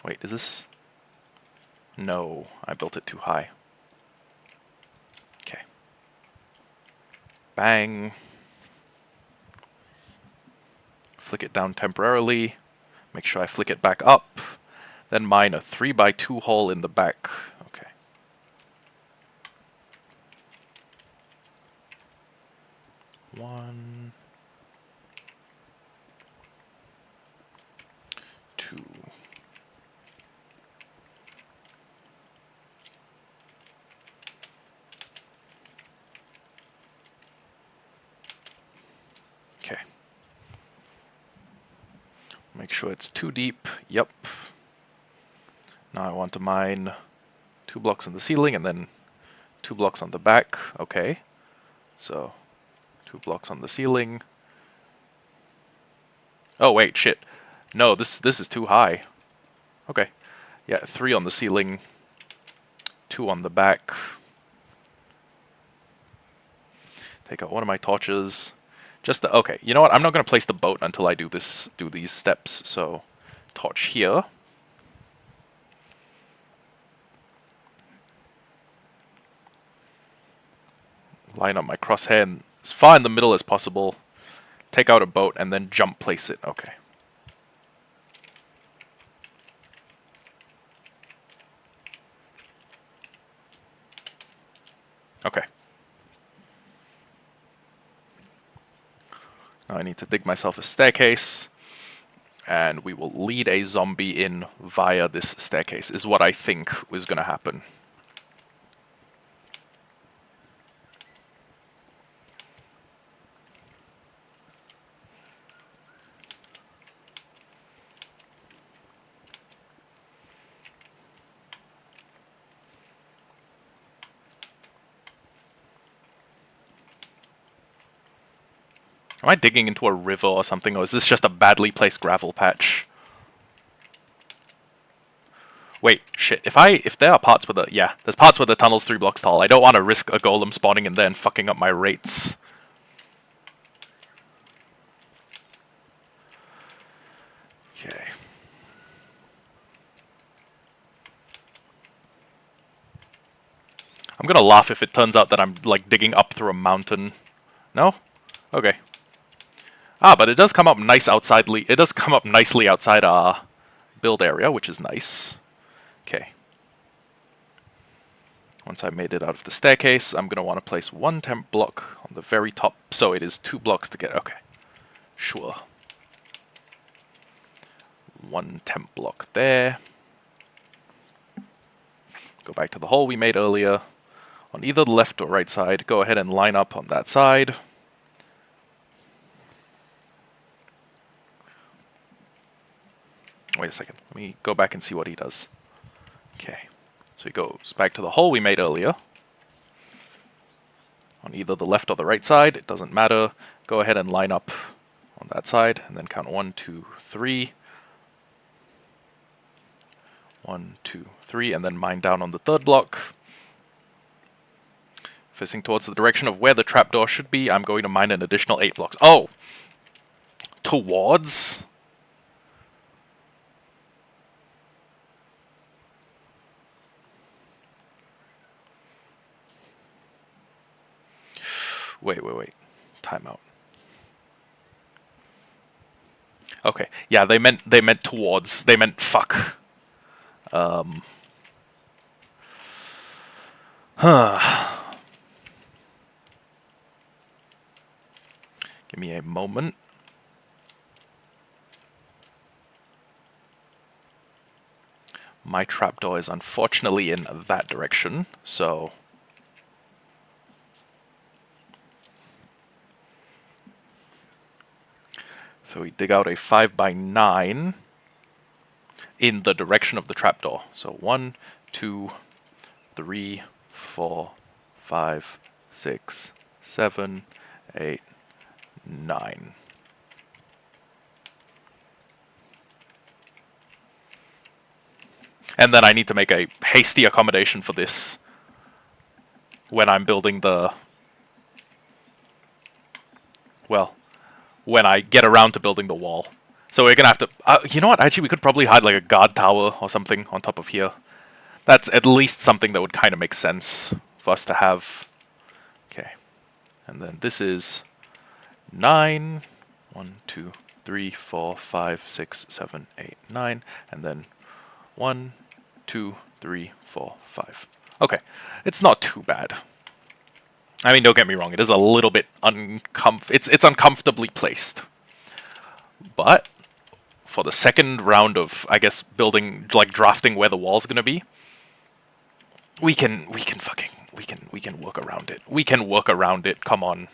[SPEAKER 1] Wait, is this? No, I built it too high. Okay. Bang. Flick it down temporarily. Make sure I flick it back up. Then mine a 3x2 hole in the back. Okay. One. 2. Okay. Make sure it's too deep. Yep. Now I want to mine 2 blocks in the ceiling and then 2 blocks on the back. Okay. So 2 blocks on the ceiling. Oh wait, shit. No, this is too high. Okay. Yeah, 3 on the ceiling, 2 on the back. Take out one of my torches. Just the, okay, you know what? I'm not going to place the boat until I do these steps. So, torch here. Line up my crosshair as far in the middle as possible. Take out a boat and then jump place it. Okay. Okay. Now I need to dig myself a staircase. And we will lead a zombie in via this staircase, is what I think is going to happen. Am I digging into a river or something, or is this just a badly placed gravel patch? Wait, shit. If there are parts where the... Yeah, there's parts where the tunnel's 3 blocks tall. I don't want to risk a golem spawning in there and fucking up my rates. Okay. I'm gonna laugh if it turns out that I'm, like, digging up through a mountain. No? Okay. Ah, but it does come up nice outside. It does come up nicely outside our build area, which is nice. Okay. Once I made it out of the staircase, I'm gonna want to place 1 temp block on the very top, so it is 2 blocks to get. Okay. Sure. 1 temp block there. Go back to the hole we made earlier. On either the left or right side, go ahead and line up on that side. Wait a second, let me go back and see what he does. Okay, so he goes back to the hole we made earlier. On either the left or the right side, it doesn't matter. Go ahead and line up on that side, and then count 1, 2, 3. 1, 2, 3, and then mine down on the 3rd block. Facing towards the direction of where the trapdoor should be, I'm going to mine an additional 8 blocks. Oh! Towards? Wait. Time out. Okay, yeah, they meant towards. They meant fuck. Give me a moment. My trapdoor is unfortunately in that direction, so... So we dig out a 5x9 in the direction of the trapdoor. So 1, 2, 3, 4, 5, 6, 7, 8, 9. And then I need to make a hasty accommodation for this when I'm building the... Well, when I get around to building the wall. So we're gonna have to... you know what? Actually, we could probably hide like a guard tower or something on top of here. That's at least something that would kind of make sense for us to have. Okay. And then this is 9. 1, 2, 3, 4, 5, 6, 7, 8, 9. And then 1, 2, 3, 4, 5. Okay. It's not too bad. I mean, don't get me wrong. It is a little bit it's uncomfortably placed. But for the second round of, I guess, building, like drafting where the wall's gonna be, we can work around it. We can work around it. Come on.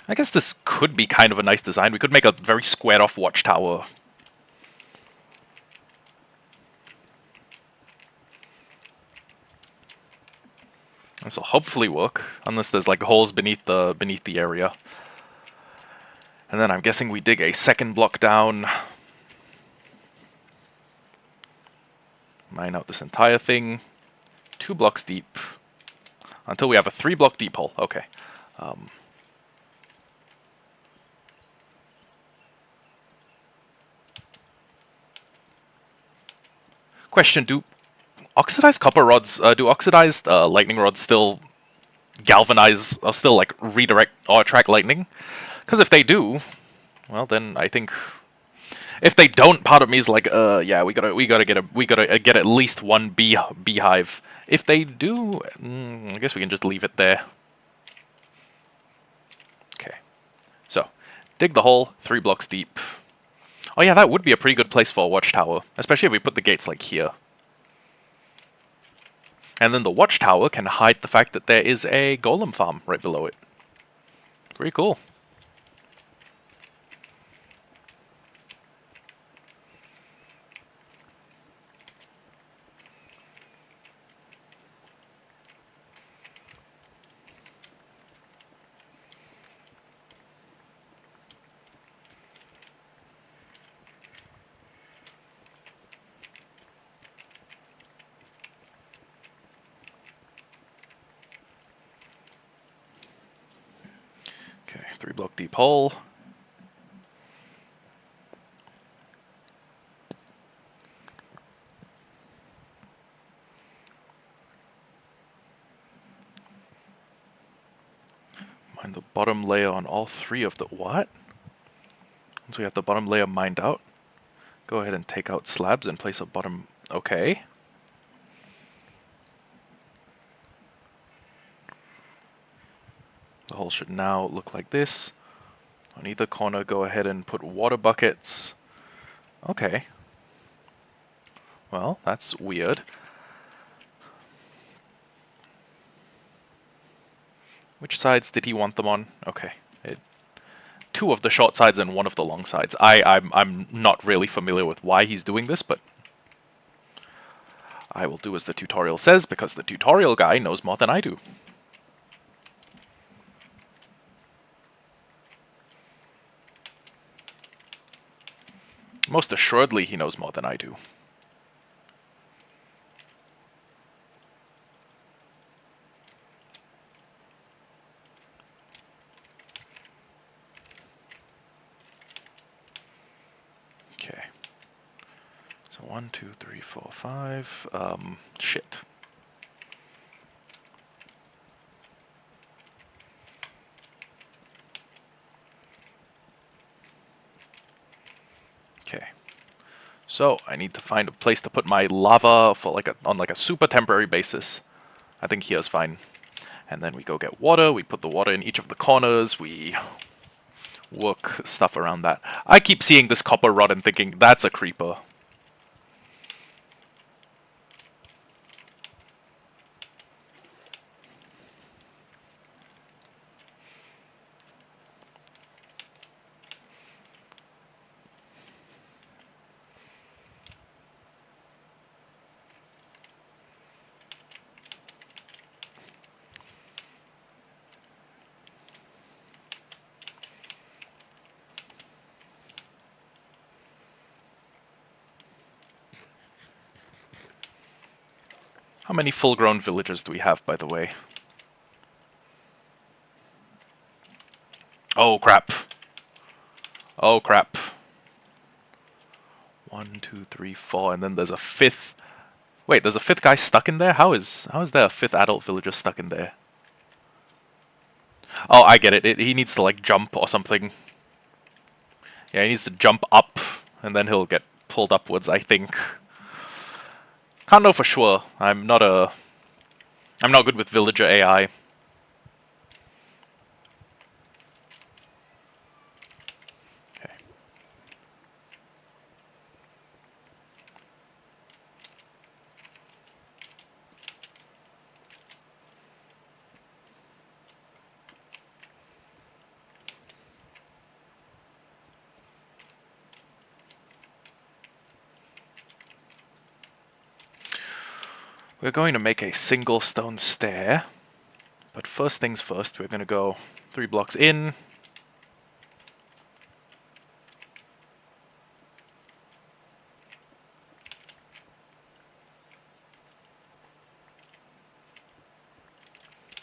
[SPEAKER 1] I guess this could be kind of a nice design. We could make a very squared off watchtower. This will hopefully work, unless there's like holes beneath the area. And then I'm guessing we dig a second block down. Mine out this entire thing. 2 blocks deep. Until we have a 3-block deep hole. Okay. Question, do oxidized copper rods, do oxidized lightning rods still galvanize, or still like redirect or attract lightning? Because if they do, well then I think... If they don't, part of me is like, yeah, we gotta get at least one beehive. If they do, I guess we can just leave it there. Okay, so dig the hole 3 blocks deep. Oh yeah, that would be a pretty good place for a watchtower, especially if we put the gates like here. And then the watchtower can hide the fact that there is a golem farm right below it. Pretty cool. Okay, 3-block deep hole. Mine the bottom layer on all 3 of the... What? Once we have the bottom layer mined out, go ahead and take out slabs and place a bottom... Okay. The hole should now look like this. On either corner, go ahead and put water buckets. Okay. Well, that's weird. Which sides did he want them on? Okay. Two of the short sides and one of the long sides. I'm not really familiar with why he's doing this, but I will do as the tutorial says, because the tutorial guy knows more than I do. Most assuredly he knows more than I do. Okay. So 1, 2, 3, 4, 5. Shit. Okay. So I need to find a place to put my lava for on a super temporary basis. I think here's fine. And then we go get water. We put the water in each of the corners. We work stuff around that. I keep seeing this copper rod and thinking that's a creeper. How many full-grown villagers do we have, by the way? Oh, crap. Oh, crap. 1, 2, 3, 4, and then there's a fifth. Wait, there's a fifth guy stuck in there? How is there a fifth adult villager stuck in there? Oh, I get it. He needs to, like, jump or something. Yeah, he needs to jump up, and then he'll get pulled upwards, I think. Can't know for sure. I'm not good with villager AI. Okay. We're going to make a single stone stair. But first things first, we're going to go 3 blocks in.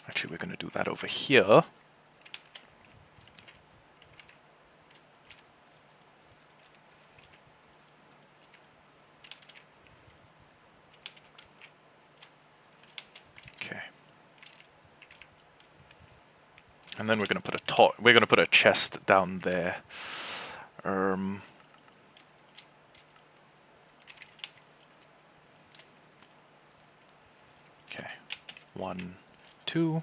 [SPEAKER 1] Actually, we're going to do that over here. Okay. And then we're going to put a chest down there. Okay. 1, 2.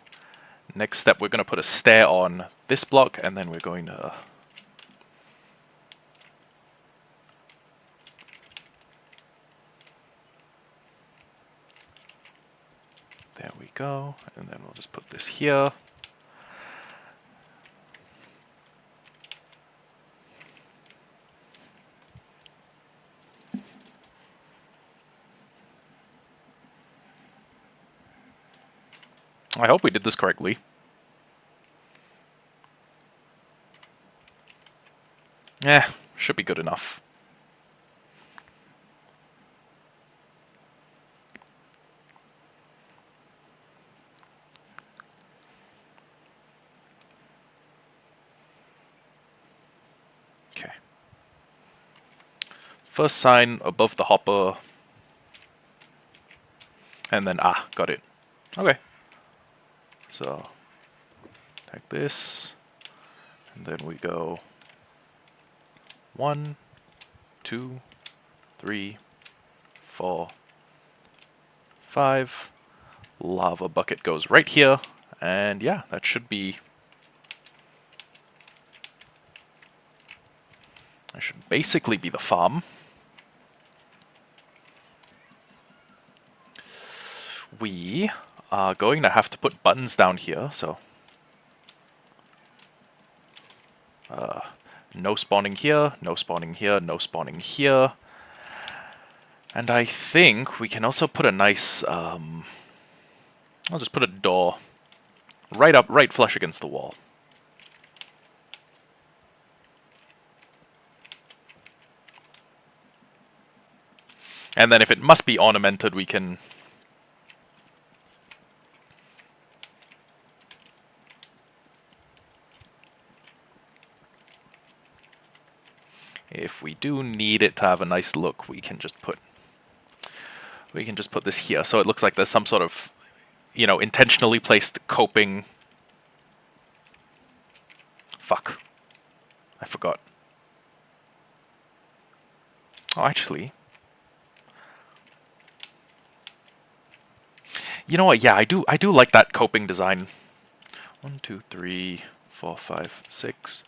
[SPEAKER 1] Next step, we're going to put a stair on this block, and then we're going to... There we go. And then we'll just put this here. I hope we did this correctly. Should be good enough. Okay. First sign above the hopper. And then, got it. Okay. So, like this. And then we go 1, 2, 3, 4, 5. Lava bucket goes right here. And yeah, that should basically be the farm. We are going to have to put buttons down here, so No spawning here, no spawning here, no spawning here. And I think we can also put a nice, I'll just put a door right flush against the wall. And then if it must be ornamented, we can... If we do need it to have a nice look, we can just put this here, so it looks like there's some sort of, you know, intentionally placed coping. Fuck. I forgot. Oh, actually. You know what? Yeah, I do like that coping design. 1, 2, 3, 4, 5, 6.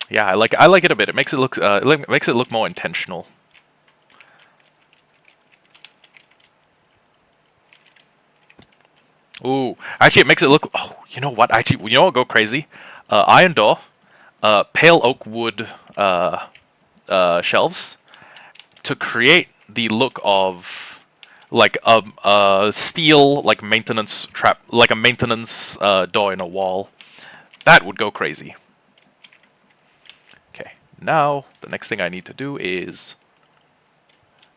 [SPEAKER 1] Yeah, I like it a bit. It makes it look more intentional. Ooh, actually, it makes it look. Oh, you know what? Actually, you know what? Go crazy. Iron door, pale oak wood shelves to create the look of like a steel like maintenance trap, like a maintenance door in a wall. That would go crazy. Okay, now the next thing I need to do is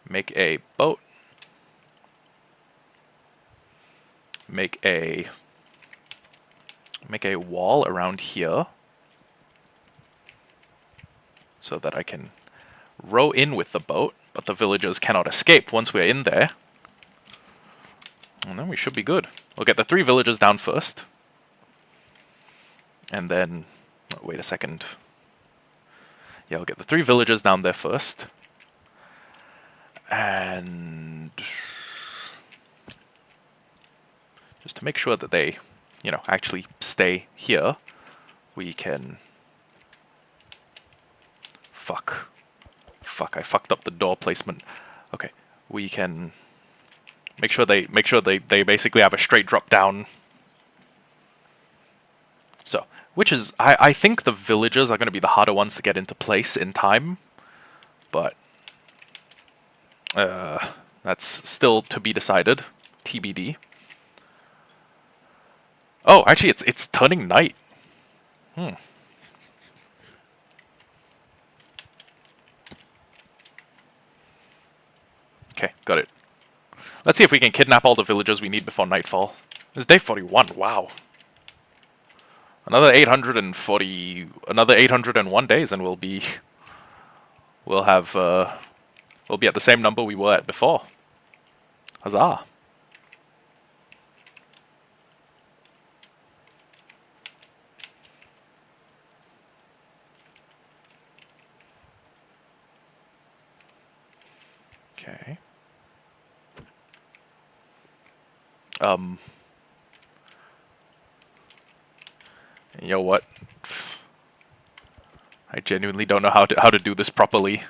[SPEAKER 1] make a boat. Make a wall around here so that I can row in with the boat, but the villagers cannot escape once we're in there. And then we should be good. We'll get the 3 villagers down first. And then... oh, wait a second. Yeah, I'll get the 3 villagers down there first. And... just to make sure that they, you know, actually stay here, we can... Fuck, I fucked up the door placement. Okay, we can make sure they basically have a straight drop down. So, which is I think the villagers are going to be the harder ones to get into place in time, but that's still to be decided. TBD. Oh, actually, it's turning night. Okay, got it. Let's see if we can kidnap all the villagers we need before nightfall. It's day 41. Wow. Another 801 days, and we'll be we'll be at the same number we were at before. Huzzah! Okay. You know what? I genuinely don't know how to do this properly.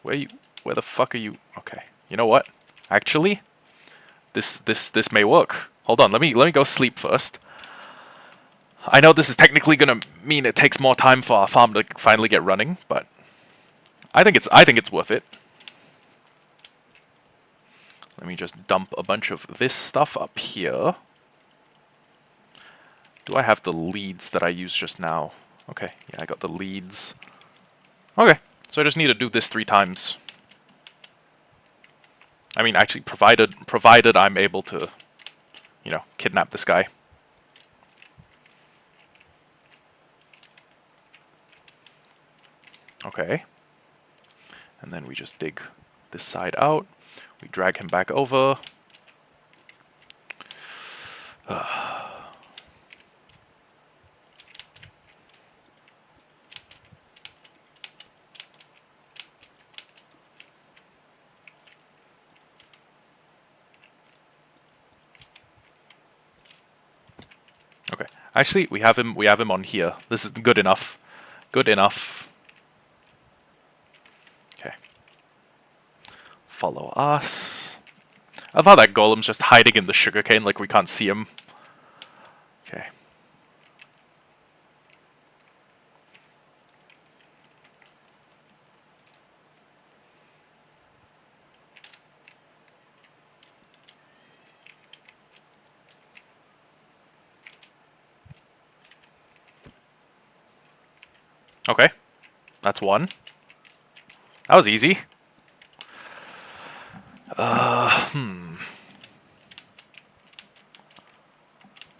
[SPEAKER 1] Where the fuck are you? Okay. You know what? Actually, this may work. Hold on, let me go sleep first. I know this is technically gonna mean it takes more time for our farm to finally get running, but I think it's worth it. Let me just dump a bunch of this stuff up here. Do I have the leads that I used just now? Okay, yeah, I got the leads. Okay, so I just need to do this 3 times. I mean, actually, provided I'm able to, you know, kidnap this guy. Okay. And then we just dig this side out. We drag him back over. Actually, we have him. We have him on here. This is good enough. Good enough. Okay. Follow us. I thought that golem's just hiding in the sugarcane, like we can't see him. Okay. Okay. That's one. That was easy.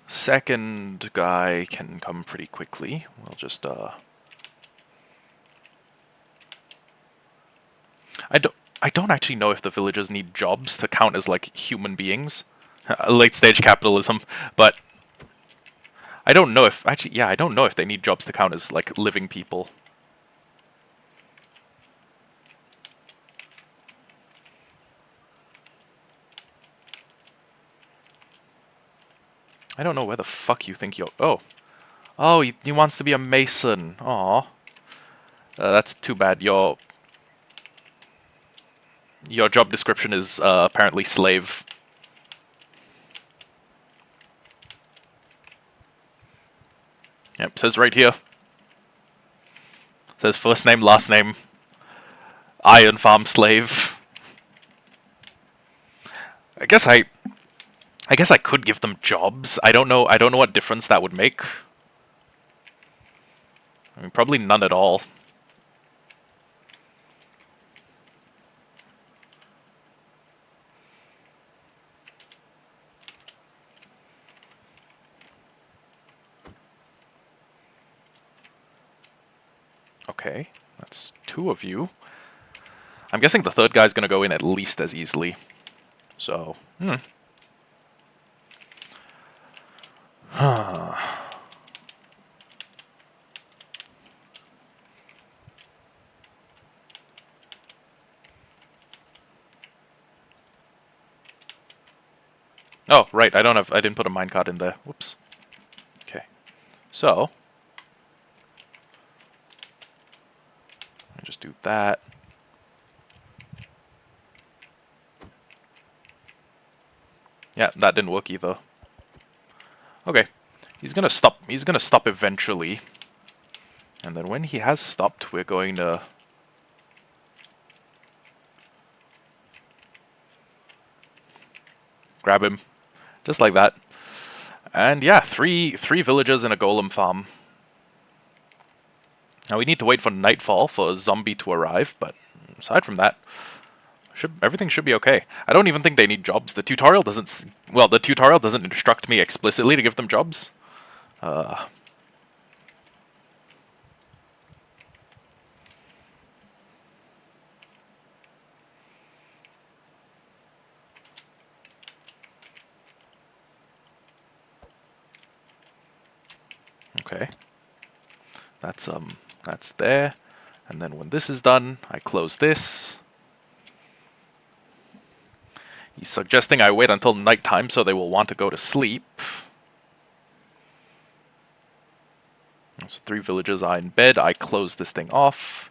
[SPEAKER 1] Second guy can come pretty quickly. We'll just, I don't actually know if the villagers need jobs to count as, like, human beings. Late stage capitalism. But I don't know if, actually, yeah, I don't know if they need jobs to count as, like, living people. I don't know where the fuck you think you're... Oh. Oh, he wants to be a mason. Aw. That's too bad. Your job description is apparently slave. Yep, says right here. Says first name, last name. Iron farm slave. I guess I could give them jobs. I don't know what difference that would make. I mean, probably none at all. Okay, that's two of you. I'm guessing the third guy's gonna go in at least as easily. So, Oh, right, I didn't put a minecart in there. Whoops. Okay. So, just do that. Yeah, that didn't work either. Okay. He's gonna stop eventually. And then when he has stopped, we're going to grab him. Just like that. And yeah, three villagers and a golem farm. Now we need to wait for nightfall for a zombie to arrive, but aside from that, everything should be okay. I don't even think they need jobs. The tutorial doesn't instruct me explicitly to give them jobs. Okay. That's there. And then when this is done, I close this. He's suggesting I wait until nighttime so they will want to go to sleep. So 3 villagers are in bed. I close this thing off.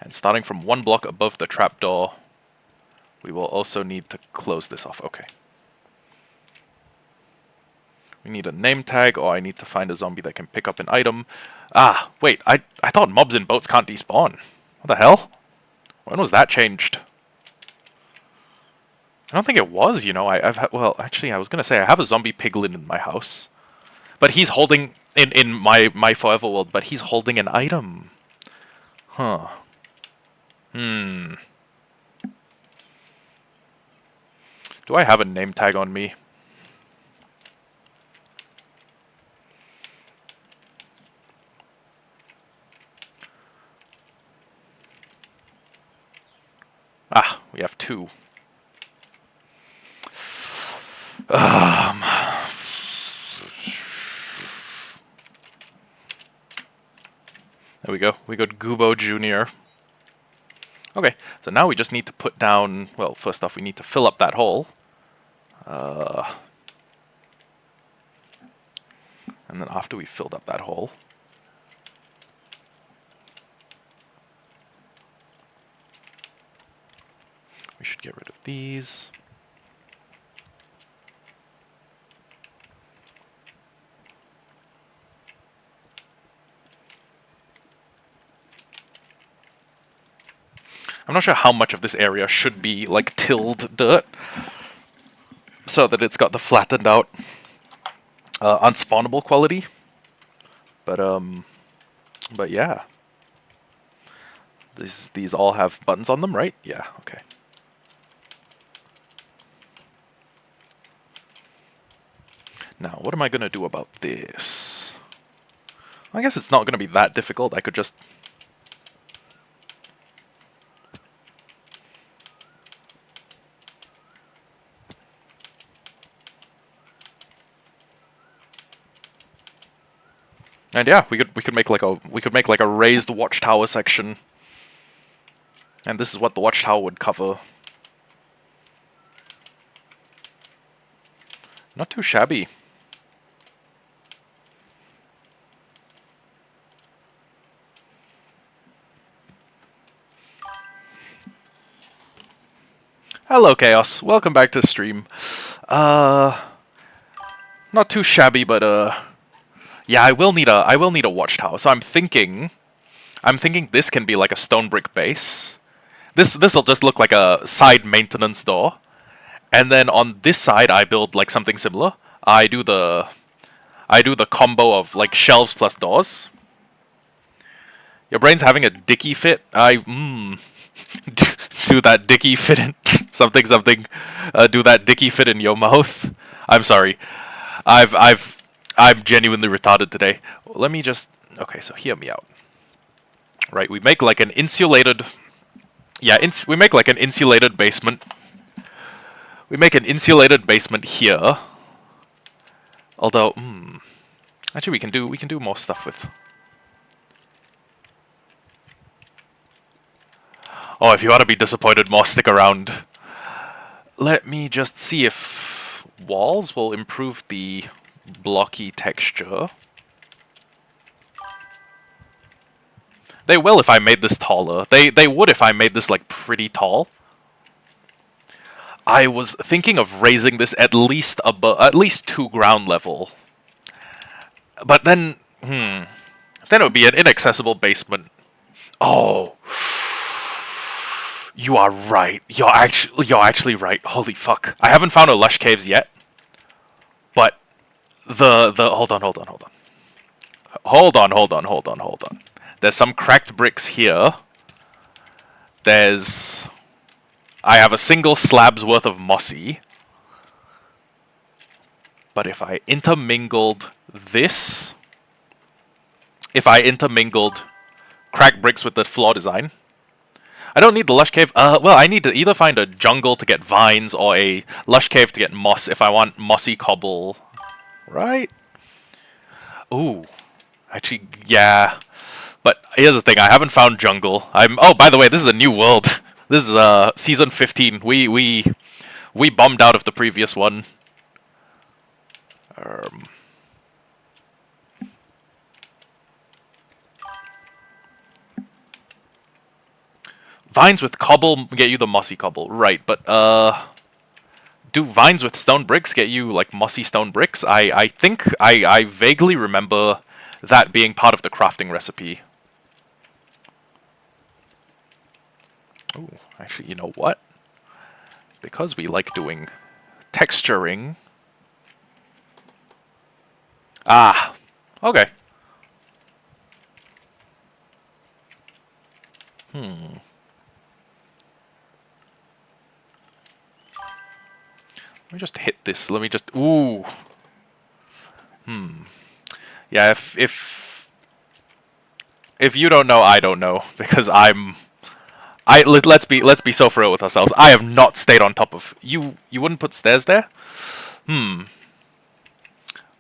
[SPEAKER 1] And starting from 1 block above the trapdoor, we will also need to close this off. Okay. We need a name tag, or I need to find a zombie that can pick up an item. Ah, wait, I thought mobs in boats can't despawn. What the hell? When was that changed? I don't think it was, you know. Well, actually, I was gonna say I have a zombie piglin in my house. But he's holding, in my forever world, but he's holding an item. Huh. Do I have a name tag on me? Ah, we have 2. There we go. We got Gubo Jr. Okay, so now we just need to put down... Well, first off, we need to fill up that hole. And then after we filled up that hole, we should get rid of these. I'm not sure how much of this area should be like tilled dirt so that it's got the flattened out unspawnable quality. But yeah. These all have buttons on them, right? Yeah, okay. Now, what am I gonna do about this? I guess it's not gonna be that difficult. I could just... And yeah, we could make like a raised watchtower section. And this is what the watchtower would cover. Not too shabby. Hello, Chaos. Welcome back to the stream. Not too shabby, but yeah, I will need a watchtower. So I'm thinking this can be like a stone brick base. This'll just look like a side maintenance door. And then on this side I build like something similar. I do the combo of like shelves plus doors. Your brain's having a dicky fit. Do that dicky fit in something. Do that dicky fit in your mouth. I'm sorry. I'm genuinely retarded today. Let me just... Okay, so hear me out. Right, we make like an insulated... Yeah, we make like an insulated basement. We make an insulated basement here. Although, actually we can do more stuff with... Oh, if you want to be disappointed more, stick around. Let me just see if walls will improve the blocky texture. They will if I made this taller. They would if I made this like pretty tall. I was thinking of raising this at least 2 ground level. But then then it would be an inaccessible basement. Oh. You are right. You're actually right. Holy fuck. I haven't found a lush caves yet. But the hold on. Hold on. There's some cracked bricks here. I have a single slab's worth of mossy. But if I intermingled this, if I intermingled cracked bricks with the floor design, I don't need the lush cave. Well, I need to either find a jungle to get vines or a lush cave to get moss if I want mossy cobble. Right? Ooh. Actually, yeah. But here's the thing, I haven't found jungle. Oh, by the way, this is a new world. This is season 15. We bombed out of the previous one. Vines with cobble get you the mossy cobble, right? But do vines with stone bricks get you like mossy stone bricks? I think I vaguely remember that being part of the crafting recipe. Oh, actually, you know what? Because we like doing texturing. Ah, okay. Let me just hit this. Let me just... Ooh. Yeah, if you don't know, I don't know. Because let's be so for real with ourselves. I have not stayed on top of... You wouldn't put stairs there?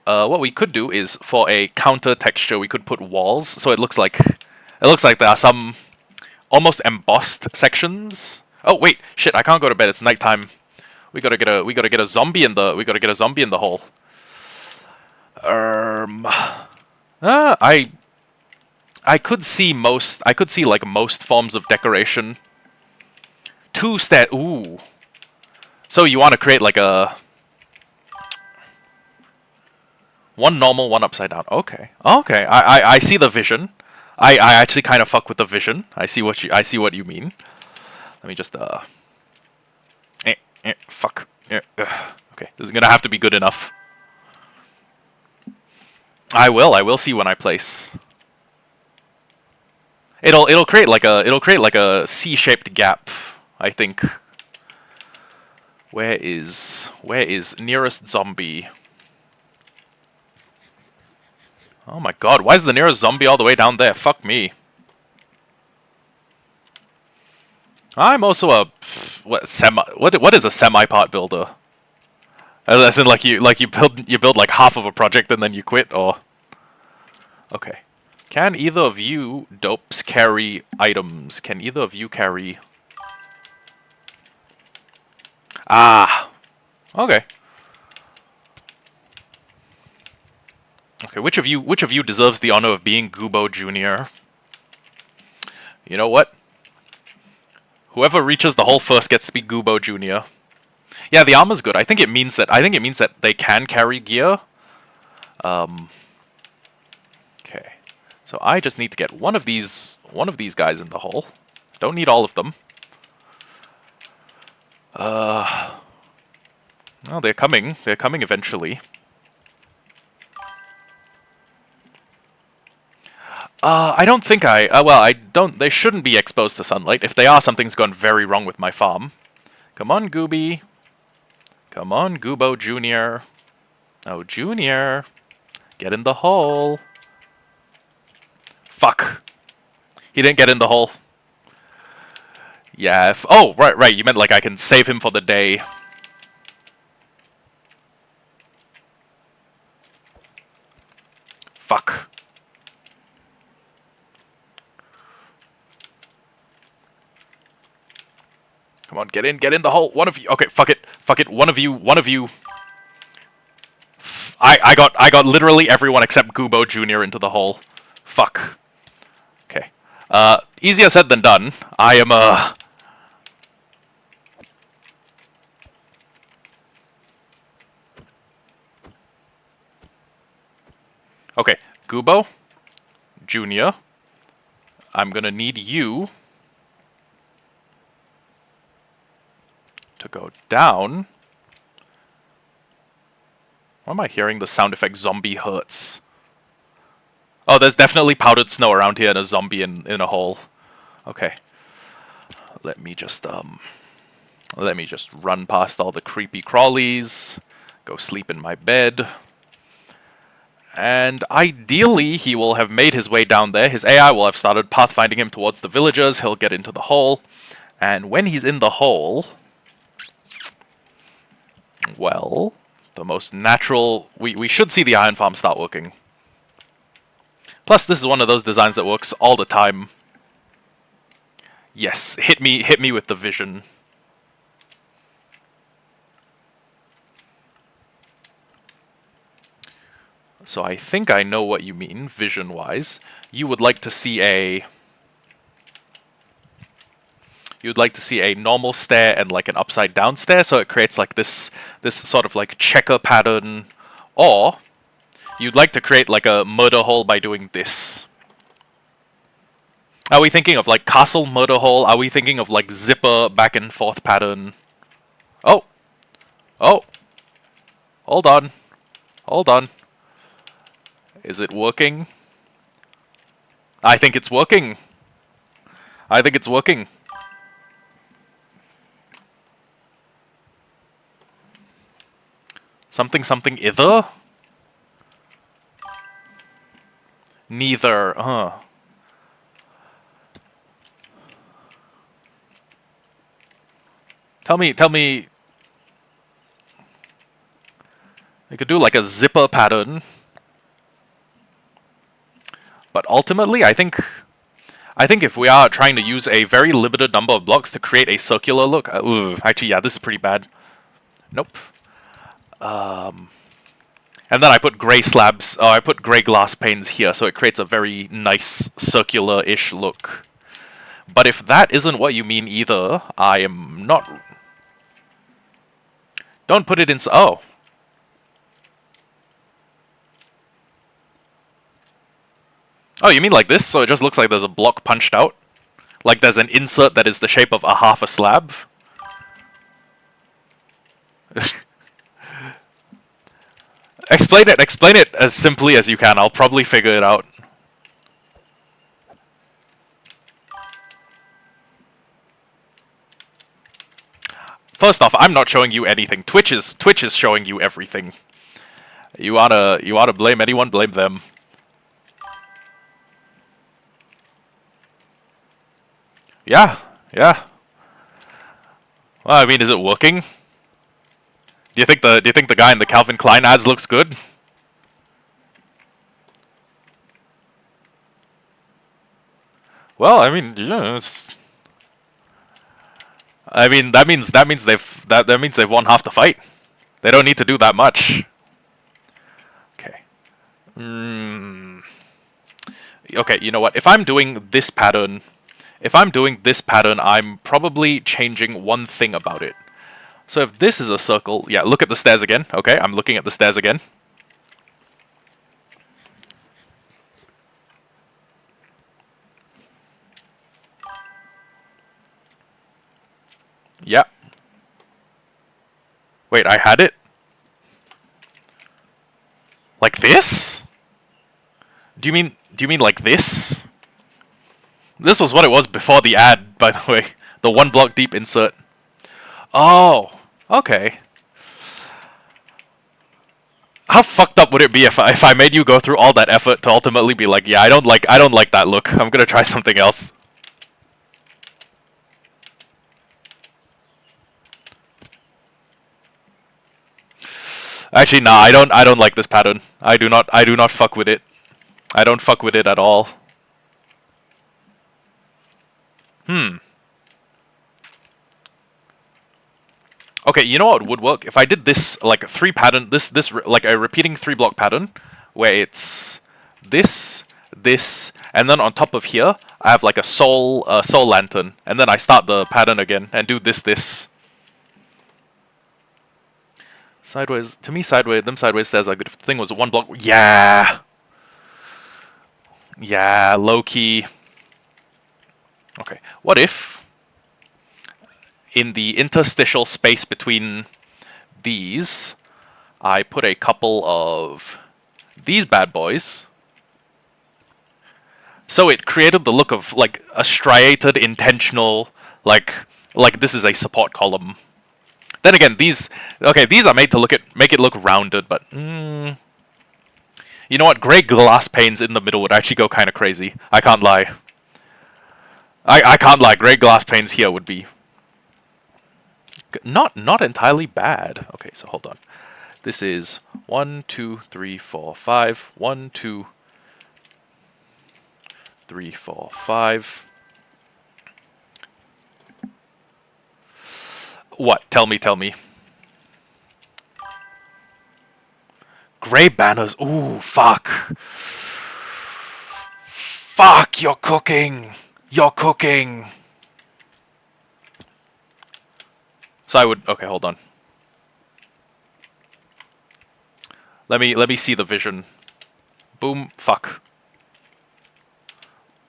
[SPEAKER 1] What we could do is, for a counter texture, we could put walls, so it looks like there are some almost embossed sections. Oh, wait, shit, I can't go to bed, it's nighttime. We gotta get a zombie in the hole. I could see like most forms of decoration. Ooh. So you want to create like a one normal, one upside down. Okay. Okay. I see the vision. I actually kind of fuck with the vision. I see what you mean. Let me just fuck. Okay. This is going to have to be good enough. I will see when I place. It'll create like a C-shaped gap, I think. Where is nearest zombie? Oh my god, why is the nearest zombie all the way down there? Fuck me. I'm also a what is a semi-part builder? As in like you build like half of a project and then you quit, or okay. Can either of you dopes carry items? Can either of you carry? Ah. Okay. Okay, which of you deserves the honor of being Goobo Jr.? You know what? Whoever reaches the hole first gets to be Goobo Jr. Yeah, the armor's good. I think it means that they can carry gear. Okay. So I just need to get one of these guys in the hole. Don't need all of them. Oh, they're coming. They're coming eventually. I don't think well, I don't... They shouldn't be exposed to sunlight. If they are, something's gone very wrong with my farm. Come on, Gooby. Come on, Goobo Jr. Oh, Junior. Get in the hole. Fuck. He didn't get in the hole. Yeah, oh, right. You meant like I can save him for the day. Fuck. Come on, get in the hole. One of you. Okay, fuck it. One of you. I got literally everyone except Goobo Jr. into the hole. Fuck. Okay. Easier said than done. I am Okay, Goobo Jr. I'm gonna need you to go down. Why am I hearing the sound effect zombie hurts? Oh, there's definitely powdered snow around here and a zombie in a hole. Okay. Let me just run past all the creepy crawlies, go sleep in my bed. And ideally, he will have made his way down there. His AI will have started pathfinding him towards the villagers. He'll get into the hole. And when he's in the hole... Well, the most natural... We should see the iron farm start working. Plus, this is one of those designs that works all the time. Yes, hit me with the vision. So I think I know what you mean, vision-wise. You would like to see a... You'd like to see a normal stair and like an upside-down stair, so it creates like this sort of like checker pattern. Or, you'd like to create like a murder hole by doing this. Are we thinking of like castle murder hole? Are we thinking of like zipper back and forth pattern? Oh! Oh! Hold on. Hold on. Is it working? I think it's working. I think it's working. Something either? Neither, Tell me... You could do like a zipper pattern. But ultimately, I think if we are trying to use a very limited number of blocks to create a circular look... actually, yeah, this is pretty bad. Nope. And then I put gray slabs, I put gray glass panes here, so it creates a very nice circular-ish look. But if that isn't what you mean either, I am not... Don't put it in... Oh. Oh, you mean like this? So it just looks like there's a block punched out? Like there's an insert that is the shape of a half a slab? Explain it as simply as you can. I'll probably figure it out. First off, I'm not showing you anything. Twitch is showing you everything. You wanna blame anyone, blame them. Yeah, yeah. Well, I mean, is it working? Do you think the guy in the Calvin Klein ads looks good? Well, I mean, yeah, I mean that means they've won half the fight. They don't need to do that much. Okay. Okay, you know what? If I'm doing this pattern, I'm probably changing one thing about it. So if this is a circle, yeah, look at the stairs again. Okay, I'm looking at the stairs again. Yeah. Wait, I had it? Like this? Do you mean like this? This was what it was before the ad, by the way. The one block deep insert. Oh, okay. How fucked up would it be if I made you go through all that effort to ultimately be like, yeah, I don't like that look. I'm gonna try something else. Actually, nah, I don't like this pattern. I do not fuck with it. I don't fuck with it at all. Okay, you know what would work? If I did this like three pattern, this like a repeating 3 block pattern, where it's this, and then on top of here I have like a soul lantern, and then I start the pattern again and do this. Sideways, to me, them sideways stairs are good. If the thing was 1 block, yeah, low key. Okay, what if in the interstitial space between these, I put a couple of these bad boys. So it created the look of like a striated, intentional, like this is a support column. Then again, these are made to make it look rounded, but you know what? Gray glass panes in the middle would actually go kind of crazy. I can't lie. I can't lie. Gray glass panes here would be not entirely bad. Okay, so hold on. This is 1, 2, 3, 4, 5. 1, 2, 3, 4, 5. What? Tell me. Gray banners. Ooh, fuck. Fuck, you're cooking. So I would... Okay, hold on. Let me see the vision. Boom, fuck.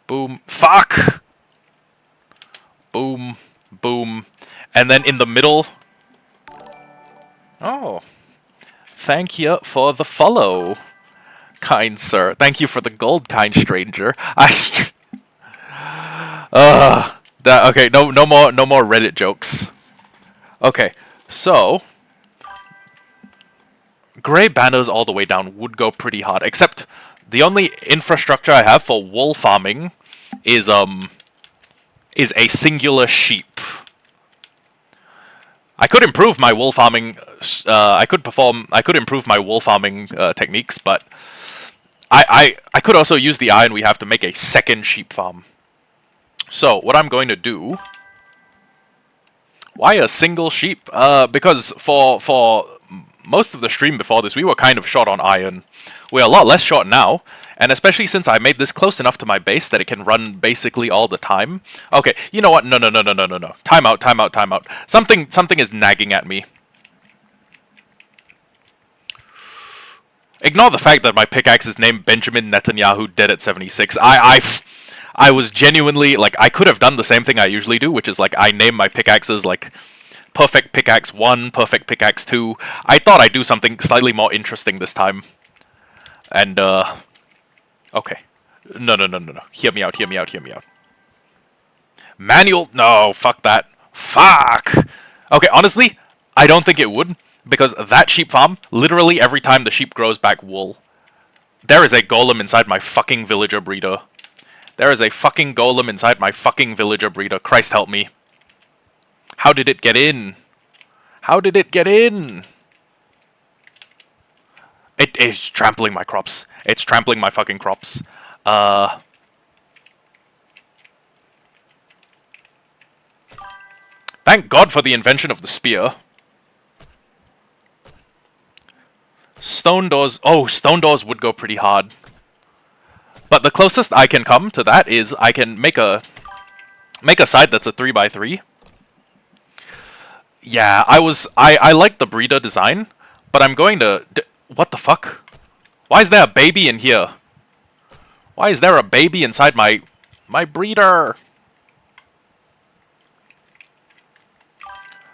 [SPEAKER 1] Boom, fuck! Boom, boom. And then in the middle... Oh. Thank you for the follow, kind sir. Thank you for the gold, kind stranger. Okay, no more Reddit jokes. Okay, so... Gray banners all the way down would go pretty hard, except the only infrastructure I have for wool farming is a singular sheep. I could improve my wool farming. I could improve my wool farming techniques, but I could also use the iron we have to make a second sheep farm. So what I'm going to do Why a single sheep? Because for most of the stream before this, we were kind of short on iron. We're a lot less short now, and especially since I made this close enough to my base that it can run basically all the time. Okay, you know what? No, no, no, no, no, no, no. Time out, time out, time out. Something is nagging at me. Ignore the fact that my pickaxe is named Benjamin Netanyahu dead at 76. I was genuinely, like, I could have done the same thing I usually do, which is, like, I name my pickaxes, like, Perfect Pickaxe 1, Perfect Pickaxe 2. I thought I'd do something slightly more interesting this time. And, okay. No, no, no, no, no. Hear me out, hear me out, hear me out. Manual? No, fuck that. Fuck! Okay, honestly, I don't think it would, because that sheep farm, literally every time the sheep grows back wool. There is a golem inside my fucking villager breeder. There is a fucking golem inside my fucking villager breeder. Christ help me. How did it get in? How did it get in? It is trampling my crops. It's trampling my fucking crops. Thank God for the invention of the spear. Stone doors... Oh, stone doors would go pretty hard. But the closest I can come to that is I can make a side that's a 3x3. Yeah, I like the breeder design, but I'm going to... What the fuck? Why is there a baby in here? Why is there a baby inside my breeder?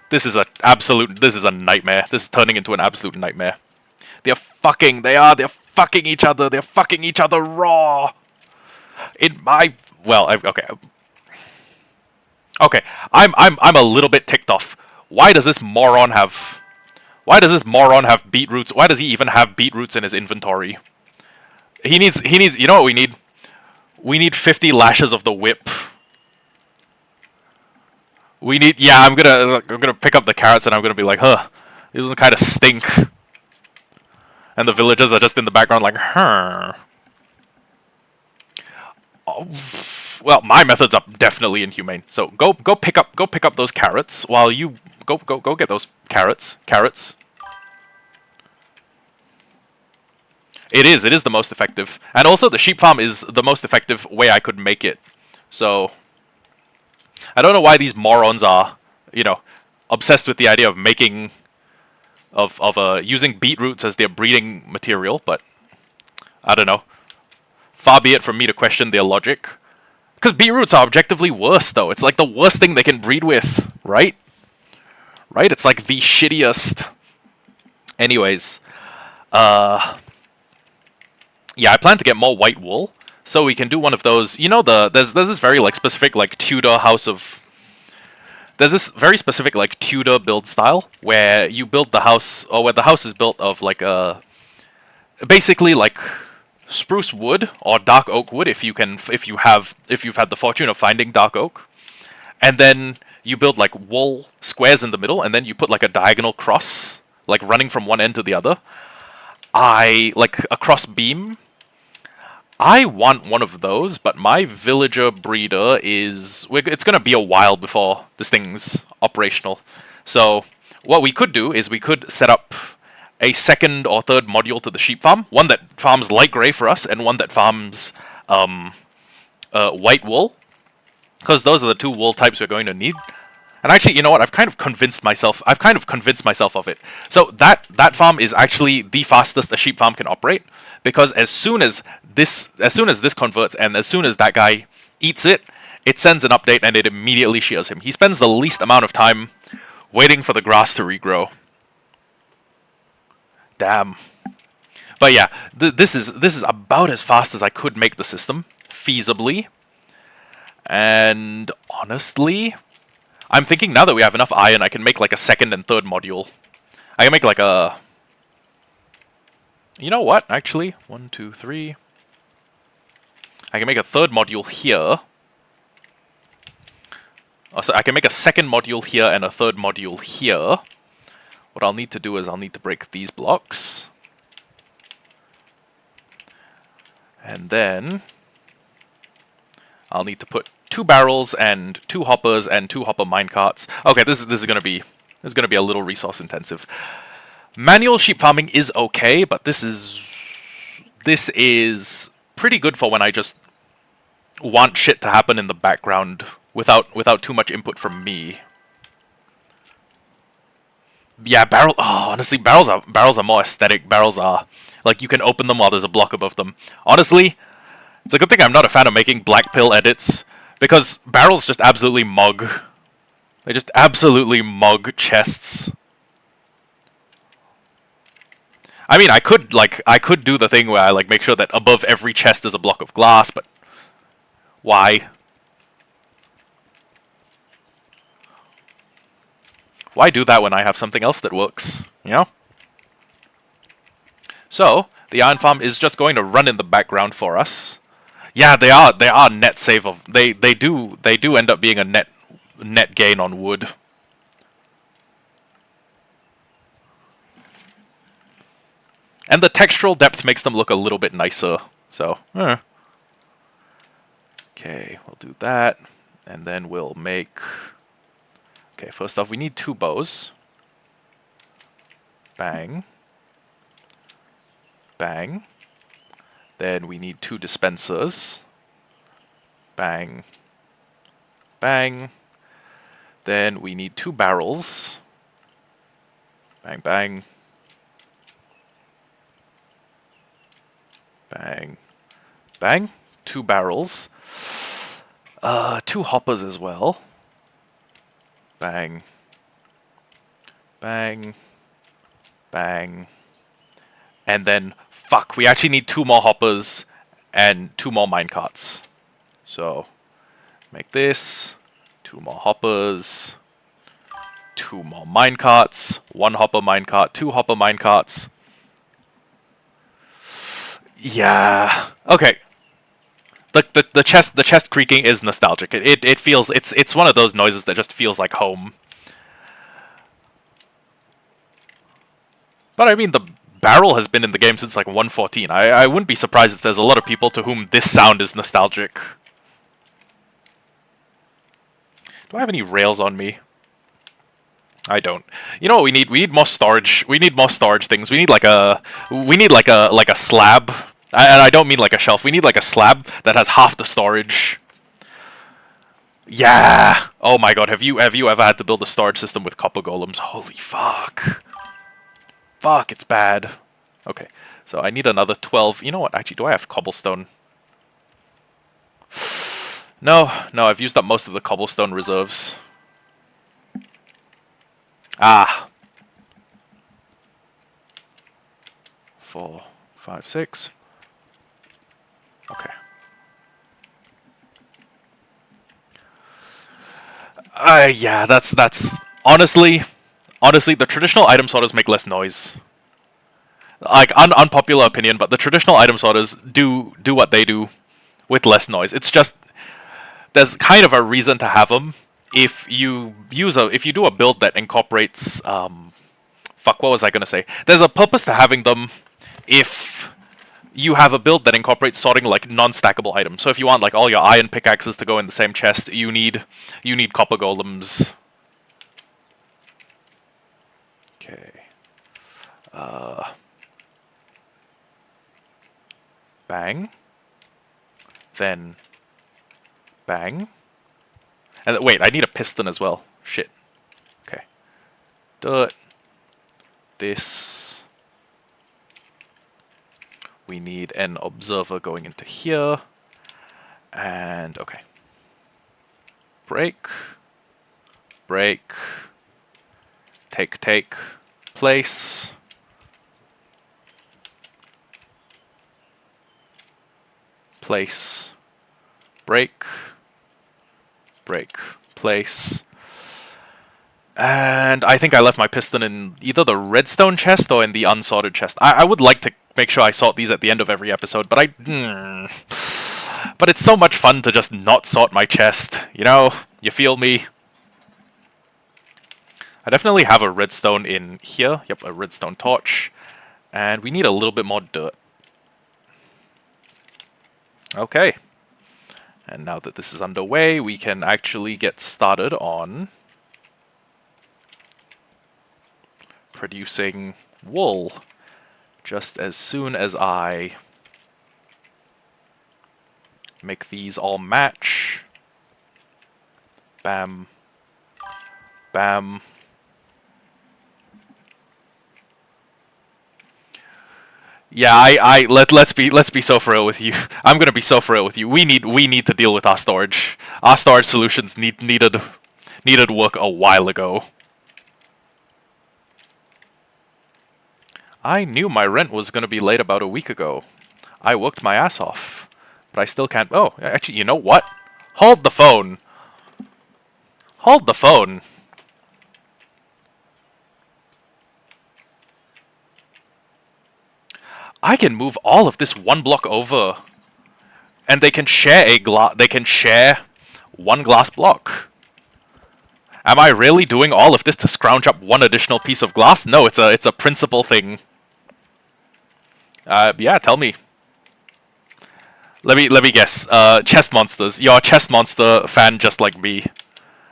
[SPEAKER 1] This is a nightmare. This is turning into an absolute nightmare. They're fucking each other. They're fucking each other raw. In my... Well, okay. Okay, I'm a little bit ticked off. Why does this moron have... Why does this moron have beetroots? Why does he even have beetroots in his inventory? He needs, you know what we need? We need 50 lashes of the whip. We need, yeah, I'm gonna pick up the carrots and I'm gonna be like, huh, these kind of stink. And the villagers are just in the background like, huh. Oh, well, my methods are definitely inhumane. So go pick up those carrots while you go get those carrots. It is the most effective. And also the sheep farm is the most effective way I could make it. So I don't know why these morons are, you know, obsessed with the idea of making using beetroots as their breeding material, but I don't know. Far be it from me to question their logic. Because beetroots are objectively worse, though. It's like the worst thing they can breed with, right? Right? It's like the shittiest. Anyways, yeah, I plan to get more white wool, so we can do one of those. You know, there's this very like specific like Tudor house of. There's this very specific like Tudor build style where you build the house, or where the house is built of like a, basically like spruce wood or dark oak wood if you've had the fortune of finding dark oak, and then you build like wool squares in the middle, and then you put like a diagonal cross, like running from one end to the other. Like a cross beam. I want one of those, but my villager breeder is... It's going to be a while before this thing's operational. So what we could do is we could set up a second or third module to the sheep farm. One that farms light grey for us, and one that farms white wool. Because those are the two wool types we're going to need. And actually, you know what? I've kind of convinced myself of it. So that farm is actually the fastest a sheep farm can operate, because as soon as this converts, and as soon as that guy eats it, it sends an update and it immediately shears him. He spends the least amount of time waiting for the grass to regrow. Damn. But yeah, this is about as fast as I could make the system feasibly. And honestly, I'm thinking now that we have enough iron, I can make like a second and third module. I can make like a... You know what, actually? 1, 2, 3. I can make a third module here. So I can make a second module here and a third module here. What I'll need to do is I'll need to break these blocks. And then I'll need to put 2 barrels and 2 hoppers and 2 hopper minecarts. Okay, this is gonna be a little resource intensive. Manual sheep farming is okay, but this is pretty good for when I just want shit to happen in the background without too much input from me. Yeah, honestly, barrels are more aesthetic. Barrels are like you can open them while there's a block above them. Honestly, it's a good thing I'm not a fan of making black pill edits because barrels just absolutely mug. They just absolutely mug chests. I mean, I could do the thing where I like make sure that above every chest is a block of glass, but why? Why do that when I have something else that works, you know? So, the iron farm is just going to run in the background for us. Yeah, they are net save of they do end up being a net gain on wood. And the textural depth makes them look a little bit nicer. So, okay, we'll do that. And then we'll make... Okay, first off, we need 2 bows. Bang. Bang. Then we need 2 dispensers. Bang. Bang. Then we need 2 barrels. Bang, bang. Bang. Bang. 2 barrels. 2 hoppers as well. Bang. Bang. Bang. And then, fuck, we actually need 2 more hoppers and 2 more minecarts. So, make this, 2 more hoppers, 2 more minecarts, 1 hopper minecart, 2 hopper minecarts. Yeah. Okay. The chest creaking is nostalgic. It feels it's one of those noises that just feels like home. But I mean, the barrel has been in the game since like 1.14. I wouldn't be surprised if there's a lot of people to whom this sound is nostalgic. Do I have any rails on me? I don't. You know what we need? We need more storage. We need more storage things. We need like a slab. And I don't mean like a shelf. We need like a slab that has half the storage. Yeah. Oh my god, have you ever had to build a storage system with copper golems? Holy fuck. Fuck, it's bad. Okay. So I need another 12. You know what? Actually, do I have cobblestone? No, I've used up most of the cobblestone reserves. Ah. 4, 5, 6. Okay. Yeah, that's honestly, the traditional item sorters make less noise. Like unpopular opinion, but the traditional item sorters do what they do with less noise. It's just there's kind of a reason to have them if you do a build that incorporates fuck, what was I gonna say? There's a purpose to having them if you have a build that incorporates sorting like non-stackable items. So if you want like all your iron pickaxes to go in the same chest, you need copper golems. Okay. Bang. Then bang. And wait, I need a piston as well. Shit. Okay. Dirt. This. We need an observer going into here. And, okay. Break. Break. Take. Place. Place. Break. Break. Place. And I think I left my piston in either the redstone chest or in the unsorted chest. I would like to make sure I sort these at the end of every episode, but but it's so much fun to just not sort my chest, you know? You feel me? I definitely have a redstone in here. Yep, a redstone torch. And we need a little bit more dirt. Okay. And now that this is underway, we can actually get started on producing wool. Just as soon as I make these all match. Bam. Bam. Yeah, let's be so for real with you. I'm gonna be so for real with you. We need to deal with our storage. Our storage solutions needed work a while ago. I knew my rent was gonna be late about a week ago. I worked my ass off, but I still can't. Oh, actually, you know what? Hold the phone. Hold the phone. I can move all of this one block over, and they can share They can share one glass block. Am I really doing all of this to scrounge up one additional piece of glass? No, it's a principle thing. Yeah, tell me. Let me guess. Chest monsters. You're a chest monster fan just like me.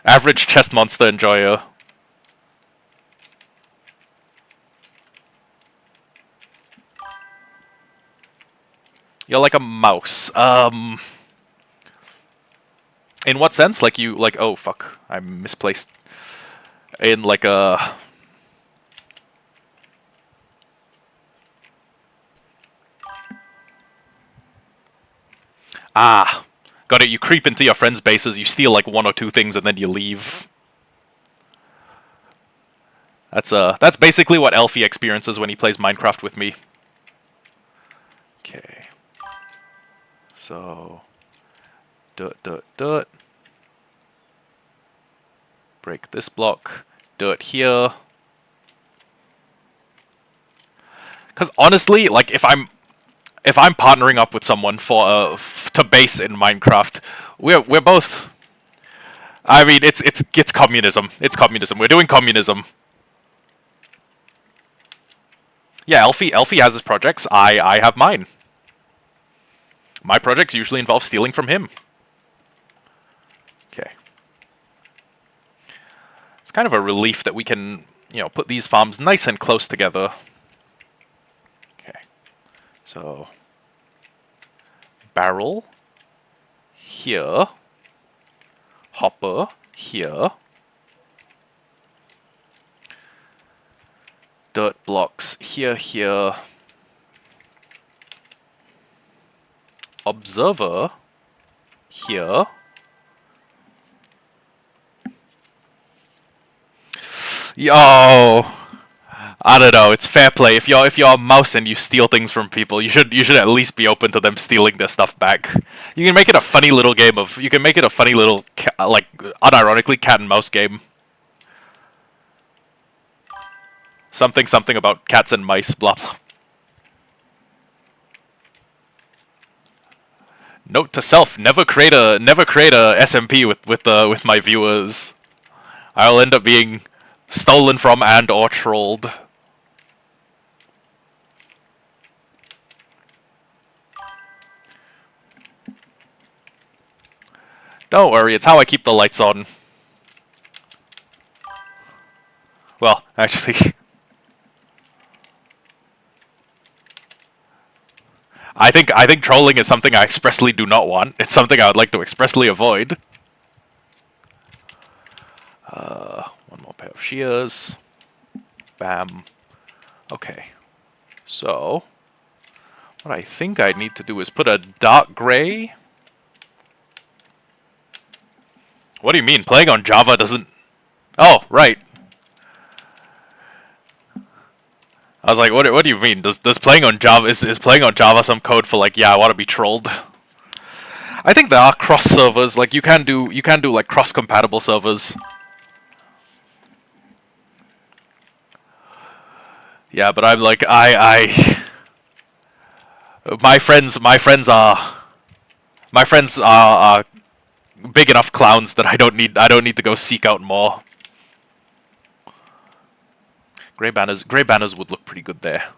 [SPEAKER 1] Average chest monster enjoyer. You're like a mouse. In what sense? Like you, like, oh fuck, I'm misplaced. In like a... Ah, got it. You creep into your friends' bases, you steal like one or two things, and then you leave. That's basically what Elfie experiences when he plays Minecraft with me. Okay. So, dirt. Break this block. Dirt here. Because honestly, like if I'm partnering up with someone for to base in Minecraft, we're both. I mean, it's communism. It's communism. We're doing communism. Yeah, Elfie has his projects. I have mine. My projects usually involve stealing from him. Okay. It's kind of a relief that we can, you know, put these farms nice and close together. Okay. So, barrel here. Hopper here. Dirt blocks here. Observer here. Yo, I don't know. It's fair play. If you're a mouse and you steal things from people, you should at least be open to them stealing their stuff back. You can make it a funny little game of. You can make it a funny little like unironically cat and mouse game. Something about cats and mice. Blah blah. Note to self: never create a SMP with my viewers. I'll end up being stolen from and or trolled. Don't worry, it's how I keep the lights on. Well, actually, I think trolling is something I expressly do not want. It's something I would like to expressly avoid. One more pair of shears. Bam. Okay. So, what I think I need to do is put a dark gray. What do you mean? Playing on Java doesn't... Oh, right. I was like, what do you mean? Does playing on Java is playing on Java some code for like, yeah, I want to be trolled? I think there are cross servers. Like you can do like cross compatible servers. Yeah, but I'm like my friends are big enough clowns that I don't need to go seek out more. Grey banners would look pretty good there.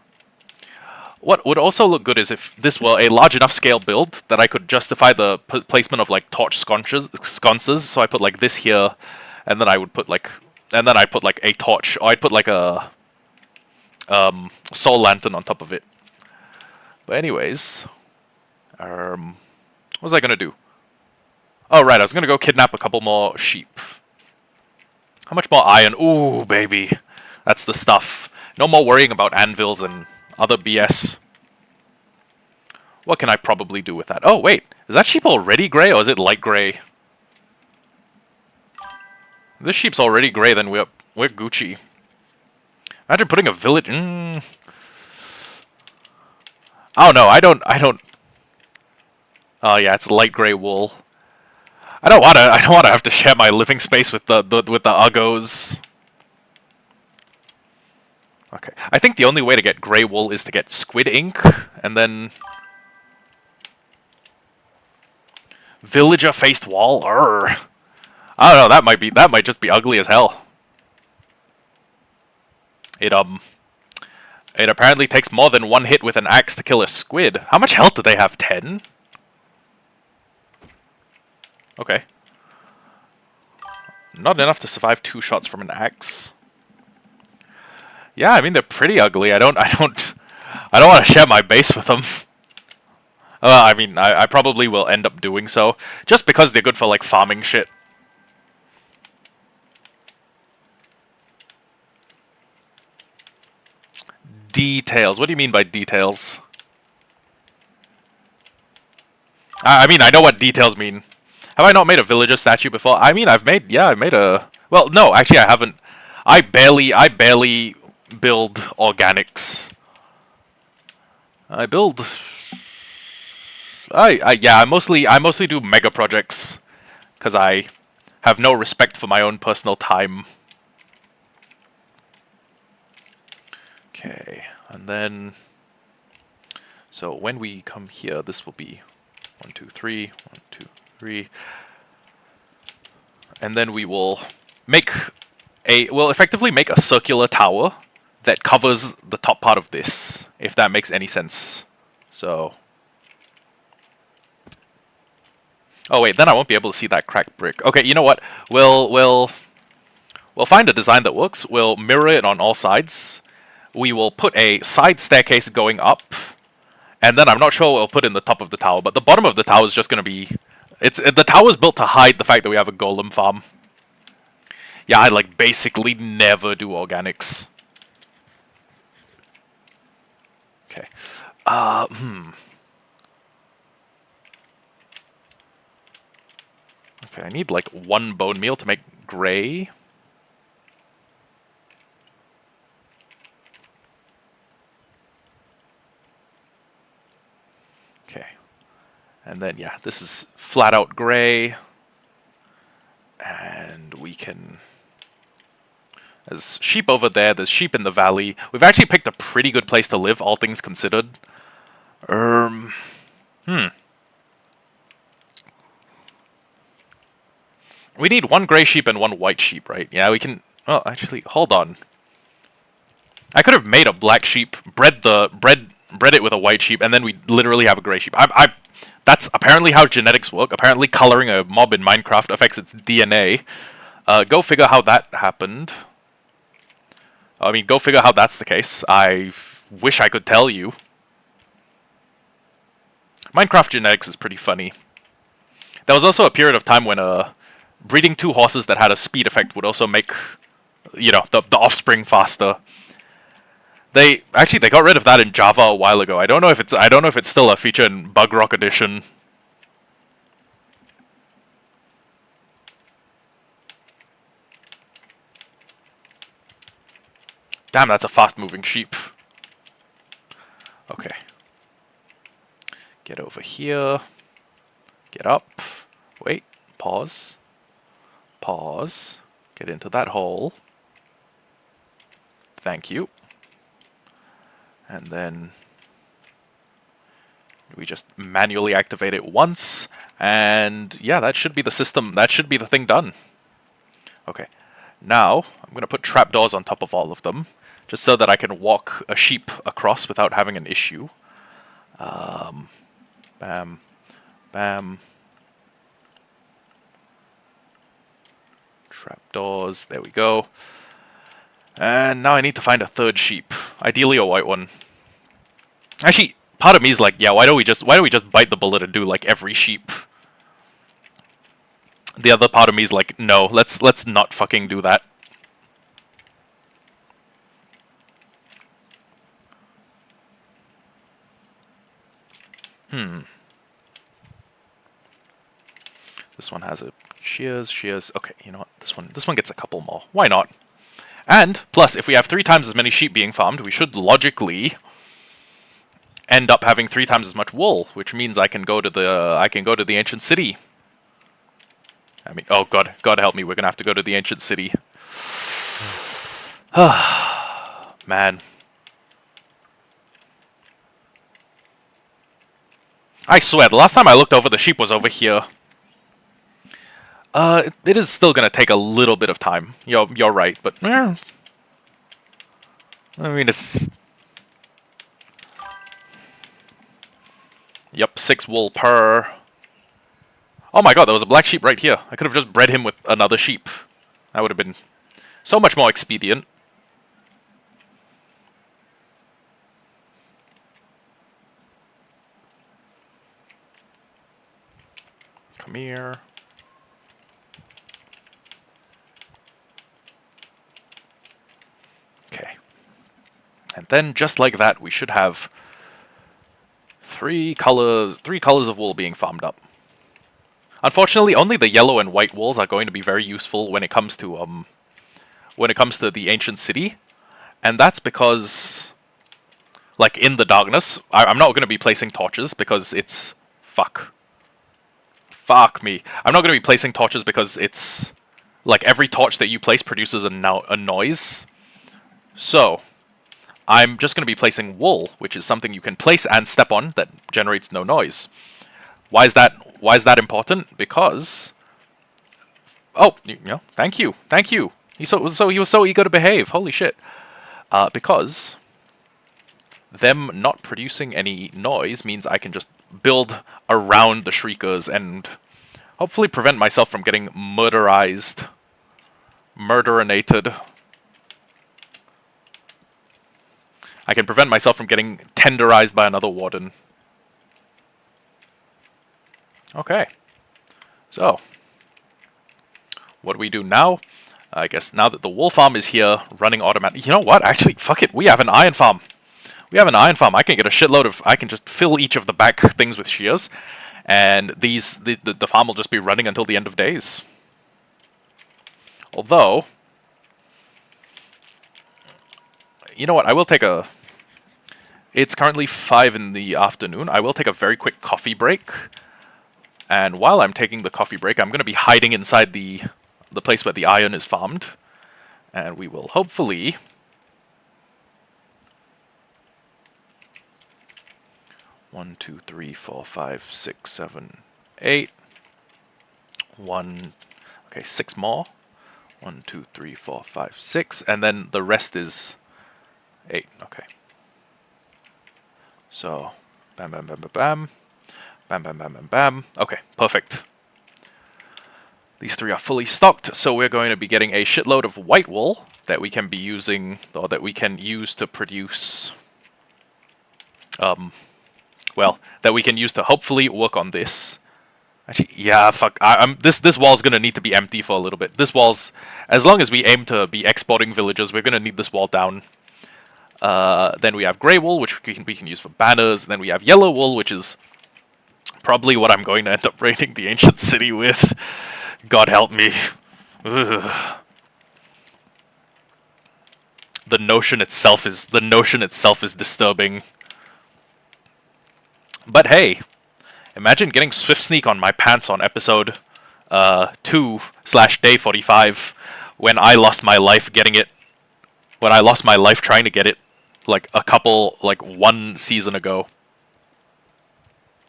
[SPEAKER 1] What would also look good is if this were a large enough scale build that I could justify the placement of like torch sconces. So I put like this here, and then I would put like, and then I put like a torch, or I'd put like a soul lantern on top of it. But anyways, what was I gonna do? Oh right, I was gonna go kidnap a couple more sheep. How much more iron? Ooh, baby, that's the stuff. No more worrying about anvils and other BS. What can I probably do with that? Oh, wait. Is that sheep already grey, or is it light grey? If this sheep's already grey, then we're Gucci. Imagine putting a village... Oh, no, I don't... Oh, yeah, it's light grey wool. I don't wanna have to share my living space with the uggos. Okay. I think the only way to get grey wool is to get squid ink, and then... Villager faced wall? Urgh. I don't know, that might just be ugly as hell. It apparently takes more than one hit with an axe to kill a squid. How much health do they have? 10? Okay. Not enough to survive 2 shots from an axe. Yeah, I mean they're pretty ugly. I don't want to share my base with them. I mean, I probably will end up doing so, just because they're good for, like, farming shit. Details. What do you mean by details? I mean, I know what details mean. Have I not made a villager statue before? I mean, I've made a... Well, no, actually I haven't. I barely build organics. I build... I mostly do mega projects because I have no respect for my own personal time. Okay, and then so when we come here, this will be 1, 2, 3, 1, 2, 3, and then we will we'll effectively make a circular tower that covers the top part of this, if that makes any sense. So. Oh wait, then I won't be able to see that cracked brick. Okay, you know what? We'll find a design that works. We'll mirror it on all sides. We will put a side staircase going up, and then I'm not sure what we'll put in the top of the tower, but the bottom of the tower is just going to be... the tower's built to hide the fact that we have a golem farm. Yeah, I like basically never do organics. Okay. Okay, I need like 1 bone meal to make gray. Okay. And then, yeah, this is flat out gray. And we can... There's sheep over there, there's sheep in the valley. We've actually picked a pretty good place to live, all things considered. We need 1 gray sheep and 1 white sheep, right? Yeah, we can... Well, actually, hold on. I could have made a black sheep, bred it with a white sheep, and then we literally have a gray sheep. That's apparently how genetics work. Apparently coloring a mob in Minecraft affects its DNA. Go figure how that happened. I mean, go figure how that's the case. I wish I could tell you. Minecraft genetics is pretty funny. There was also a period of time when breeding 2 horses that had a speed effect would also make, you know, the offspring faster. They got rid of that in Java a while ago. I don't know if it's still a feature in Bug Rock Edition. Damn, that's a fast-moving sheep. Okay. Get over here. Get up. Wait. Pause. Pause. Get into that hole. Thank you. And then we just manually activate it once, and yeah, that should be the system. That should be the thing done. Okay. Now, I'm going to put trapdoors on top of all of them, just so that I can walk a sheep across without having an issue. Bam, bam. Trapdoors, there we go. And now I need to find a third sheep, ideally a white one. Actually, part of me is like, yeah, why don't we just bite the bullet and do like every sheep? The other part of me is like, no, let's not fucking do that. This one has a shears. Okay, you know what? This one gets a couple more. Why not? And plus, if we have 3 times as many sheep being farmed, we should logically end up having 3 times as much wool, which means I can go to the ancient city. I mean, oh god, God help me, we're gonna have to go to the ancient city. Man. I swear, the last time I looked over, the sheep was over here. It is still gonna take a little bit of time. You're right, but I mean, it's... Yep, 6 wool per... Oh my god, there was a black sheep right here. I could have just bred him with another sheep. That would have been so much more expedient. Come here. Okay. And then, just like that, we should have 3 colors of wool being farmed up. Unfortunately, only the yellow and white wools are going to be very useful when it comes to the ancient city, and that's because, like, in the darkness, I'm not going to be placing torches because it's fuck me. I'm not going to be placing torches because it's like every torch that you place produces a noise. So I'm just going to be placing wool, which is something you can place and step on that generates no noise. Why is that important? Because, oh, thank you. He was so eager to behave. Holy shit. Because them not producing any noise means I can just build around the shriekers and hopefully prevent myself from getting murderinated. I can prevent myself from getting tenderized by another warden. Okay. So, what do we do now? I guess now that the wool farm is here, running automatic... You know what? Actually, fuck it. We have an iron farm. I can get a shitload of... I can just fill each of the back things with shears. And the farm will just be running until the end of days. Although... You know what? I will take a... It's currently 5 in the afternoon. I will take a very quick coffee break. And while I'm taking the coffee break, I'm going to be hiding inside the place where the iron is farmed. And we will hopefully... 1, 2, 3, 4, 5, 6, 7, 8. 1... Okay, 6 more. 1, 2, 3, 4, 5, 6. And then the rest is 8. Okay. So, bam, bam, bam, bam, bam. Bam, bam, bam, bam, bam. Okay, perfect. These 3 are fully stocked, so we're going to be getting a shitload of white wool that we can be using, or that we can use to produce... well, that we can use to hopefully work on this. Actually, yeah, fuck. This wall's gonna need to be empty for a little bit. This wall's... As long as we aim to be exporting villagers, we're gonna need this wall down. Then we have grey wool, which we can use for banners. Then we have yellow wool, which is probably what I'm going to end up raiding the ancient city with. God help me. Ugh. The notion itself is disturbing. But hey, imagine getting Swift Sneak on my pants on episode 2/day 45 when I lost my life getting it. When I lost my life trying to get it, like one season ago.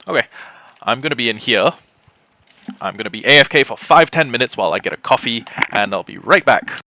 [SPEAKER 1] Okay, I'm gonna be in here. I'm gonna be AFK for 5-10 minutes while I get a coffee, and I'll be right back.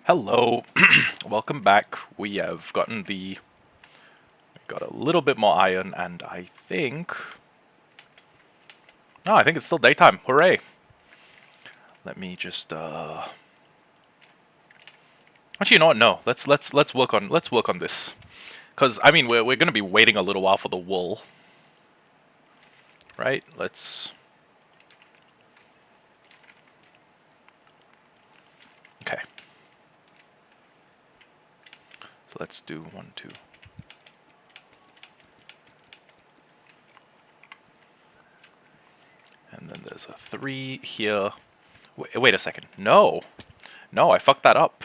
[SPEAKER 1] Hello, welcome back. We have got a little bit more iron, and I think it's still daytime. Hooray! Let me just actually, you know what? No, let's work on this, because I mean we're gonna be waiting a little while for the wool, right? Okay. So let's do 1, 2. And then there's a 3 here. Wait a second. No, I fucked that up.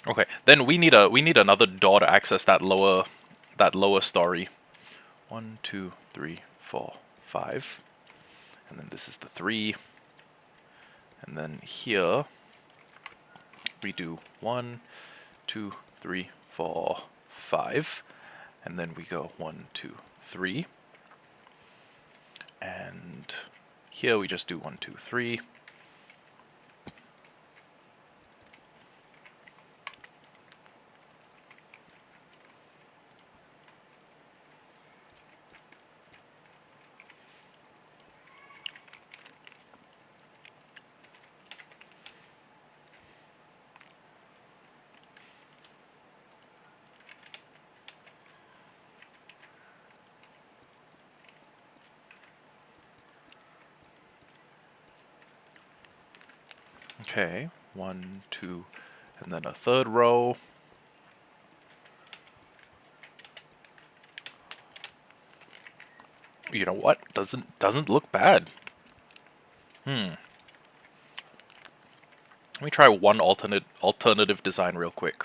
[SPEAKER 1] Okay, then we need another door to access that lower story. 1, 2, 3, 4, 5, and then this is the 3, and then here we do 1, 2, 3, 4, 5, and then we go 1, 2, 3, and here we just do 1, 2, 3. Okay, 1, 2, and then a third row. You know what? Doesn't look bad. Let me try one alternative design real quick.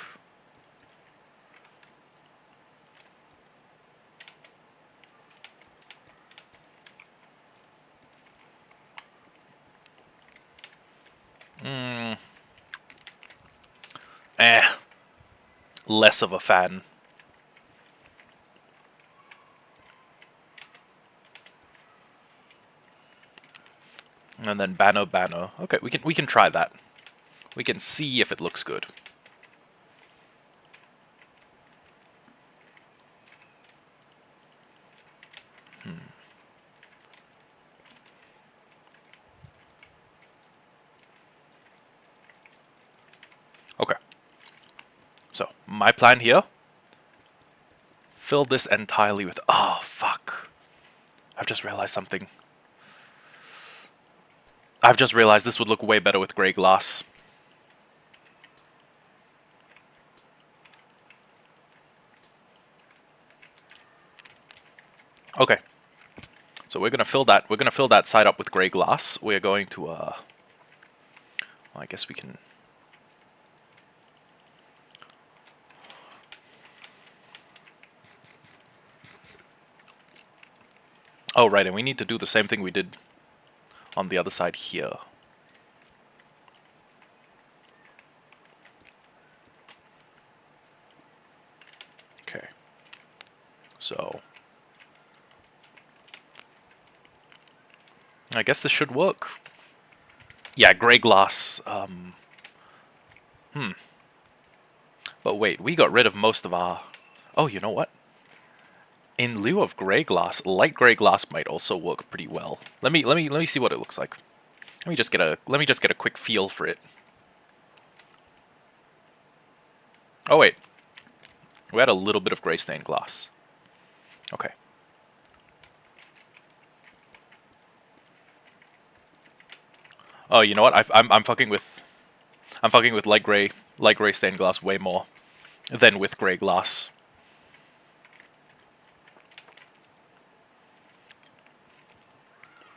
[SPEAKER 1] Less of a fan. And then banner. Okay, we can try that. We can see if it looks good. Okay. So, my plan here, fill this entirely with... Oh, fuck. I've just realized something. I've just realized this would look way better with grey glass. Okay. So we're gonna fill that side up with grey glass. We're going to well, I guess we can... Oh, right, and we need to do the same thing we did on the other side here. Okay. So... I guess this should work. Yeah, grey glass. But wait, we got rid of most of our... Oh, you know what? In lieu of grey glass, light grey glass might also work pretty well. Let me see what it looks like. Let me just get a quick feel for it. Oh wait, we had a little bit of grey stained glass. Okay. Oh, you know what? I'm fucking with light gray stained glass way more than with grey glass.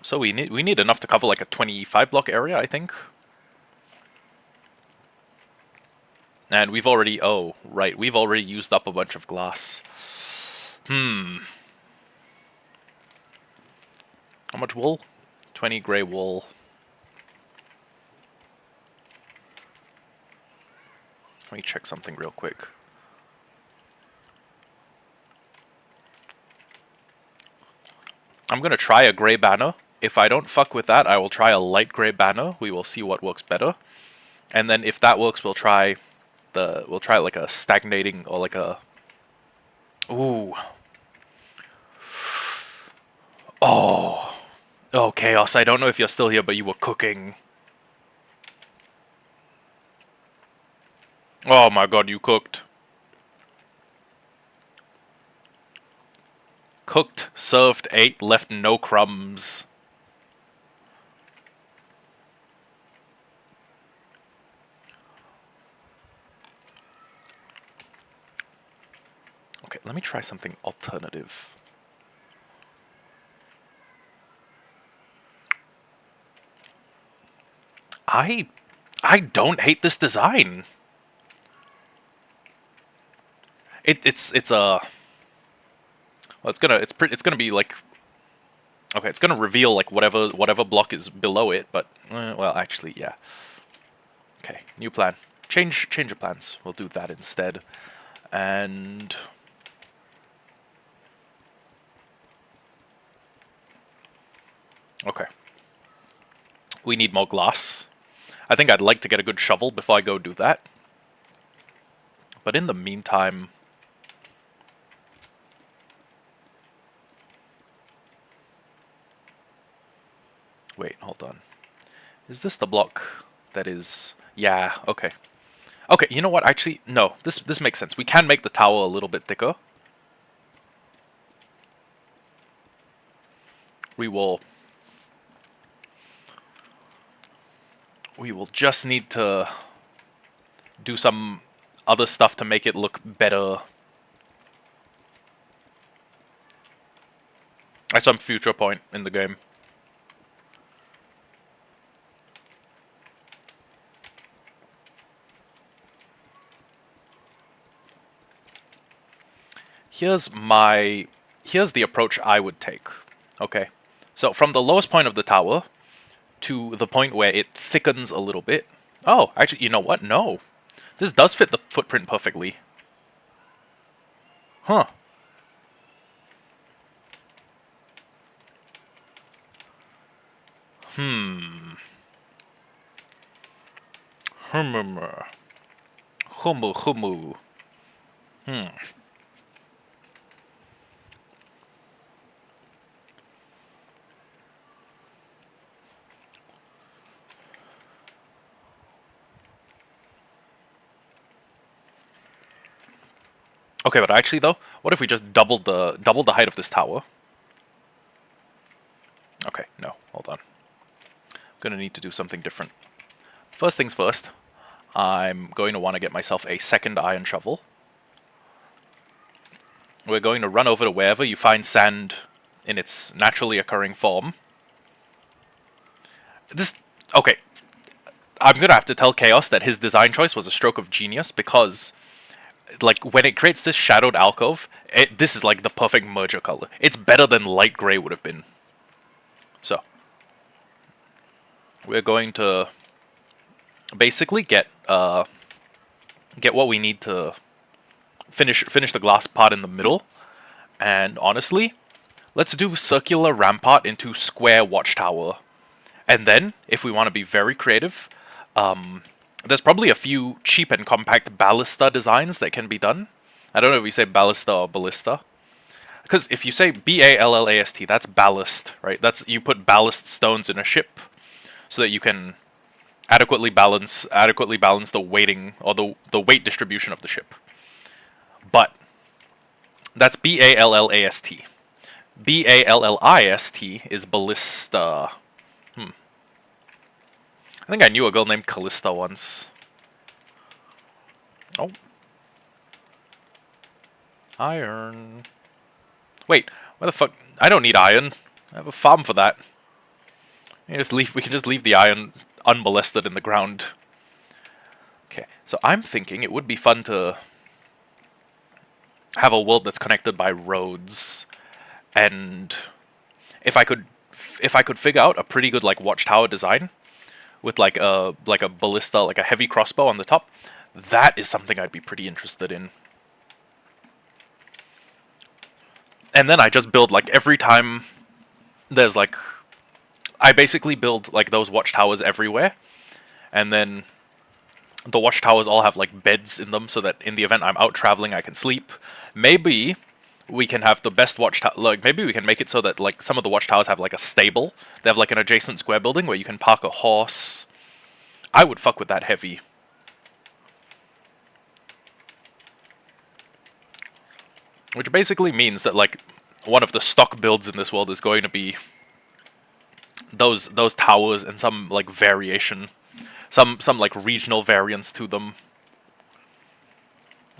[SPEAKER 1] So we need enough to cover like a 25 block area, I think. And we've already we've already used up a bunch of glass. How much wool? 20 grey wool. Let me check something real quick. I'm gonna try a grey banner if I don't fuck with that, I will try a light gray banner. We will see what works better. And then if that works, we'll try like a stagnating or like a... Ooh. Oh. Oh, Chaos, I don't know if you're still here, but you were cooking. Oh my god, you cooked. Cooked, served, ate, left no crumbs. Okay, let me try something alternative. I don't hate this design. It's a... Well, it's gonna be like... Okay, it's gonna reveal like whatever block is below it, but well, actually, yeah. Okay, new plan. Change of plans. We'll do that instead. And okay, we need more glass. I think I'd like to get a good shovel before I go do that. But in the meantime, wait, hold on. Is this the block that is... Yeah, okay. Okay, you know what? Actually, no. This makes sense. We can make the tower a little bit thicker. We will just need to do some other stuff to make it look better. At some future point in the game. Here's the approach I would take. Okay. So from the lowest point of the tower to the point where it thickens a little bit. Oh, actually, you know what? No. This does fit the footprint perfectly. Huh. Humu. Okay, but actually though, what if we just doubled the height of this tower? Okay, no, hold on. I'm gonna need to do something different. First things first, I'm going to want to get myself a second iron shovel. We're going to run over to wherever you find sand in its naturally occurring form. Okay, I'm gonna have to tell Chaos that his design choice was a stroke of genius because, like, when it creates this shadowed alcove, this is like the perfect merger color. It's better than light gray would have been. So, we're going to basically get what we need to finish the glass part in the middle. And honestly, let's do circular rampart into square watchtower. And then, if we want to be very creative, there's probably a few cheap and compact ballista designs that can be done. I don't know if we say ballista or ballista. Because if you say B-A-L-L-A-S-T, that's ballast, right? That's, you put ballast stones in a ship so that you can adequately balance the weighting or the weight distribution of the ship. But that's B-A-L-L-A-S-T. B-A-L-L-I-S-T is ballista. I think I knew a girl named Callista once. Oh. Iron. Wait, where the fuck? I don't need iron. I have a farm for that. We can just leave the iron unmolested in the ground. Okay, so I'm thinking it would be fun to have a world that's connected by roads, and if I could figure out a pretty good like watchtower design with like a ballista, like a heavy crossbow on the top, that is something I'd be pretty interested in. And then I just build like every time there's like I basically build like those watchtowers everywhere, and then the watchtowers all have like beds in them, so that in the event I'm out traveling, I can sleep. Maybe we can have the best watchtower. Like maybe we can make it so that like some of the watchtowers have like a stable. They have like an adjacent square building where you can park a horse. I would fuck with that heavy. Which basically means that like one of the stock builds in this world is going to be those towers and some like variation, some like regional variants to them.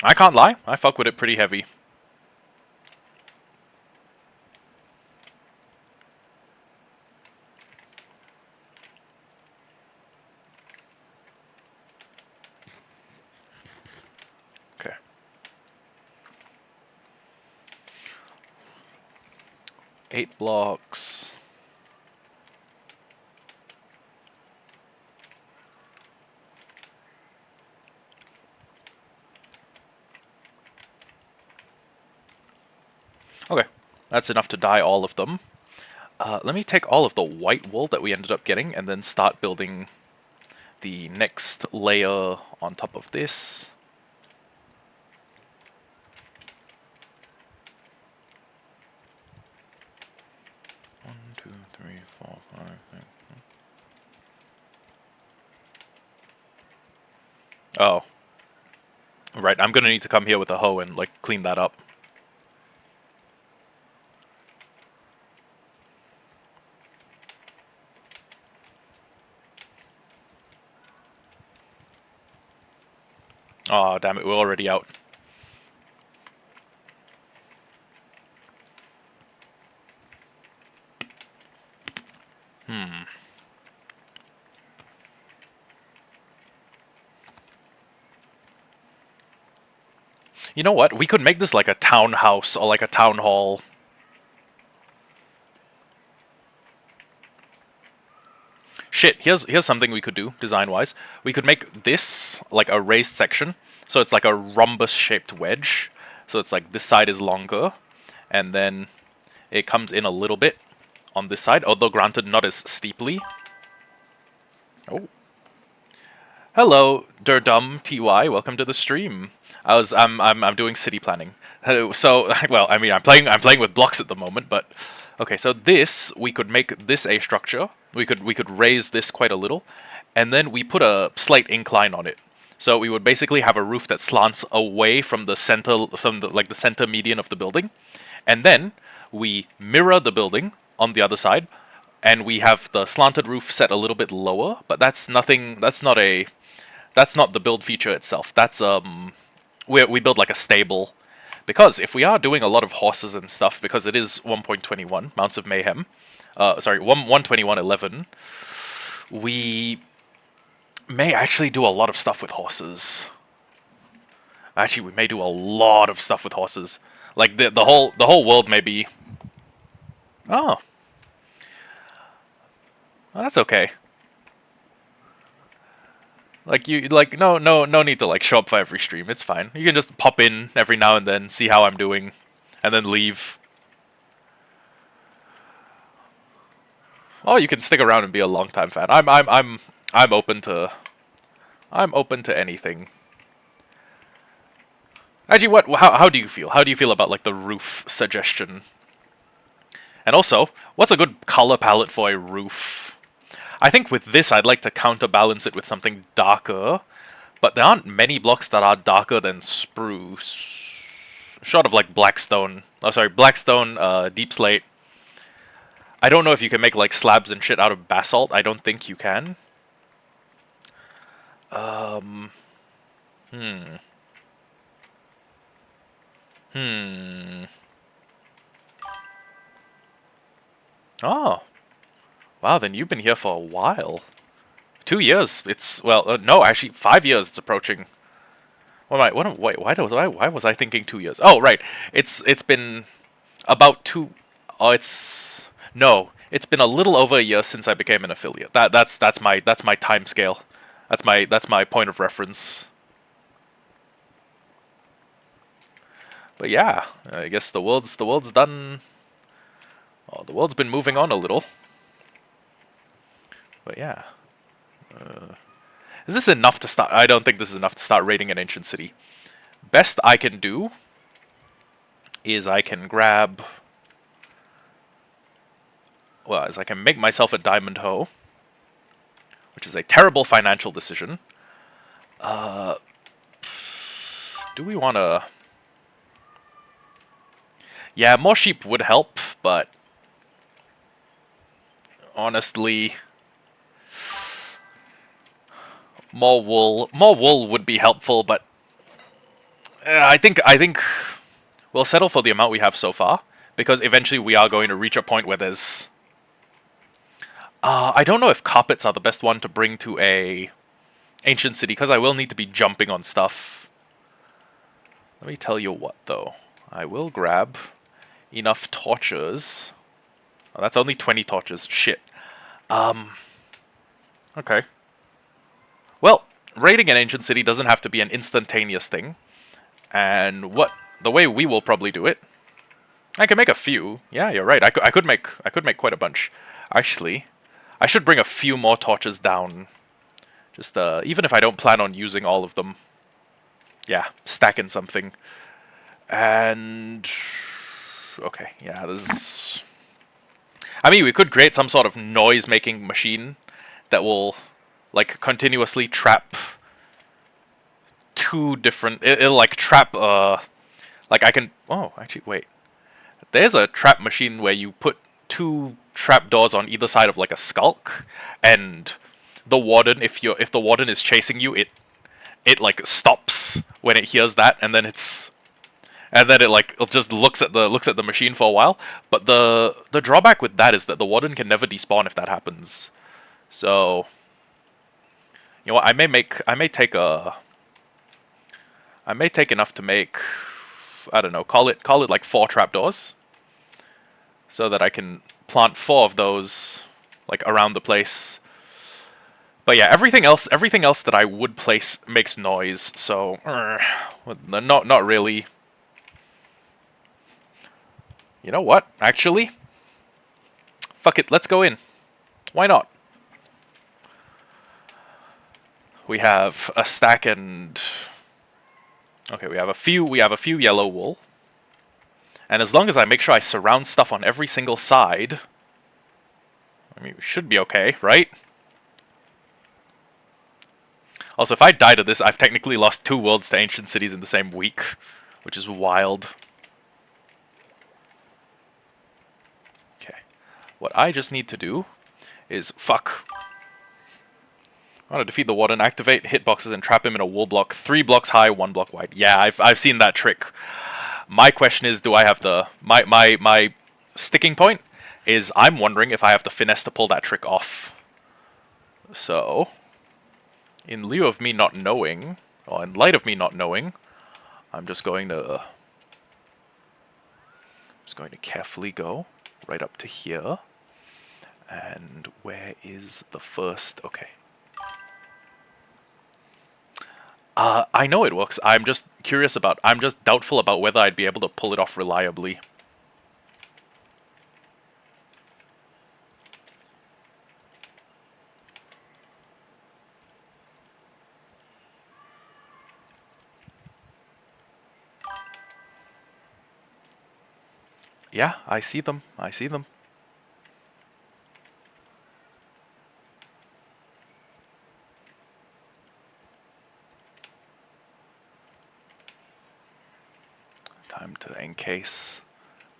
[SPEAKER 1] I can't lie, I fuck with it pretty heavy. Okay. Eight blocks. Okay, that's enough to dye all of them. Let me take all of the white wool that we ended up getting and then start building the next layer on top of this. One, two, three, four, five, six. Oh. Right, I'm gonna need to come here with a hoe and, like, clean that up. Oh, damn it, we're already out. You know what? We could make this like a townhouse or like a town hall. Shit, here's something we could do, design-wise. We could make this like a raised section, so it's like a rhombus-shaped wedge. So it's like this side is longer, and then it comes in a little bit on this side, although granted not as steeply. Oh. Hello, Durdum TY, welcome to the stream. I'm doing city planning. So well, I mean I'm playing with blocks at the moment, but okay, so this we could make this a structure. We could raise this quite a little, and then we put a slight incline on it. So we would basically have a roof that slants away from the center, from the like the center median of the building, and then we mirror the building on the other side, and we have the slanted roof set a little bit lower. But that's nothing. That's not the build feature itself. That's we build like a stable, because if we are doing a lot of horses and stuff, because it is 1.21 Mounts of Mayhem, sorry, 121.11, we may actually do a lot of stuff with horses. Actually, we may do a lot of stuff with horses. Like the whole world may be. Oh, well, that's okay. Like no need to like show up for every stream. It's fine. You can just pop in every now and then, see how I'm doing, and then leave. Oh, you can stick around and be a longtime fan. I'm open to anything. Actually, how do you feel? How do you feel about like the roof suggestion? And also, what's a good color palette for a roof? I think with this, I'd like to counterbalance it with something darker, but there aren't many blocks that are darker than spruce. Short of like blackstone. Oh, sorry, blackstone, deep slate. I don't know if you can make like slabs and shit out of basalt. I don't think you can. Hmm. Oh. Wow, then you've been here for a while. 2 years. It's well, no, actually 5 years. It's approaching. Wait, why was I thinking 2 years? Oh, right. It's been about two. Oh, it's no. It's been a little over a year since I became an affiliate. That's my time scale. That's my point of reference. But yeah, I guess the world's done. Oh, the world's been moving on a little. But yeah. Is this enough to start? I don't think this is enough to start raiding an ancient city. Best I can do is I can grab... Well, is I can make myself a diamond hoe, which is a terrible financial decision. Do we want to... Yeah, more sheep would help, but... Honestly... More wool would be helpful, but... I think we'll settle for the amount we have so far, because eventually we are going to reach a point where there's... I don't know if carpets are the best one to bring to a ancient city, because I will need to be jumping on stuff. Let me tell you what, though. I will grab enough torches. Oh, that's only 20 torches. Shit. Okay. Well, raiding an ancient city doesn't have to be an instantaneous thing. And the way we will probably do it, I can make a few. Yeah, you're right. I could make quite a bunch. Actually, I should bring a few more torches down. Just even if I don't plan on using all of them. Yeah, stacking something. And okay, yeah, this. I mean, we could create some sort of noise-making machine that will, like, continuously trap two different... It'll, like, trap, like, I can... Oh, actually, wait. There's a trap machine where you put two trapdoors on either side of, like, a skulk, and the warden, if the warden is chasing you, it like, stops when it hears that, and then it's... And then it just looks at the machine for a while. But the drawback with that is that the warden can never despawn if that happens. So, you know what? I may take enough to make, I don't know, call it like 4 trapdoors, so that I can plant 4 of those like around the place. But yeah, everything else that I would place makes noise. So, not really. You know what? Actually, fuck it. Let's go in. Why not? We have a stack and okay, we have a few yellow wool. And as long as I make sure I surround stuff on every single side, I mean, we should be okay, right? Also, if I die to this, I've technically lost 2 worlds to ancient cities in the same week, which is wild. What I just need to do is fuck. I want to defeat the warden, activate hitboxes, and trap him in a wool block 3 blocks high, 1 block wide. Yeah, I've seen that trick. My question is, do I have the my sticking point is I'm wondering if I have the finesse to pull that trick off. So, in lieu of me not knowing, or in light of me not knowing, I'm just going to carefully go right up to here. And where is the first... Okay. I know it works. I'm just doubtful about whether I'd be able to pull it off reliably. Yeah, I see them. I see them. Time to encase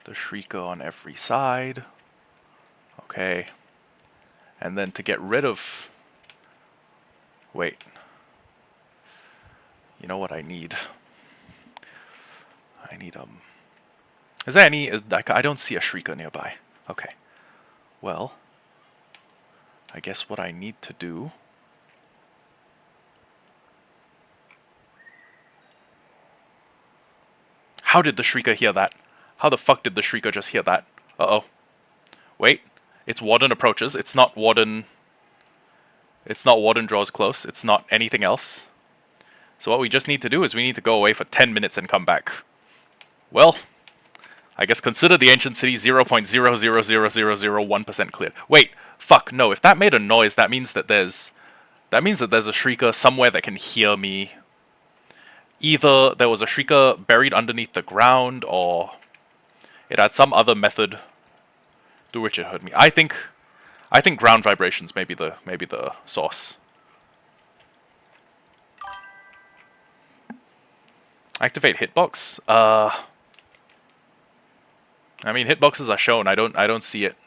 [SPEAKER 1] the Shrieker on every side. Okay. And then to get rid of... Wait. You know what I need? I need, Is there any... I don't see a Shrieker nearby. Okay. Well, I guess what I need to do... How did the Shrieker hear that? How the fuck did the Shrieker just hear that? Uh-oh. Wait. It's Warden approaches. It's not Warden... It's not Warden draws close. It's not anything else. So what we just need to do is we need to go away for 10 minutes and come back. Well, I guess consider the ancient city 0.00001% cleared. Wait, Fuck, no, if that made a noise, that means that there's a Shrieker somewhere that can hear me. Either there was a Shrieker buried underneath the ground, or it had some other method through which it heard me. I think ground vibrations may be the source. Activate hitbox? I mean, hitboxes are shown. I don't see it.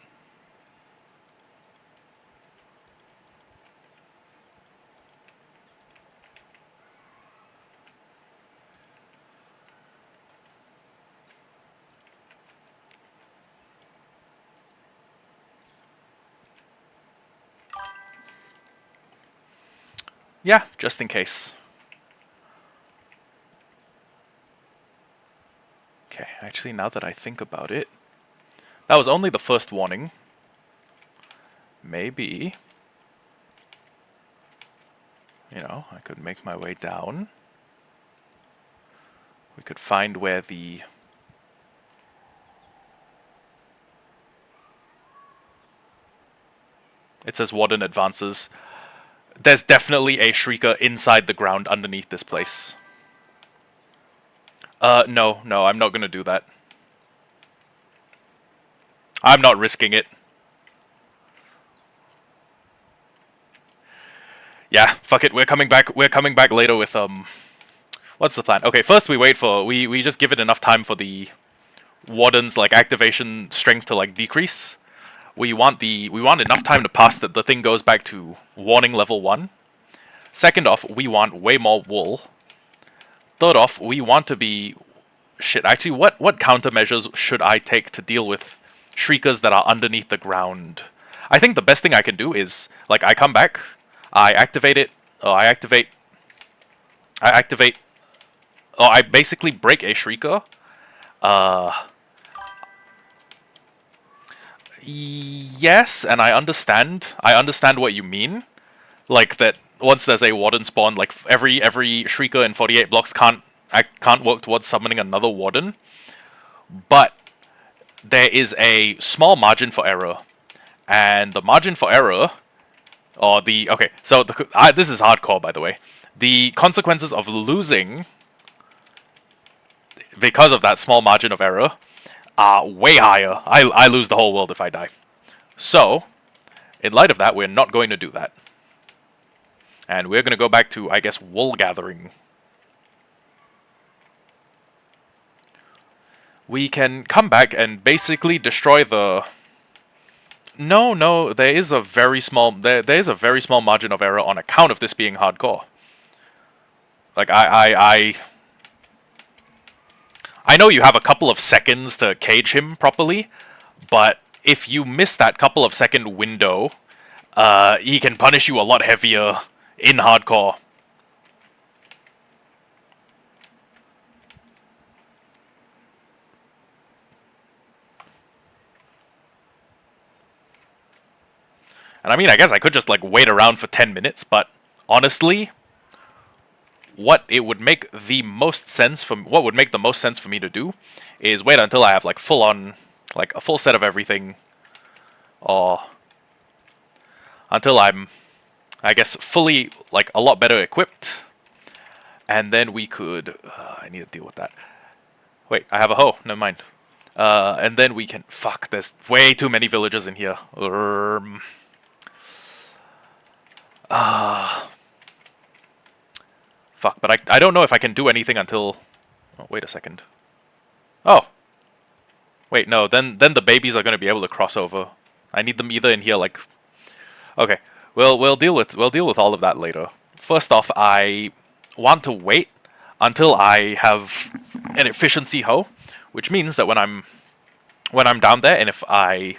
[SPEAKER 1] Yeah, just in case. Okay, actually, now that I think about it, that was only the first warning. Maybe, you know, I could make my way down. We could find where the... It says Warden advances. There's definitely a Shrieker inside the ground underneath this place. No, I'm not gonna do that. I'm not risking it. Yeah, fuck it, we're coming back later with, what's the plan? Okay, first we just give it enough time for the Warden's, like, activation strength to, like, decrease. We want enough time to pass that the thing goes back to warning level 1. Second off, we want way more wool. Third off, we want to be... Shit, actually, what countermeasures should I take to deal with Shriekers that are underneath the ground? I think the best thing I can do is, like, I come back, I activate it, I basically break a Shrieker. Yes, and I understand what you mean. Like, that once there's a Warden spawn, like, every Shrieker in 48 blocks can't work towards summoning another Warden. But there is a small margin for error. And the margin for error, or the... Okay, so this is hardcore, by the way. The consequences of losing because of that small margin of error are way higher. I lose the whole world if I die. So, in light of that, we're not going to do that. And we're going to go back to, I guess, wool gathering. We can come back and basically destroy the... No, there is a very small... There is a very small margin of error on account of this being hardcore. Like, I know you have a couple of seconds to cage him properly, but if you miss that couple of second window, he can punish you a lot heavier in hardcore. And I mean, I guess I could just, like, wait around for 10 minutes, but honestly, what would make the most sense for me to do is wait until I have, like, full-on, like, a full set of everything, or until I'm, I guess, fully, like, a lot better equipped, and then we could... I need to deal with that. Wait, I have a hoe. Never mind. And then we can... Fuck, there's way too many villagers in here. Fuck, but I don't know if I can do anything until... Oh, wait a second. Oh! Wait, no, then the babies are going to be able to cross over. I need them either in here, like... Okay, we'll deal with all of that later. First off, I want to wait until I have an efficiency hoe, which means that when I'm down there, and if I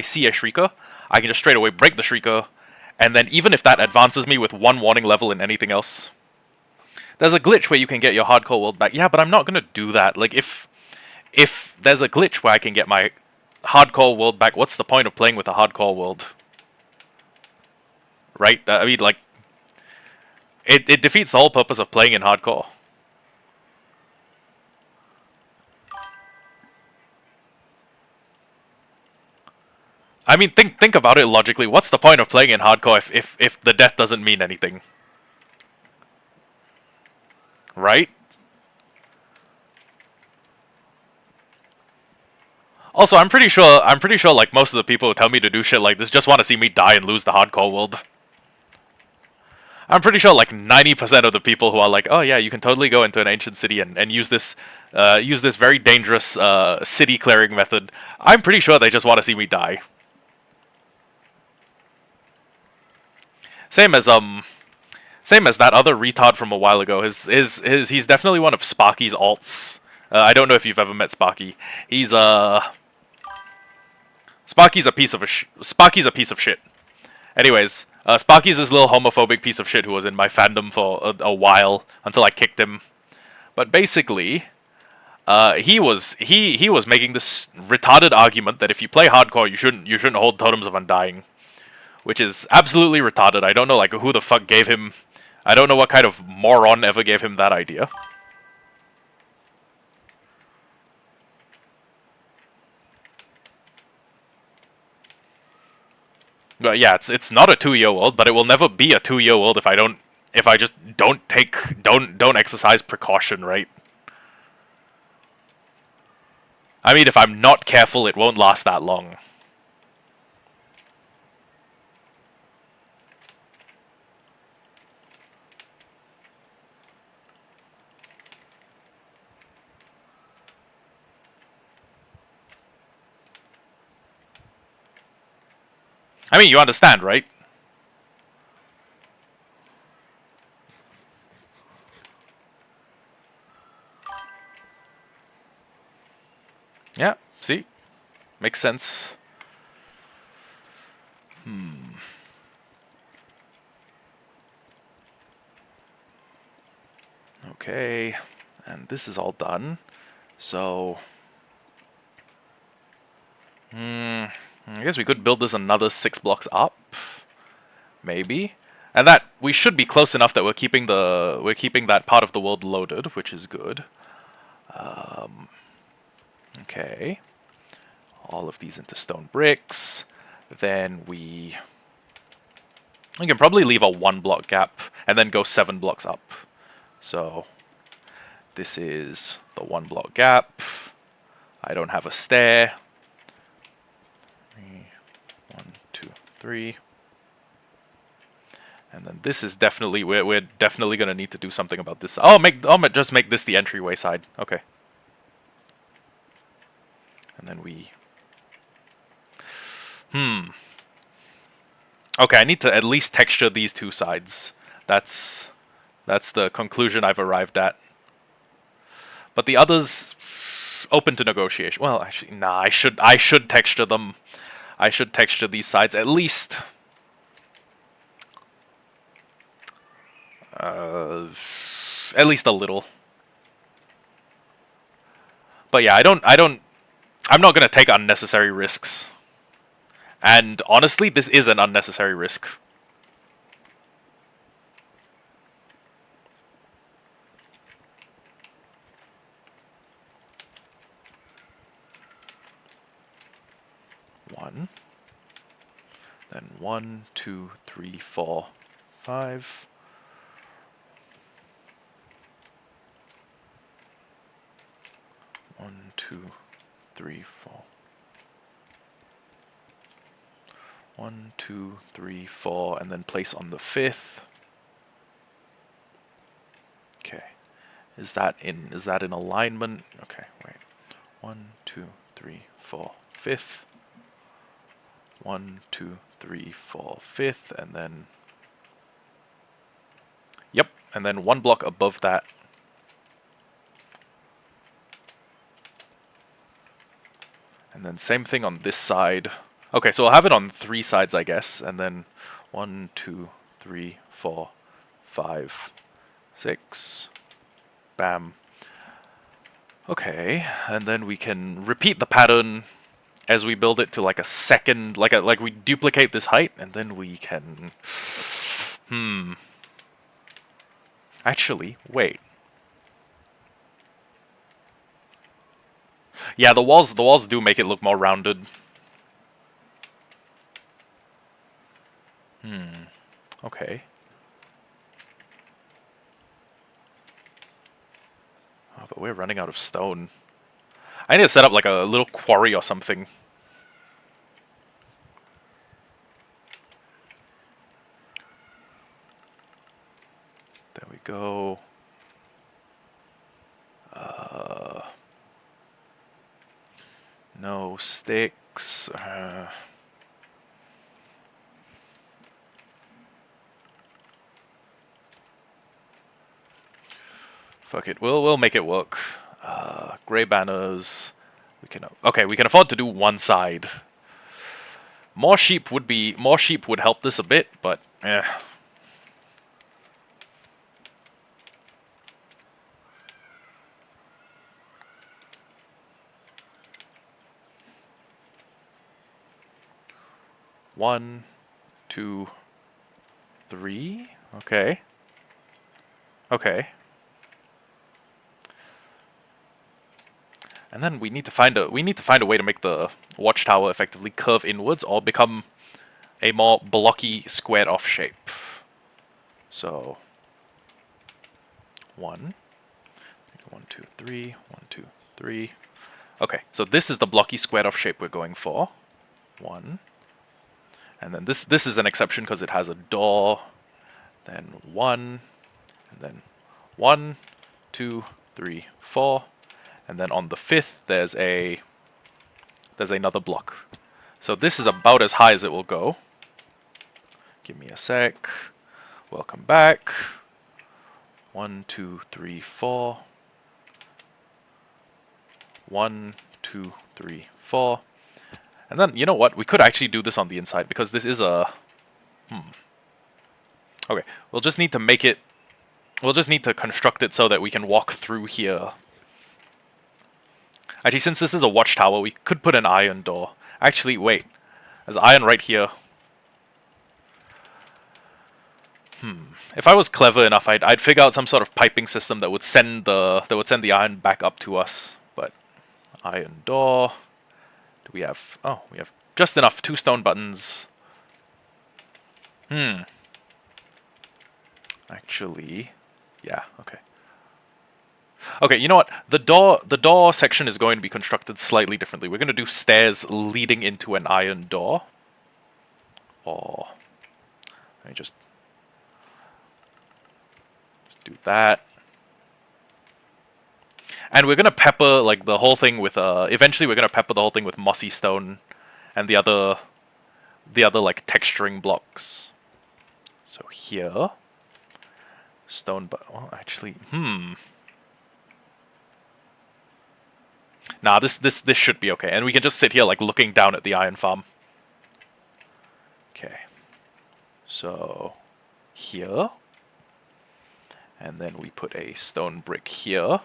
[SPEAKER 1] see a Shrieker, I can just straight away break the Shrieker, and then even if that advances me with one warning level in anything else... There's a glitch where you can get your hardcore world back. Yeah, but I'm not gonna do that. Like, if there's a glitch where I can get my hardcore world back, what's the point of playing with a hardcore world? Right? I mean, like... It defeats the whole purpose of playing in hardcore. I mean, think about it logically. What's the point of playing in hardcore if the death doesn't mean anything, right? Also, I'm pretty sure like most of the people who tell me to do shit like this just want to see me die and lose the hardcore world. I'm pretty sure like 90% of the people who are like, oh yeah, you can totally go into an ancient city and use this very dangerous city clearing method. I'm pretty sure they just want to see me die. Same as same as that other retard from a while ago. He's definitely one of Sparky's alts. I don't know if you've ever met Sparky. He's Sparky's a piece of shit. Anyways, Sparky's this little homophobic piece of shit who was in my fandom for a while until I kicked him. But basically, he was making this retarded argument that if you play hardcore, you shouldn't hold totems of undying, which is absolutely retarded. I don't know like who the fuck gave him. I don't know what kind of moron ever gave him that idea. But yeah, it's not a 2-year world, but it will never be a 2-year world if I just don't exercise precaution, right? I mean, if I'm not careful, it won't last that long. I mean, you understand, right? Yeah, see? Makes sense. Okay, and this is all done. So, I guess we could build this another 6 blocks up, maybe. And that we should be close enough that we're keeping that part of the world loaded, which is good. Okay, all of these into stone bricks. Then we can probably leave a 1 block gap and then go 7 blocks up. So this is the 1 block gap. I don't have a stair. 1, 2, 3. And then this is definitely we're definitely gonna need to do something about this. Just make this the entryway side. Okay. And then we Okay, I need to at least texture these 2 sides. That's the conclusion I've arrived at. But the others open to negotiation. Well, actually, nah, I should texture them. I should texture these sides at least. At least a little. But yeah, I'm not gonna take unnecessary risks. And honestly, this is an unnecessary risk. One. Then 1, 2, 3, 4, 5. One, 2, 3, 4. 1, 2, 3, 4, and then place on the 5th. Okay. Is that in alignment? Okay, wait. 1, 2, 3, 4, 5th. 1, 2, 3, 4, 5th, and then yep, and then 1 block above that. And then same thing on this side. Okay, so I'll have it on 3 sides, I guess, and then 1, 2, 3, 4, 5, 6. Bam. Okay, and then we can repeat the pattern as we build it to like a second, like we duplicate this height, and then we can. Actually, wait. Yeah, the walls do make it look more rounded. Okay. Oh, but we're running out of stone. I need to set up like a little quarry or something. There we go. No sticks. Fuck it. We'll make it work. Gray banners. We can okay. We can afford to do one side. More sheep would help this a bit, but eh. One, two, three. Okay. Okay. And then we need to find a way to make the watchtower effectively curve inwards or become a more blocky, squared off shape. So 1, 1, 2, 3, 1, 2, 3. Okay, so this is the blocky squared off shape we're going for. 1. And then this is an exception because it has a door. Then 1, and then 1, 2, 3, 4. And then on the 5th there's another block. So this is about as high as it will go. Give me a sec. Welcome back. 1, 2, 3, 4. 1, 2, 3, 4. And then, you know what? We could actually do this on the inside because this is a... Okay, we'll just need to make it... We'll just need to construct it so that we can walk through here. Actually, since this is a watchtower, we could put an iron door. Actually, wait. There's iron right here. If I was clever enough, I'd figure out some sort of piping system that would send the iron back up to us. But iron door. Do we have? Oh, we have just enough 2 stone buttons. Actually, yeah. Okay. Okay, you know what? The door section is going to be constructed slightly differently. We're going to do stairs leading into an iron door. Or let me just do that. And we're gonna pepper like the whole thing with eventually we're gonna pepper the whole thing with mossy stone and the other like texturing blocks. So here, stone, but well, actually, nah, this should be okay, and we can just sit here like looking down at the iron farm. Okay, so here, and then we put a stone brick here,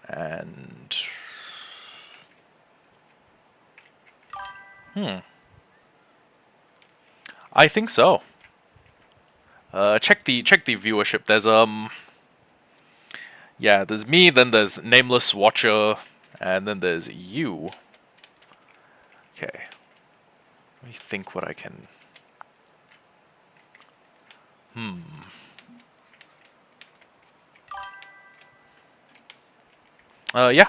[SPEAKER 1] and I think so. Check the viewership. There's yeah, there's me, then there's Nameless Watcher, and then there's you. Okay. Let me think what I can... Yeah.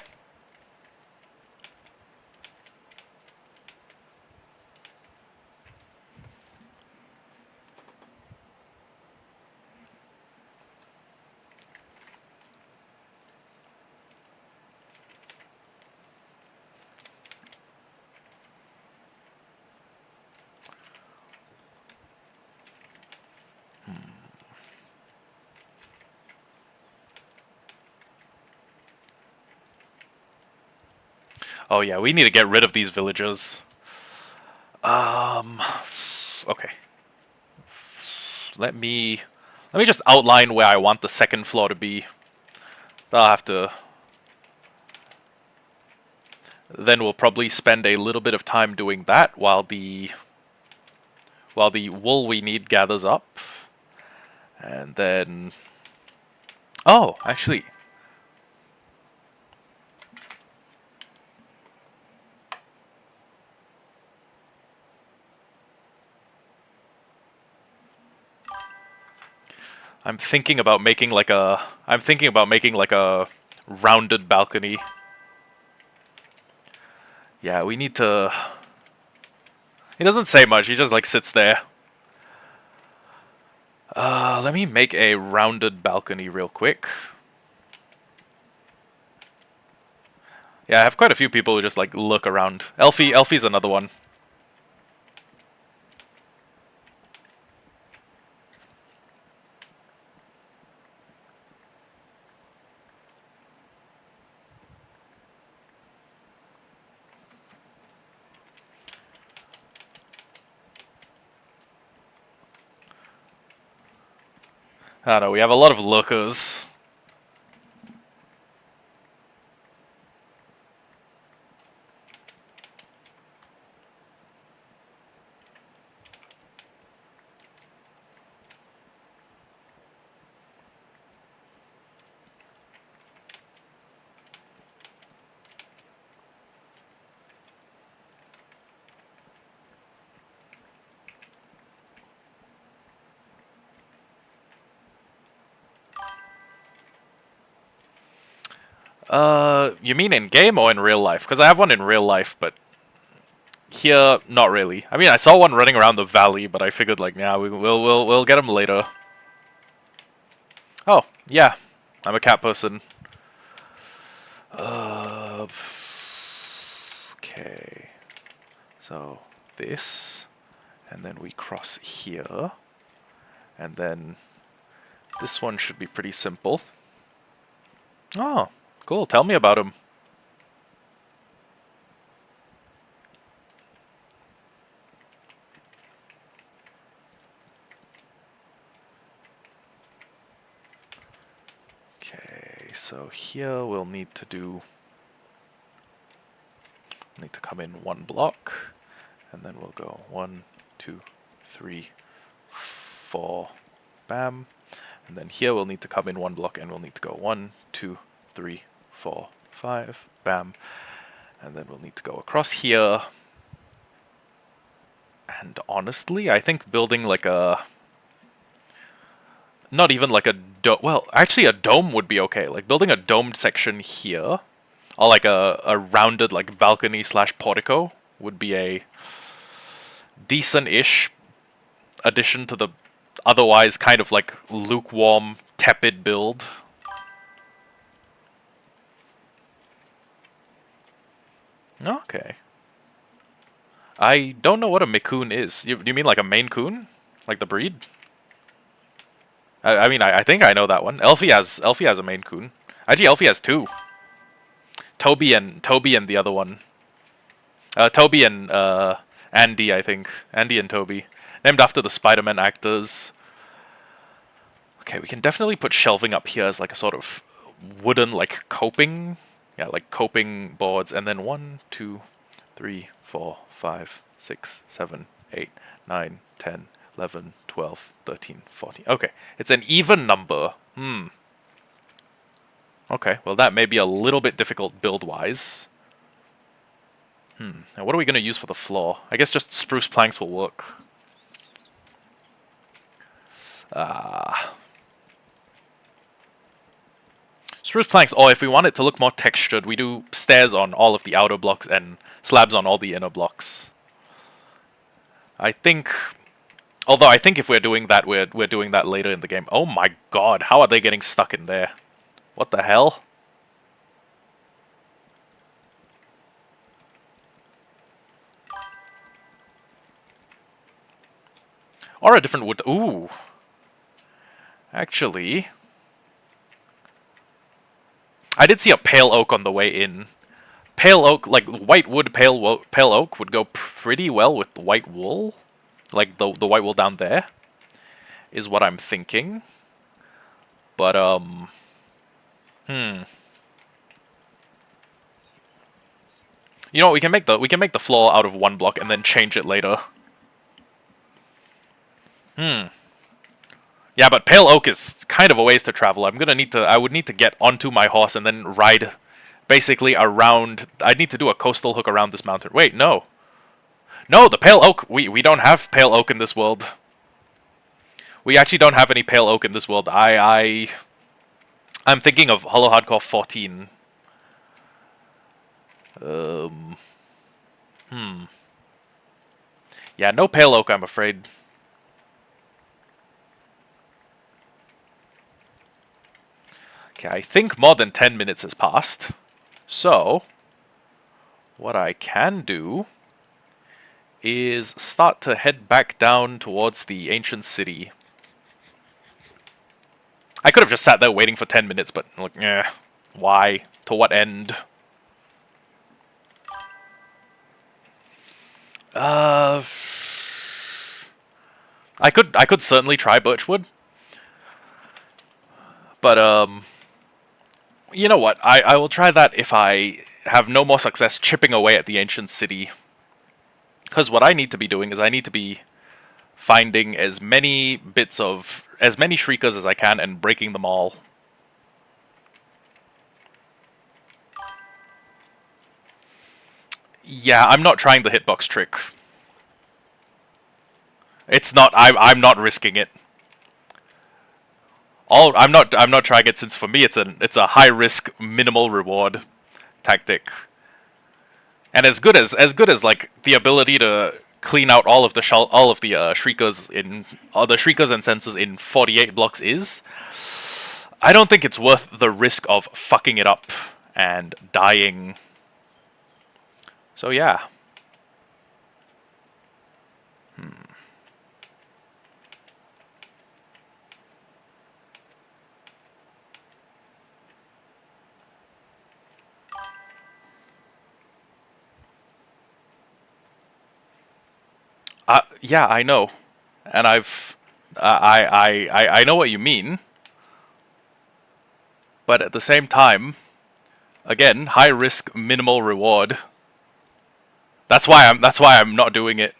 [SPEAKER 1] Oh yeah, we need to get rid of these villagers. Okay. Let me just outline where I want the second floor to be. I'll have to... Then we'll probably spend a little bit of time doing that while the wool we need gathers up. And then... Oh, actually... I'm thinking about making like a rounded balcony. Yeah, we need to. He doesn't say much. He just like sits there. Let me make a rounded balcony real quick. Yeah, I have quite a few people who just like look around. Elfie's another one. I don't know, we have a lot of lookers. You mean in game or in real life? Because I have one in real life, but here, not really. I mean, I saw one running around the valley, but I figured like, yeah, we'll get him later. Oh, yeah, I'm a cat person. Okay, so this, and then we cross here, and then this one should be pretty simple. Oh, cool. Tell me about him. Okay, so here we'll need to do. Need to come in one block, and then we'll go 1, 2, 3, 4, bam. And then here we'll need to come in one block, and we'll need to go 1, 2, 3, 4, 5, bam. And then we'll need to go across here. And honestly, I think building like a... Not even like a dome... Well, actually a dome would be okay. Like building a domed section here, or like a rounded like balcony / portico would be a decent-ish addition to the otherwise kind of like lukewarm, tepid build. Okay. I don't know what a Mikun is. You mean like a Maine Coon? Like the breed? I mean, I think I know that one. Elfie has a Maine Coon. Actually, Elfie has two. Toby and the other one. Toby and Andy, I think. Andy and Toby. Named after the Spider-Man actors. Okay, we can definitely put shelving up here as like a sort of wooden like coping. Yeah, like coping boards. And then 1, 2, 3, 4, 5, 6, 7, 8, 9, 10, 11, 12, 13, 14. Okay, it's an even number. Okay, well that may be a little bit difficult build-wise. And what are we going to use for the floor? I guess just spruce planks will work. Spruce planks, or if we want it to look more textured, we do stairs on all of the outer blocks and slabs on all the inner blocks. I think... Although I think if we're doing that, we're doing that later in the game. Oh my god, how are they getting stuck in there? What the hell? Or a different wood... Ooh. Actually... I did see a pale oak on the way in. Pale oak, like white wood pale oak would go pretty well with white wool. Like the white wool down there is what I'm thinking. But you know what, we can make the floor out of one block and then change it later. Yeah, but pale oak is kind of a ways to travel. I would need to get onto my horse and then ride basically around. I'd need to do a coastal hook around this mountain. Wait, no. No, the pale oak, we don't have pale oak in this world. We actually don't have any pale oak in this world. I'm thinking of Hollowhardcore 14. Yeah, no pale oak, I'm afraid. Okay, I think more than 10 minutes has passed. So, what I can do is start to head back down towards the ancient city. I could have just sat there waiting for 10 minutes, but like, why? To what end? Uh, I could certainly try birchwood, but you know what? I will try that if I have no more success chipping away at the ancient city. Because what I need to be doing is I need to be finding as many shriekers as I can and breaking them all. Yeah, I'm not trying the hitbox trick. It's not. I'm not risking it. I'm not trying it since for me it's a high risk, minimal reward tactic. And as good as like the ability to clean out all of the shriekers in all the shriekers and sensors in 48 blocks is, I don't think it's worth the risk of fucking it up and dying. So yeah. Yeah, I know. And I know what you mean, but at the same time, again, high risk, minimal reward. That's why I'm not doing it.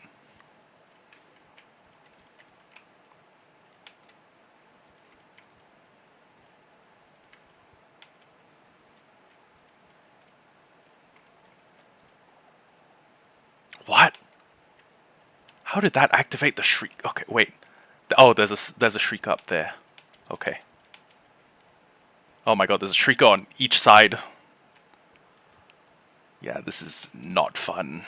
[SPEAKER 1] What? How did that activate the shriek? Okay, wait. Oh, there's a shriek up there. Okay. Oh my god, there's a shriek on each side. Yeah, this is not fun.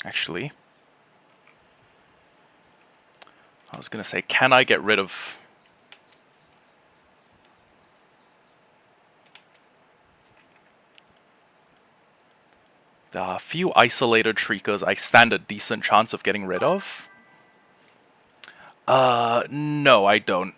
[SPEAKER 1] Actually, I was gonna say, can I get rid of... The few isolated shriekers I stand a decent chance of getting rid of? No, I don't.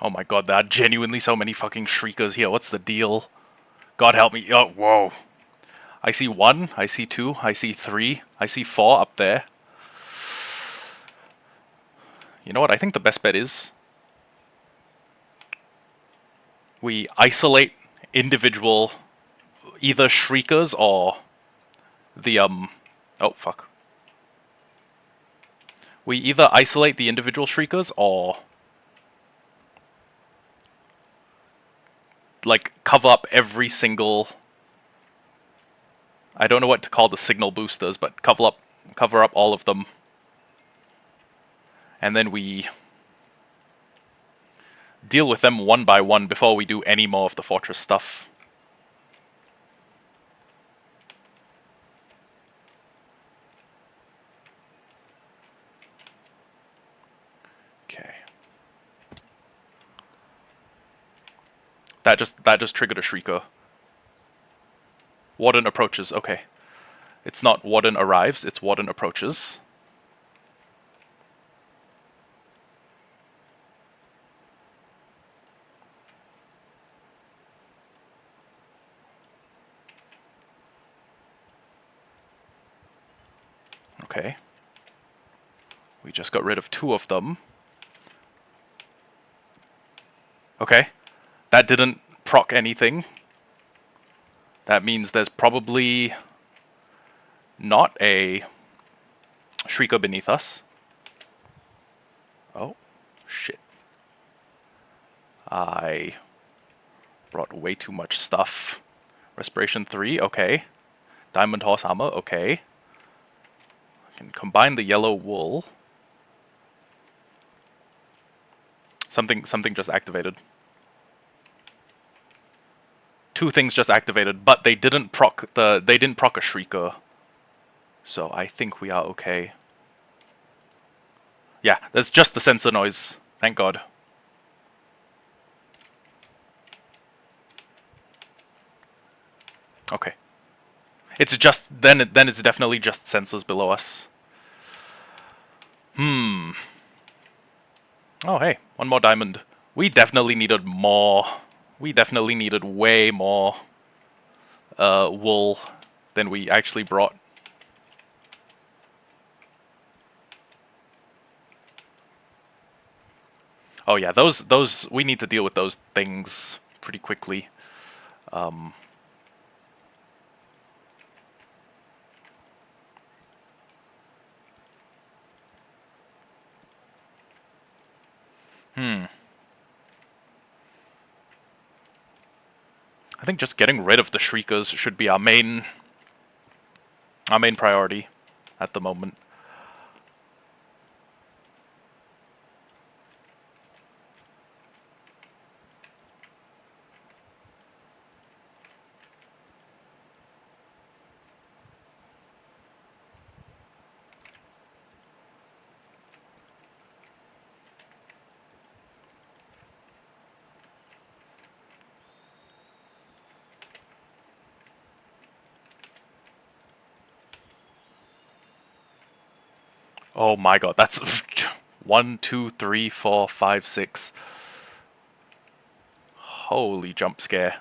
[SPEAKER 1] Oh my god, there are genuinely so many fucking shriekers here. What's the deal? God help me. Oh, whoa. I see one, I see two, I see three, I see four up there. You know what? I think the best bet is we isolate individual either shriekers or the oh fuck. We either isolate the individual shriekers or like cover up every single... I don't know what to call the signal boosters, but cover up all of them. And then we deal with them one by one before we do any more of the fortress stuff. Okay. That just triggered a shrieker. Warden approaches, okay. It's not Warden arrives, it's Warden approaches. Okay. We just got rid of 2 of them. Okay. That didn't proc anything. That means there's probably not a Shrieker beneath us. Oh, shit. I brought way too much stuff. Respiration 3, okay. Diamond Horse Armor, okay. I can combine the yellow wool. Something just activated. 2 things just activated, but they didn't proc a Shrieker. So I think we are okay. Yeah, there's just the sensor noise. Thank God. Okay. It's just then it's definitely just sensors below us. Oh hey, 1 more diamond. We definitely needed more. We definitely needed way more wool than we actually brought. Oh yeah, those we need to deal with those things pretty quickly. I think just getting rid of the Shriekers should be our main priority at the moment. Oh my God, that's 1, 2, 3, 4, 5, 6. Holy jump scare.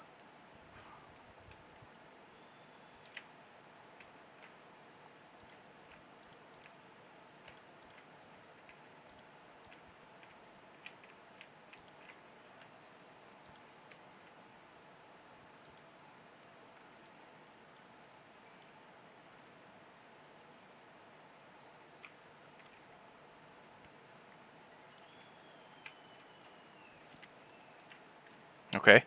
[SPEAKER 1] Okay.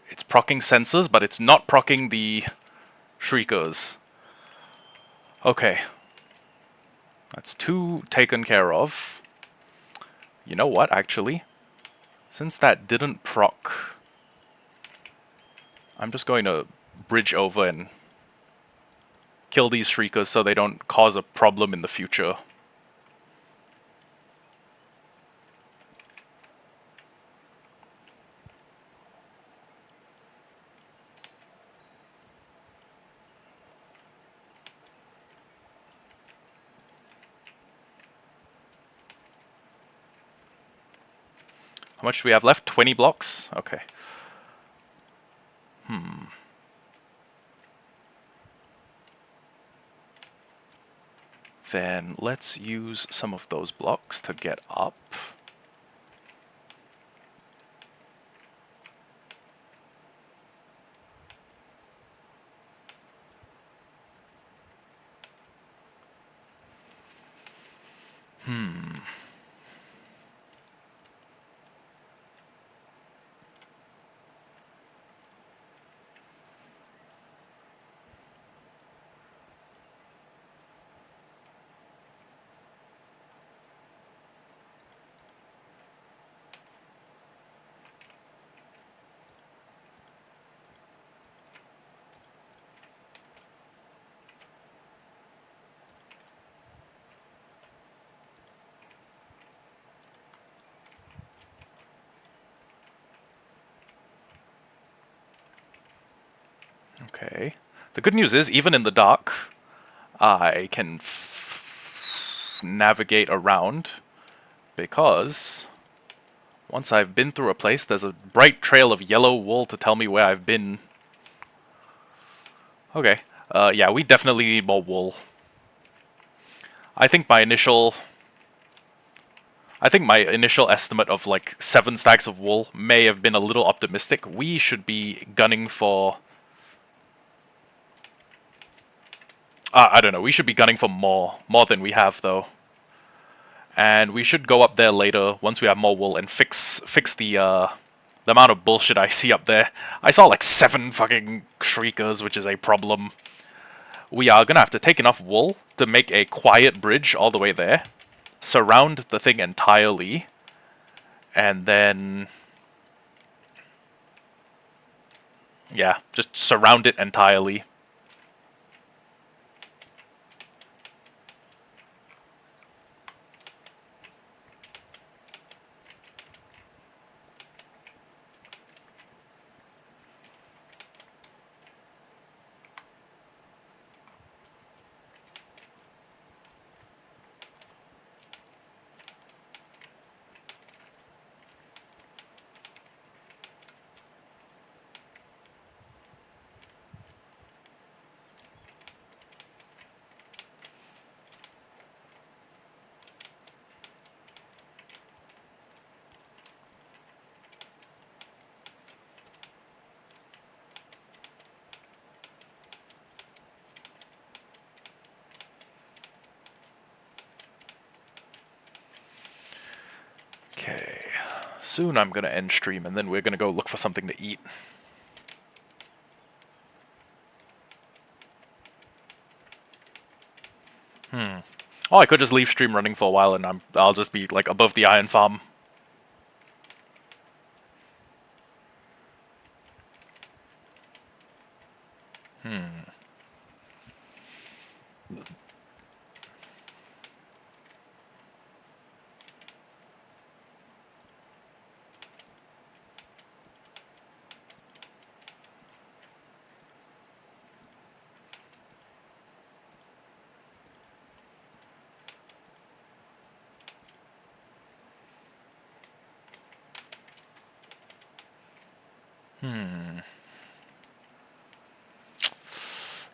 [SPEAKER 1] It's proccing sensors, but it's not proccing the Shriekers. Okay. That's 2 taken care of. You know what, actually? Since that didn't proc, I'm just going to bridge over and kill these Shriekers so they don't cause a problem in the future. How much do we have left? 20 blocks? Okay. Then let's use some of those blocks to get up. Okay. The good news is, even in the dark, I can navigate around, because once I've been through a place, there's a bright trail of yellow wool to tell me where I've been. Okay. Yeah, we definitely need more wool. I think my initial estimate of like 7 stacks of wool may have been a little optimistic. We should be gunning for... I don't know, we should be gunning for more. More than we have, though. And we should go up there later, once we have more wool, and fix the amount of bullshit I see up there. I saw like 7 fucking shriekers, which is a problem. We are gonna have to take enough wool to make a quiet bridge all the way there. Surround the thing entirely. And then... yeah, just surround it entirely. Okay. Soon I'm gonna end stream, and then we're gonna go look for something to eat. Oh, I could just leave stream running for a while, and I'll just be like above the iron farm.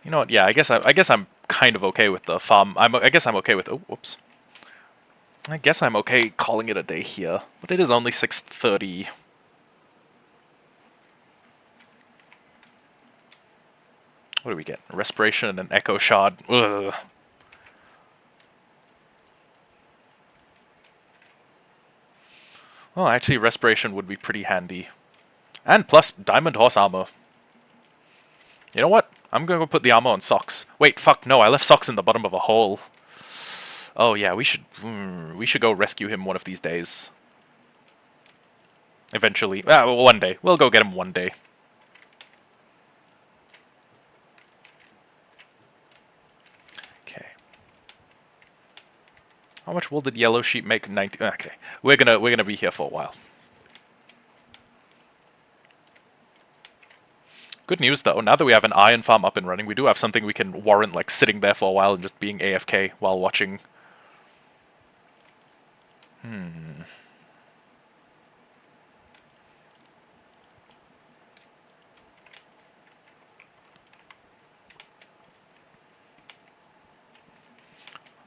[SPEAKER 1] You know what? Yeah, I guess I'm kind of okay with the farm. I guess I'm okay with... oh, whoops. I guess I'm okay calling it a day here, but it is only 6:30. What do we get? Respiration and an echo shard. Ugh. Well, actually, respiration would be pretty handy. And plus, diamond horse armor. You know what? I'm gonna go put the armor on socks. Wait, fuck, no, I left socks in the bottom of a hole. Oh yeah, we should go rescue him one of these days. Eventually. One day. We'll go get him one day. Okay. How much wool did yellow sheep make? 90. Okay. We're gonna be here for a while. Good news, though, now that we have an iron farm up and running, we do have something we can warrant, like, sitting there for a while and just being AFK while watching.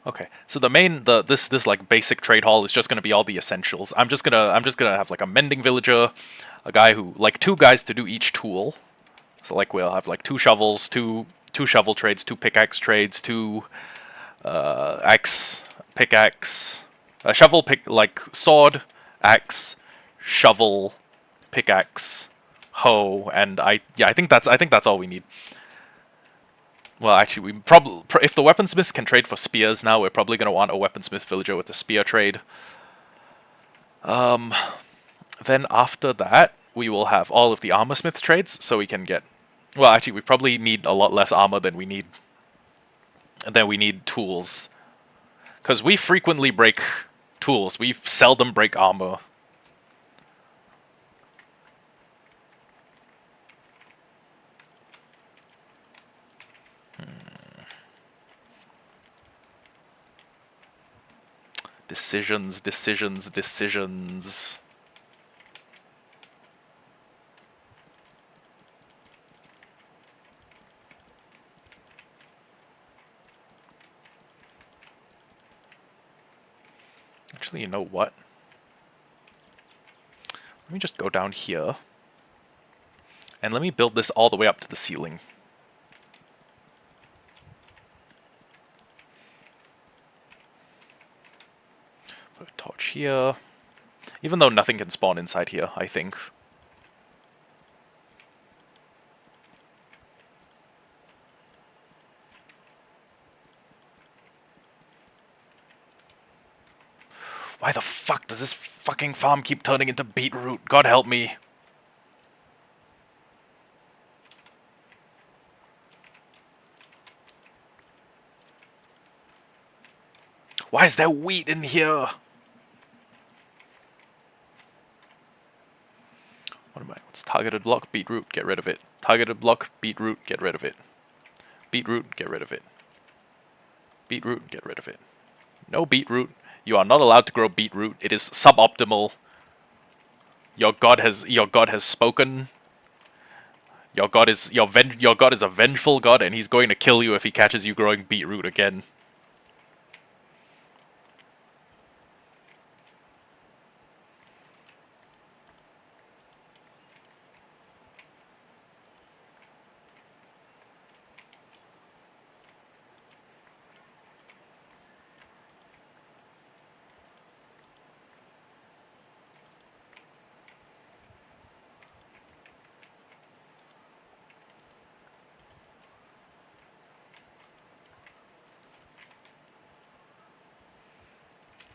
[SPEAKER 1] Okay, so this like basic trade hall is just gonna be all the essentials. I'm just gonna have like a mending villager, a guy who, like, 2 guys to do each tool. So like we'll have like 2 shovels, two shovel trades, 2 pickaxe trades, 2 axe, pickaxe, shovel, like sword, axe, shovel, pickaxe, hoe, and I think that's all we need. Well, actually, we probably, if the weaponsmiths can trade for spears now, we're probably going to want a weaponsmith villager with a spear trade. Then after that, we will have all of the armorsmith trades, so we can get... well, actually, we probably need a lot less armor than we need tools. Because we frequently break tools. We seldom break armor. Decisions, decisions, decisions. Actually, you know what? Let me just go down here. And let me build this all the way up to the ceiling. Put a torch here. Even though nothing can spawn inside here, I think. Why the fuck does this fucking farm keep turning into beetroot? God help me. Why is there wheat in here? What am I? What's targeted block? Beetroot, get rid of it. Targeted block, beetroot, get rid of it. Beetroot, get rid of it. Beetroot, get rid of it. No beetroot. You are not allowed to grow beetroot. It is suboptimal. Your god has spoken. Your god is a vengeful god, and he's going to kill you if he catches you growing beetroot again.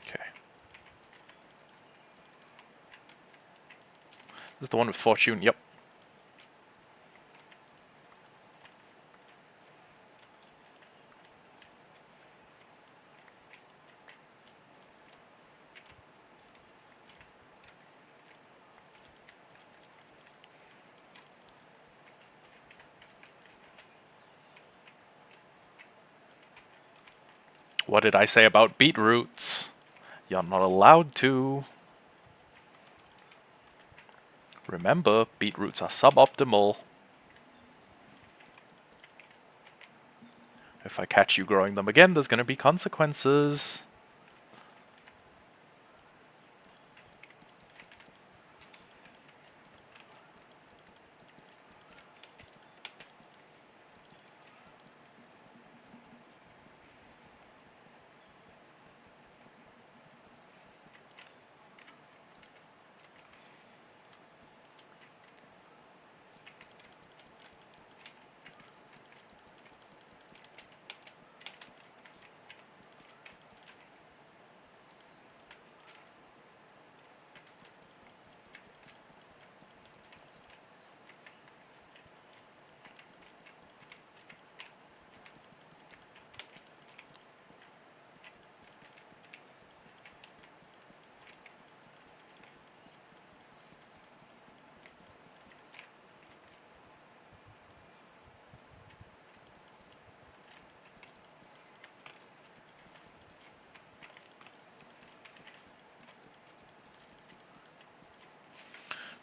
[SPEAKER 1] Okay. This is the one with fortune. Yep. What did I say about beetroots? You're not allowed to. Remember, beetroots are suboptimal. If I catch you growing them again, there's going to be consequences.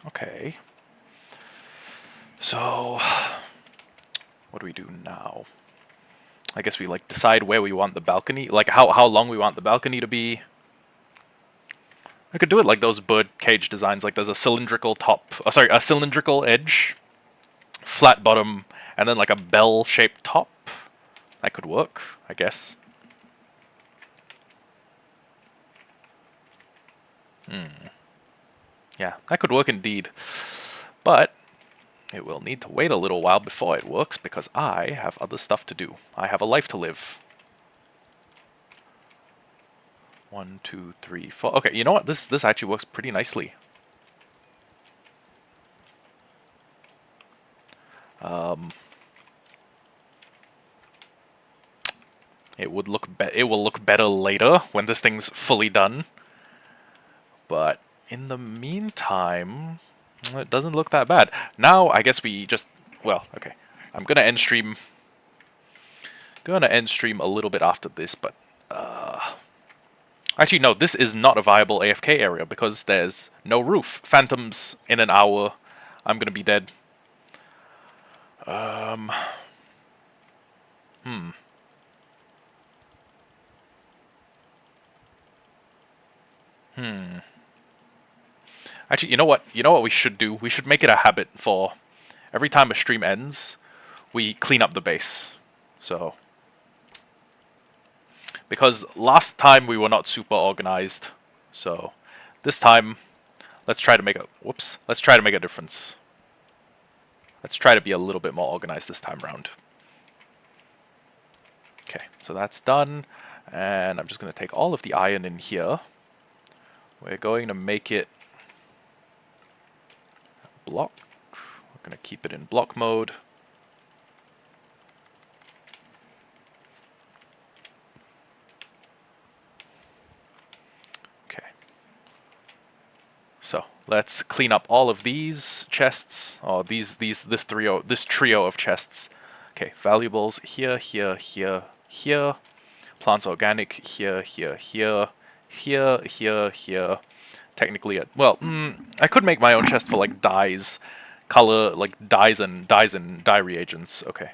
[SPEAKER 1] Okay. So, what do we do now? I guess we like decide where we want the balcony, like how long we want the balcony to be. I could do it like those bird cage designs, like there's a cylindrical top, a cylindrical edge, flat bottom, and then like a bell-shaped top. That could work, I guess. Yeah, that could work indeed. But it will need to wait a little while before it works because I have other stuff to do. I have a life to live. 1, 2, 3, 4. Okay, you know what? This actually works pretty nicely. It will look better later when this thing's fully done. But in the meantime, it doesn't look that bad. Now I guess we just, well, okay. I'm gonna end stream a little bit after this, but Actually, no, this is not a viable AFK area because there's no roof. Phantoms in an hour. I'm gonna be dead. Actually, you know what? You know what we should do? We should make it a habit for every time a stream ends, we clean up the base. So, because last time we were not super organized. So, this time, let's try to make a whoops. Let's try to make a difference. Let's try to be a little bit more organized this time around. Okay, so that's done. And I'm just going to take all of the iron in here. We're going to make it block. We're going to keep it in block mode. Okay. So let's clean up all of these chests, or this trio of chests. Okay, valuables here, here, here, here. Plants organic here, here, here, here, here, here. Technically, I could make my own chest for like dyes, color, like dyes and dye reagents. Okay.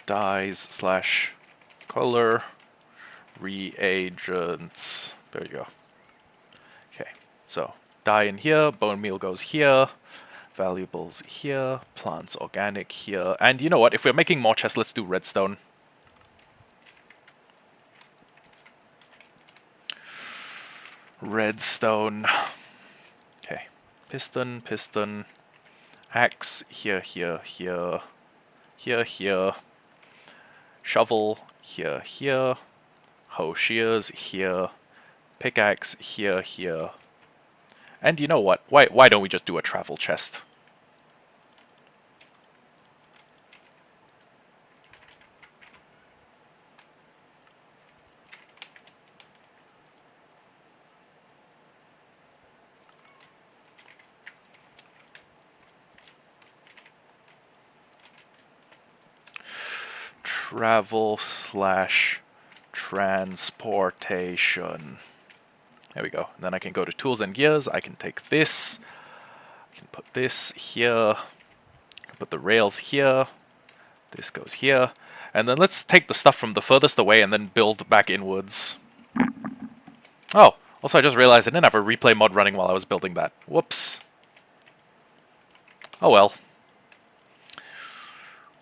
[SPEAKER 1] Dyes slash color reagents. There you go. Okay, so dye in here, bone meal goes here, valuables here, plants organic here, and you know what? If we're making more chests, let's do redstone. Redstone. Okay, piston, piston, axe here, here, here, here, here, shovel here, here, hoe shears here, pickaxe here, here. And you know what? Why don't we just do a travel chest? Travel slash transportation. There we go. And then I can go to tools and gears. I can take this. I can put this here. I can put the rails here. This goes here. And then let's take the stuff from the furthest away and then build back inwards. Oh, also I just realized I didn't have a replay mod running while I was building that. Whoops. Oh well.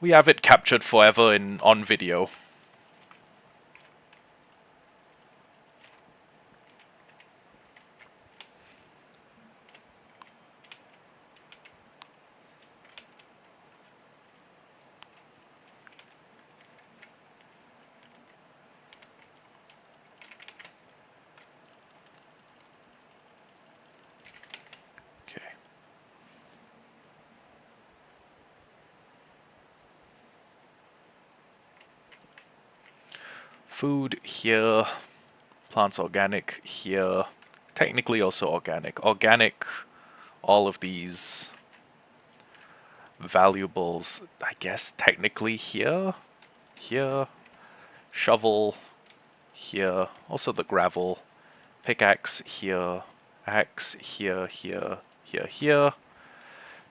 [SPEAKER 1] We have it captured forever on video. Okay. Food here. Plants organic here. Technically also organic. Organic, all of these valuables, I guess technically here. Here. Shovel here. Also the gravel. Pickaxe here. Axe here, here, here, here.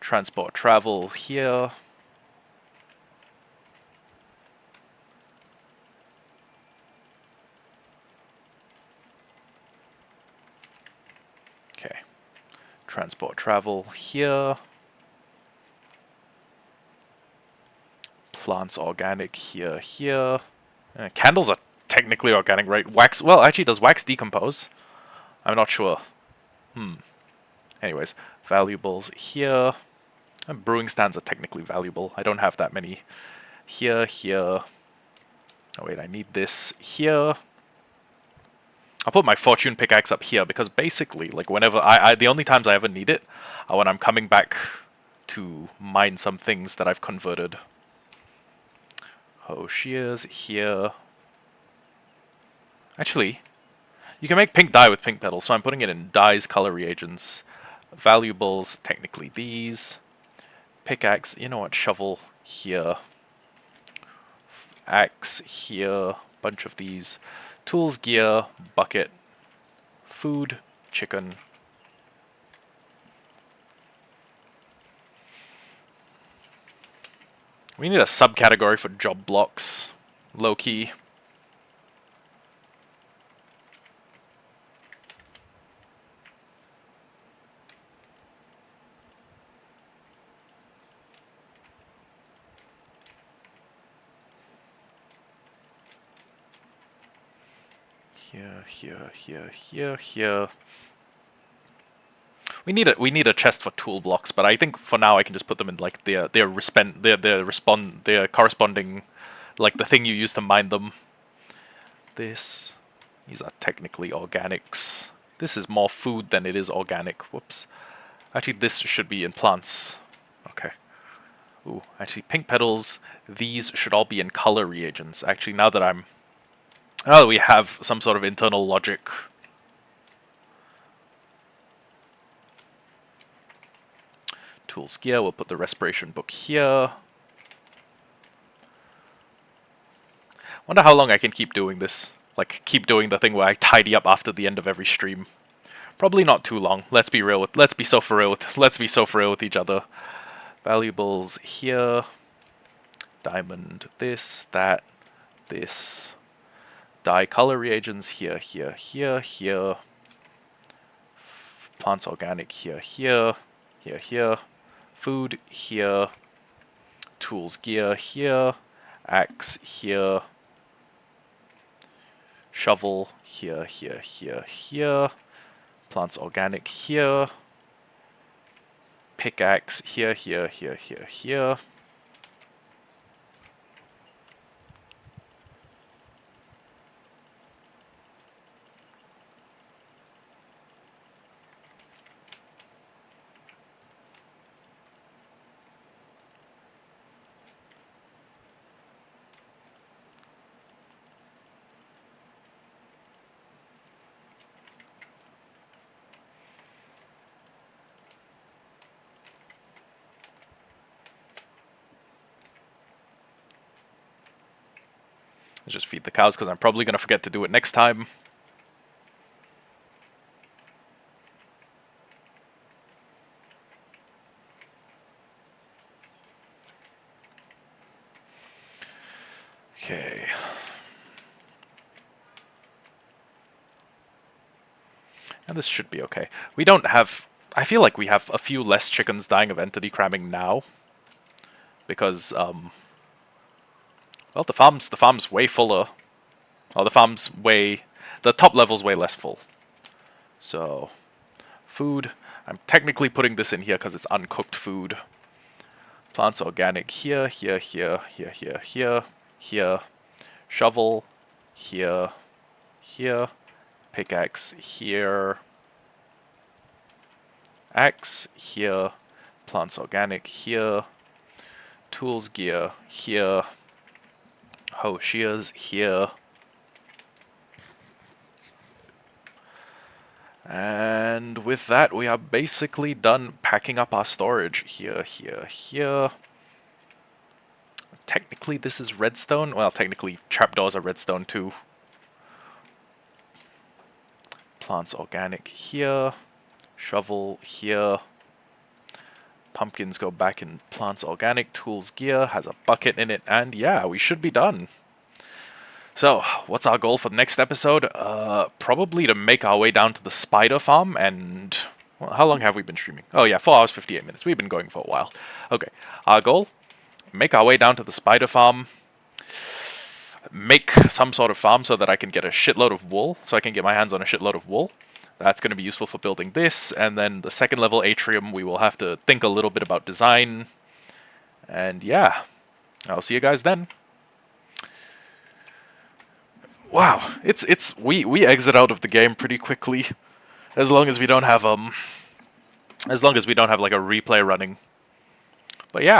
[SPEAKER 1] Transport travel here. Okay. Transport travel here. Plants organic here, here. Candles are technically organic, right? Wax, well, actually, does wax decompose? I'm not sure. Anyways, valuables here. And brewing stands are technically valuable. I don't have that many. Here, here. Oh wait, I need this here. I'll put my fortune pickaxe up here because basically, like whenever the only times I ever need it are when I'm coming back to mine some things that I've converted. Oh, shears here. Actually, you can make pink dye with pink petals, so I'm putting it in dyes color reagents. Valuables, technically these. Pickaxe, you know what, shovel here. Axe here, bunch of these. Tools, gear, bucket, food, chicken. We need a subcategory for job blocks. Low key. Here. We need a chest for tool blocks, but I think for now I can just put them in like their corresponding, like the thing you use to mine them. These are technically organics. This is more food than it is organic. Whoops. Actually, this should be in plants. Okay. Ooh, actually, pink petals. These should all be in color reagents. Actually, now that we have some sort of internal logic. Tools gear. We'll put the respiration book here. Wonder how long I can keep doing this. Like, keep doing the thing where I tidy up after the end of every stream. Probably not too long. Let's be so for real with each other. Valuables here. Diamond, this, that, this. Dye color reagents here. Plants organic here. Food here. Tools gear here. Axe here. Shovel here. Plants organic here. Pickaxe here. Let's just feed the cows because I'm probably going to forget to do it next time. Okay. And this should be okay. We don't have... I feel like we have a few less chickens dying of entity cramming now. Because, well, the farm's way fuller. Oh, the top level's way less full. So, food. I'm technically putting this in here because it's uncooked food. Plants organic here. Shovel here. Pickaxe here. Axe here. Plants organic here. Tools gear here. Hoe shears here. And with that, we are basically done packing up our storage here. Technically, this is redstone. Well, technically, trapdoors are redstone too. Plants organic here. Shovel here. Pumpkins go back in plants organic. Tools gear has a bucket in it. And yeah, we should be done. So, what's our goal for the next episode? Probably to make our way down to the spider farm and... Well, how long have we been streaming? Oh yeah, 4 hours, 58 minutes. We've been going for a while. Okay, our goal? Make our way down to the spider farm. Make some sort of farm so that I can get a shitload of wool. So I can get my hands on a shitload of wool. That's going to be useful for building this. And then the second level atrium, we will have to think a little bit about design. And yeah, I'll see you guys then. Wow, we exit out of the game pretty quickly, as long as we don't have like a replay running. But yeah.